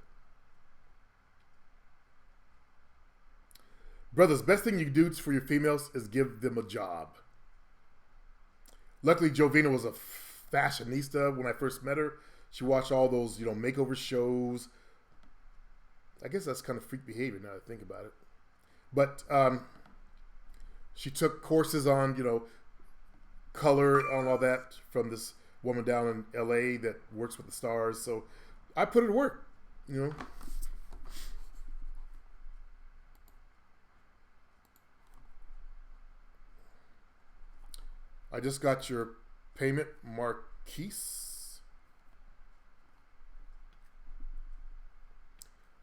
Brothers, best thing you can do for your females is give them a job. Luckily, Jovina was a fashionista when I first met her. She watched all those, makeover shows. I guess that's kind of freak behavior now that I think about it. But she took courses on, color and all that from this woman down in L.A. that works with the stars. So I put it to work, I just got your payment, Marquise.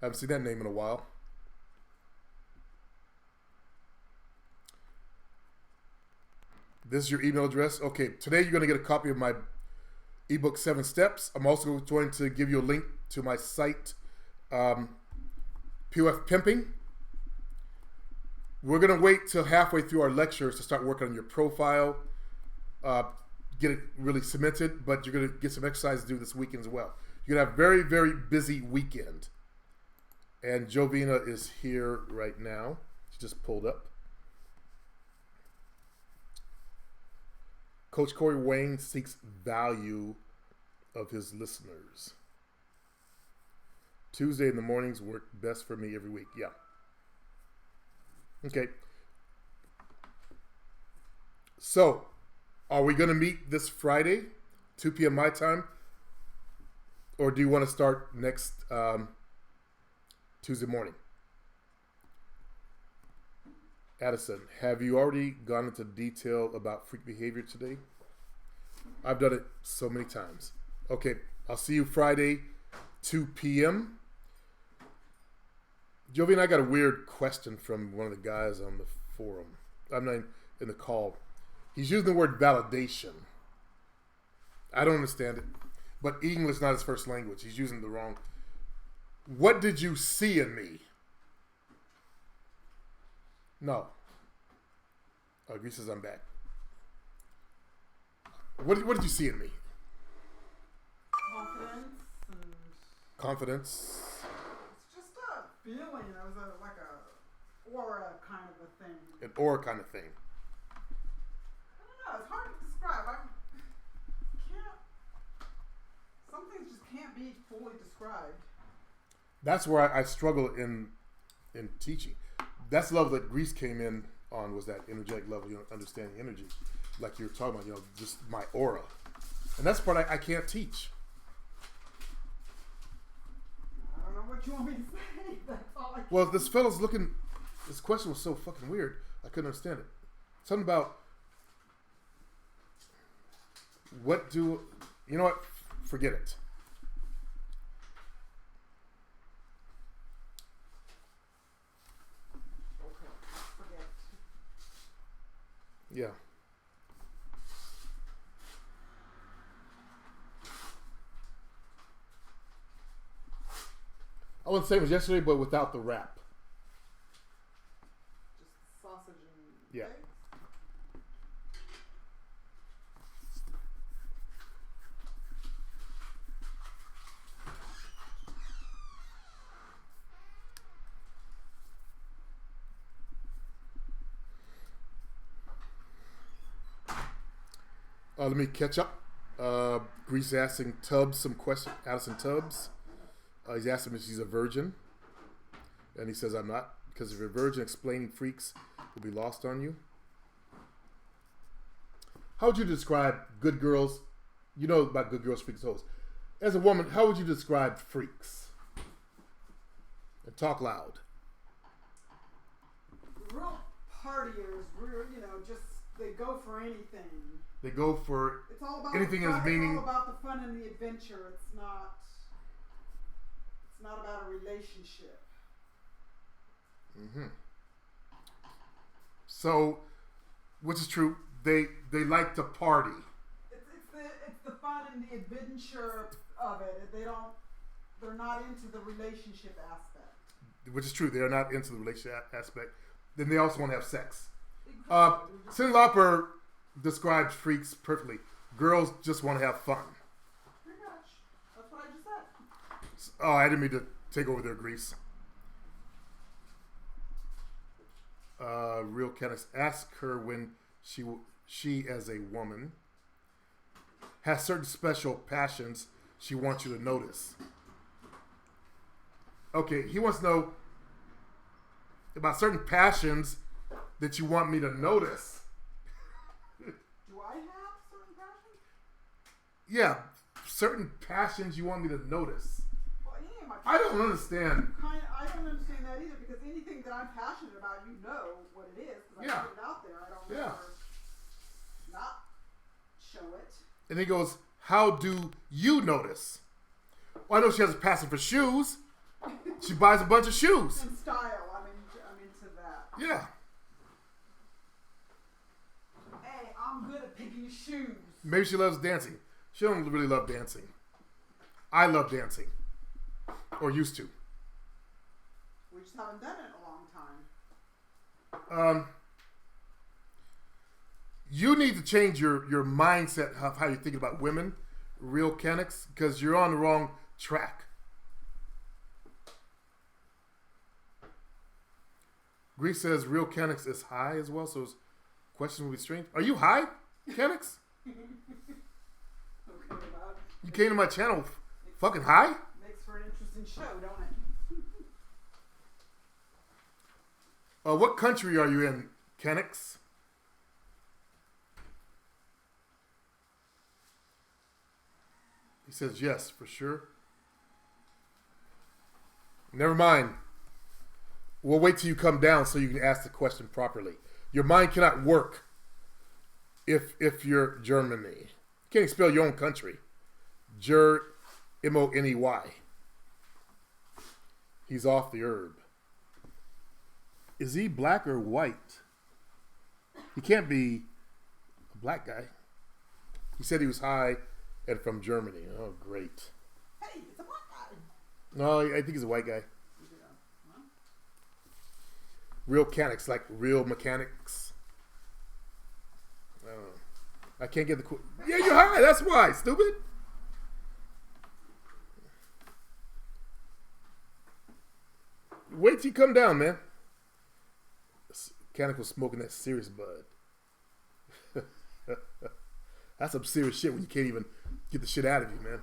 Haven't seen that name in a while. This is your email address. Okay, today you're going to get a copy of my ebook 7 Steps. I'm also going to give you a link to my site, POF Pimping. We're going to wait till halfway through our lectures to start working on your profile, get it really cemented, but you're going to get some exercise to do this weekend as well. You're going to have a very, very busy weekend. And Jovina is here right now. She just pulled up. Coach Corey Wayne seeks value of his listeners. Tuesday in the mornings work best for me every week. Yeah. Okay. So, are we going to meet this Friday, 2 p.m. my time? Or do you want to start next Tuesday morning? Addison, have you already gone into detail about freak behavior today? I've done it so many times. Okay, I'll see you Friday, 2 p.m. Jovi and I got a weird question from one of the guys on the forum. I'm not in the call. He's using the word validation. I don't understand it. But English is not his first language. He's using the wrong. What did you see in me? No. Oh, Greece says I'm back. What did you see in me? Confidence. It's just a feeling. It was like a aura kind of a thing. An aura kind of thing. I don't know. It's hard to describe. Some things just can't be fully described. That's where I struggle in teaching. That's the level that Greece came in on, was that energetic level, understanding energy. Like you're talking about, just my aura. And that's the part I can't teach. I don't know what you want me to say. That's all I can. Well, this fellow's this question was so fucking weird. I couldn't understand it. Something about, you know what? Forget it. Okay, forget. Yeah. I wouldn't say it was yesterday, but without the wrap. Just sausage and yeah. eggs? Let me catch up. Greece asking Tubbs some question. Addison Tubbs. He's asking if she's a virgin. And he says, I'm not. Because if you're a virgin, explaining freaks will be lost on you. How would you describe good girls? You know about good girls, freaks, hoes. As a woman, how would you describe freaks? And talk loud. Real partiers, just they go for anything. They go for it's all about anything the fun, as meaning. It's all about the fun and the adventure. It's not about a relationship. Mm-hmm. So, which is true, they like to party. It's the fun and the adventure of it. They're not into the relationship aspect. Which is true, they are not into the relationship aspect. Then they also want to have sex. Exactly. Cyndi Lauper describes freaks perfectly. Girls just want to have fun. Pretty much. That's what I just said. Oh, I didn't mean to take over their Greece. Real Canis, ask her when she as a woman has certain special passions she wants you to notice. Okay, he wants to know about certain passions that you want me to notice. Do I have certain passions? Yeah, certain passions you want me to notice. Well, yeah, I don't understand. I don't understand that either, because anything that I'm passionate about, you know what it is, because I put it out there. I don't ever not show it. And he goes, how do you notice? Well, I know she has a passion for shoes. She buys a bunch of shoes. And style, I'm into that. Yeah. Hey, I'm good at picking shoes. Maybe she loves dancing. She don't really love dancing. I love dancing. Or used to. We just haven't done it in a long time. You need to change your mindset of how you're thinking about women, real Canucks, because you're on the wrong track. Greece says real Canucks is high as well, so his question will be strange. Are you high, Canucks? Okay, You came to my channel fucking high? Makes for an interesting show, don't it? What country are you in, Kenix? He says yes, for sure. Never mind. We'll wait till you come down so you can ask the question properly. Your mind cannot work if you're Germany. You can't spell your own country. M-O-N-E-Y. He's off the herb. Is he black or white? He can't be a black guy. He said he was high and from Germany. Oh, great. Hey, it's a black guy. No, I think he's a white guy. Real mechanics, like real mechanics. I don't know. I can't get the... Yeah, you're high. That's why, stupid. Wait till you come down, man. Mechanical smoking that serious bud. That's some serious shit when you can't even get the shit out of you, man.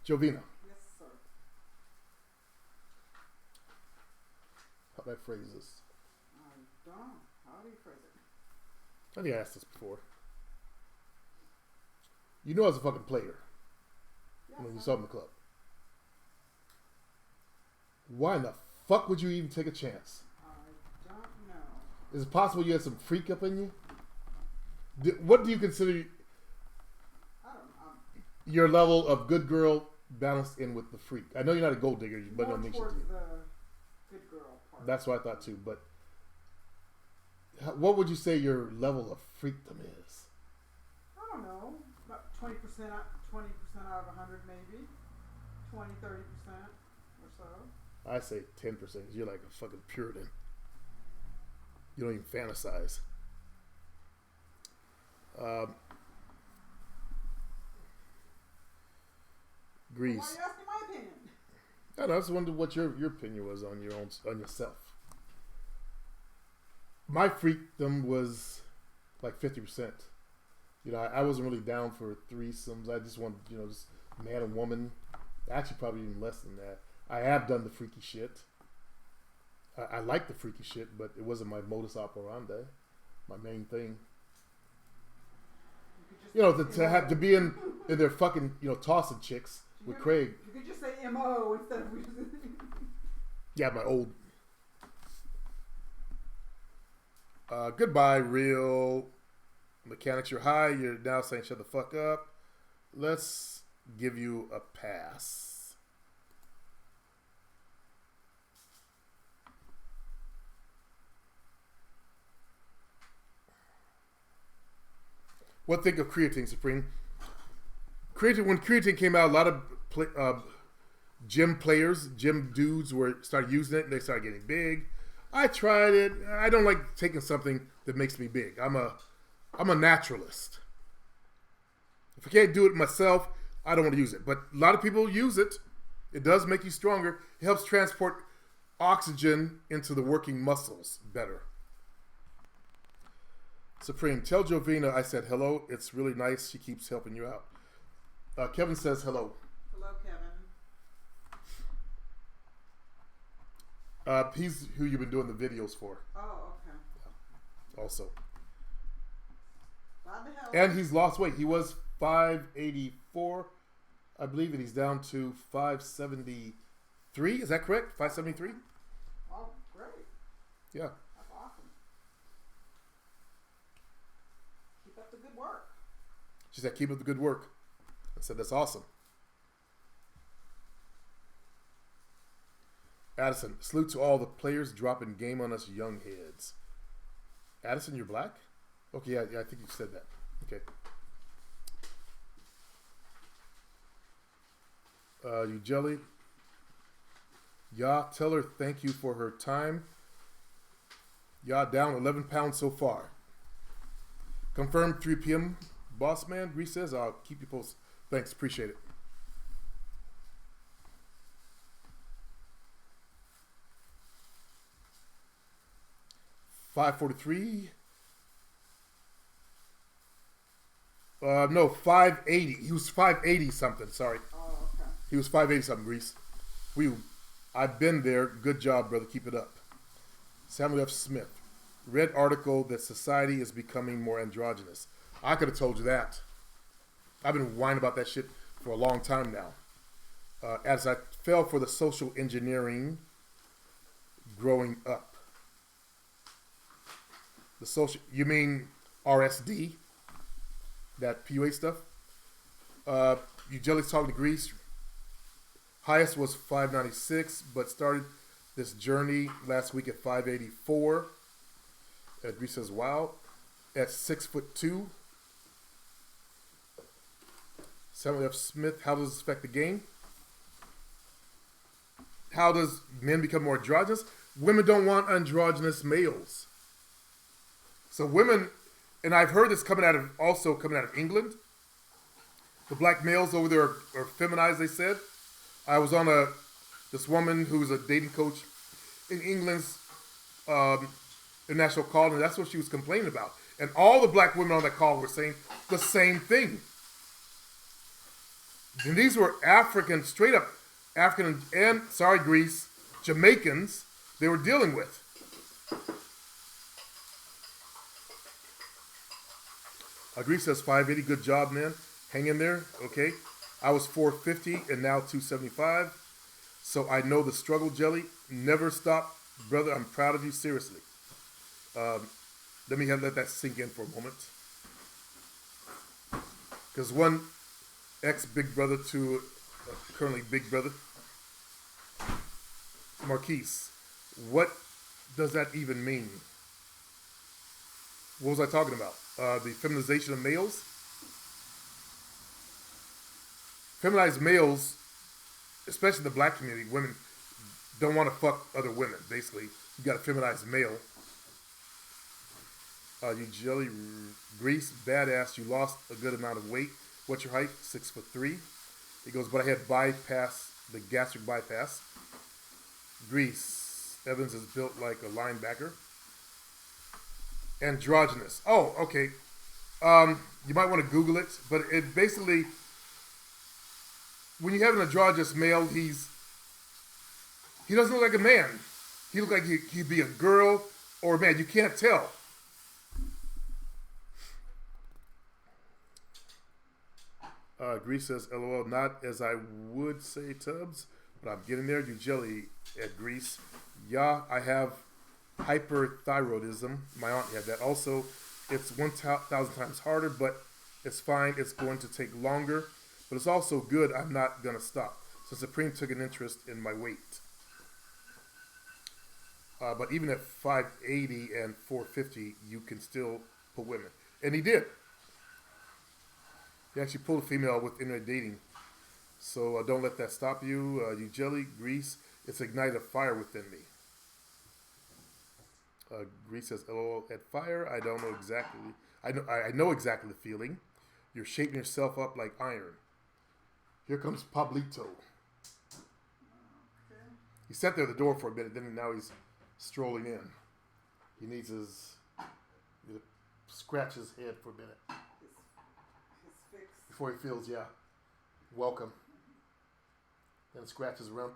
Jovina. Yes, sir. How do I phrase this? I don't know. How do you phrase it? I think I asked this before. You know I was a fucking player Yes, when you saw me in the club. Why in the fuck would you even take a chance? I don't know. Is it possible you had some freak up in you? What do you consider I don't know. your level of good girl balanced in with the freak? I know you're not a gold digger, but More no makes you towards do. the good girl part. That's what I thought too. But what would you say your level of freakdom is? I don't know. About 20% out of 100 maybe. 20, 30% or so. I say 10% because you're like a fucking Puritan. You don't even fantasize. Greece. Why are you asking my opinion? I just wondered what your opinion was on yourself. My freakdom was like 50%. You know, I wasn't really down for threesomes. I just wanted, just man and woman. Actually, probably even less than that. I have done the freaky shit. I like the freaky shit, but it wasn't my modus operandi. My main thing. To be in their fucking tossing chicks with Craig. You could just say M.O. instead of using. Yeah, my old. Goodbye, real mechanics. You're high. You're now saying shut the fuck up. Let's give you a pass. What think of creatine, Supreme? When creatine came out, a lot of gym players, gym dudes started using it, and they started getting big. I tried it. I don't like taking something that makes me big. I'm a naturalist. If I can't do it myself, I don't want to use it. But a lot of people use it. It does make you stronger. It helps transport oxygen into the working muscles better. Supreme, tell Jovina I said hello. It's really nice. She keeps helping you out. Kevin says hello. Hello, Kevin. He's who you've been doing the videos for. Oh, okay. Yeah. Also. Glad to help. And he's lost weight. He was 584, I believe, and he's down to 573. Is that correct? 573? Oh, great. Yeah. That's awesome. Keep up the good work. She said, keep up the good work. I said, that's awesome. Addison, salute to all the players dropping game on us young heads. Addison, you're black? Okay, yeah, I think you said that. Okay. You Tell her thank you for her time. Down 11 pounds so far. Confirmed 3 p.m. Boss man, Grease says, I'll keep you posted. Thanks, appreciate it. $543. No, 580. He was 580 something. Sorry. Oh, okay. He was 580 something. Grease. I've been there. Good job, brother. Keep it up. Samuel F. Smith. Read article that society is becoming more androgynous. I could have told you that. I've been whining about that shit for a long time now. As I fell for the social engineering growing up. The social, you mean RSD? That PUA stuff? You jelly's talking to Grease. Highest was 596, but started this journey last week at 584. Grease says, wow. At 6'2". Samuel F. Smith, how does this affect the game? How does men become more androgynous? Women don't want androgynous males. So women, and I've heard this coming out of England. The black males over there are feminized, they said. I was on this woman who's a dating coach in England's international call, and that's what she was complaining about. And all the black women on that call were saying the same thing. And these were African, straight up African and, sorry, Grease, Jamaicans they were dealing with. Grease says 580, good job, man. Hang in there, okay. I was 450 and now 275. So I know the struggle, Jelly. Never stop, brother. I'm proud of you, seriously. Let me let that sink in for a moment. Because one ex-big brother to currently big brother, Marquise, what does that even mean? What was I talking about? The feminization of males? Feminized males, especially the black community, women don't want to fuck other women, basically. You got a feminized male. You jelly Grease, badass, you lost a good amount of weight. What's your height? 6'3". He goes, but I had the gastric bypass. Grease, Evans is built like a linebacker. Androgynous. Oh, okay. You might want to Google it, but it basically, when you have an androgynous male, he doesn't look like a man. He looks like he'd be a girl or a man. You can't tell. Grease says, LOL, not as I would say, Tubbs, but I'm getting there. You jelly at Grease. Yeah, I have hyperthyroidism. My aunt had that. Also, it's 1,000 times harder, but it's fine. It's going to take longer, but it's also good. I'm not going to stop. So Supreme took an interest in my weight. But even at 580 and 450, you can still put women. And he did. He actually pulled a female with internet dating. So don't let that stop you. You jelly, Grease, it's ignited a fire within me. Grease says, LOL, at fire, I don't know exactly. I know exactly the feeling. You're shaping yourself up like iron. Here comes Pablito. Okay. He sat there at the door for a minute, then now he's strolling in. He needs to scratch his head for a minute. His fix. Before he feels, welcome. Then scratch his rump.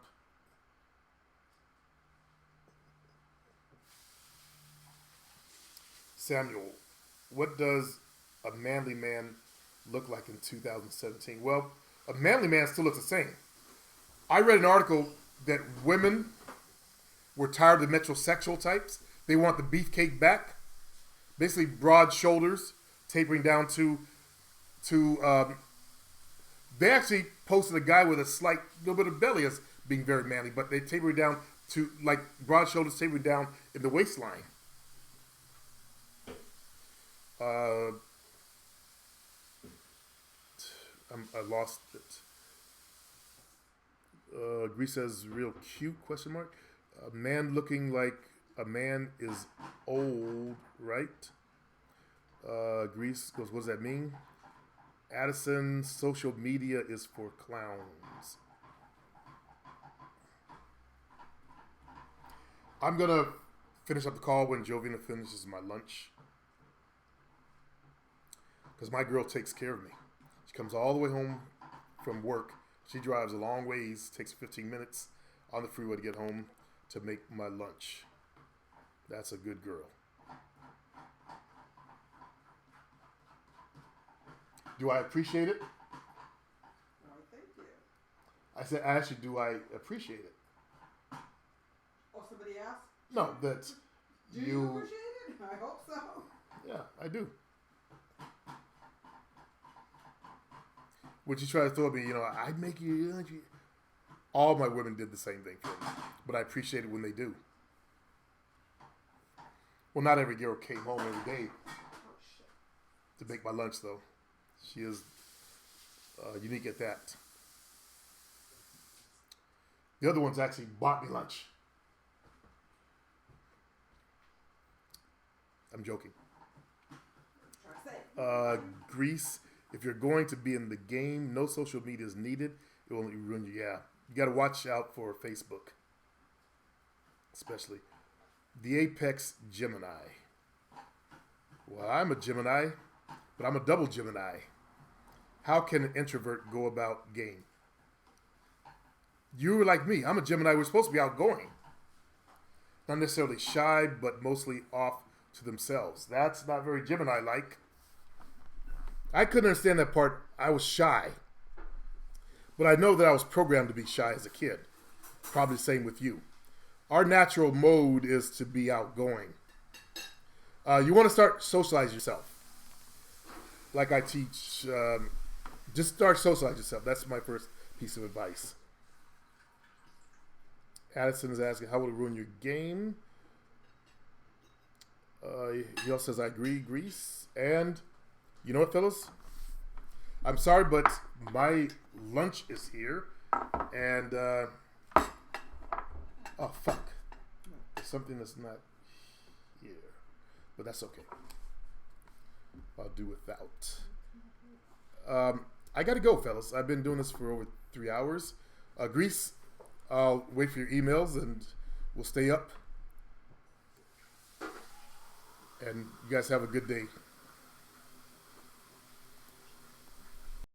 Samuel, what does a manly man look like in 2017? Well, a manly man still looks the same. I read an article that women were tired of the metrosexual types. They want the beefcake back. Basically broad shoulders, tapering down to they actually posted a guy with a slight little bit of belly as being very manly, but they taper down to like broad shoulders tapering down in the waistline. I lost it. Grease says, real cute, question mark. A man looking like a man is old, right? Grease goes, what does that mean? Addison, social media is for clowns. I'm going to finish up the call when Jovina finishes my lunch. Because my girl takes care of me. She comes all the way home from work. She drives a long ways, takes 15 minutes on the freeway to get home to make my lunch. That's a good girl. Do I appreciate it? Why, thank you. I said, actually, do I appreciate it? Oh, somebody asked? No, that Do you appreciate it? I hope so. Yeah, I do. Would you try to throw at me, I'd make you. All my women did the same thing for me, but I appreciate it when they do. Well, not every girl came home every day to make my lunch, though. She is unique at that. The other ones actually bought me lunch. I'm joking. Grease, if you're going to be in the game, no social media is needed. It will only ruin you. Yeah. You got to watch out for Facebook. Especially. The Apex Gemini. Well, I'm a Gemini, but I'm a double Gemini. How can an introvert go about game? You're like me. I'm a Gemini. We're supposed to be outgoing. Not necessarily shy, but mostly off to themselves. That's not very Gemini-like. I couldn't understand that part. I was shy. But I know that I was programmed to be shy as a kid. Probably the same with you. Our natural mode is to be outgoing. You want to start socialize yourself. Like I teach, just start socialize yourself. That's my first piece of advice. Addison is asking, how will it ruin your game? He also says, I agree, Grease. And you know what, fellas? I'm sorry, but my lunch is here. And, oh, fuck. There's something that's not here. But that's okay. I'll do without. I got to go, fellas. I've been doing this for over 3 hours. Grease, I'll wait for your emails and we'll stay up. And you guys have a good day.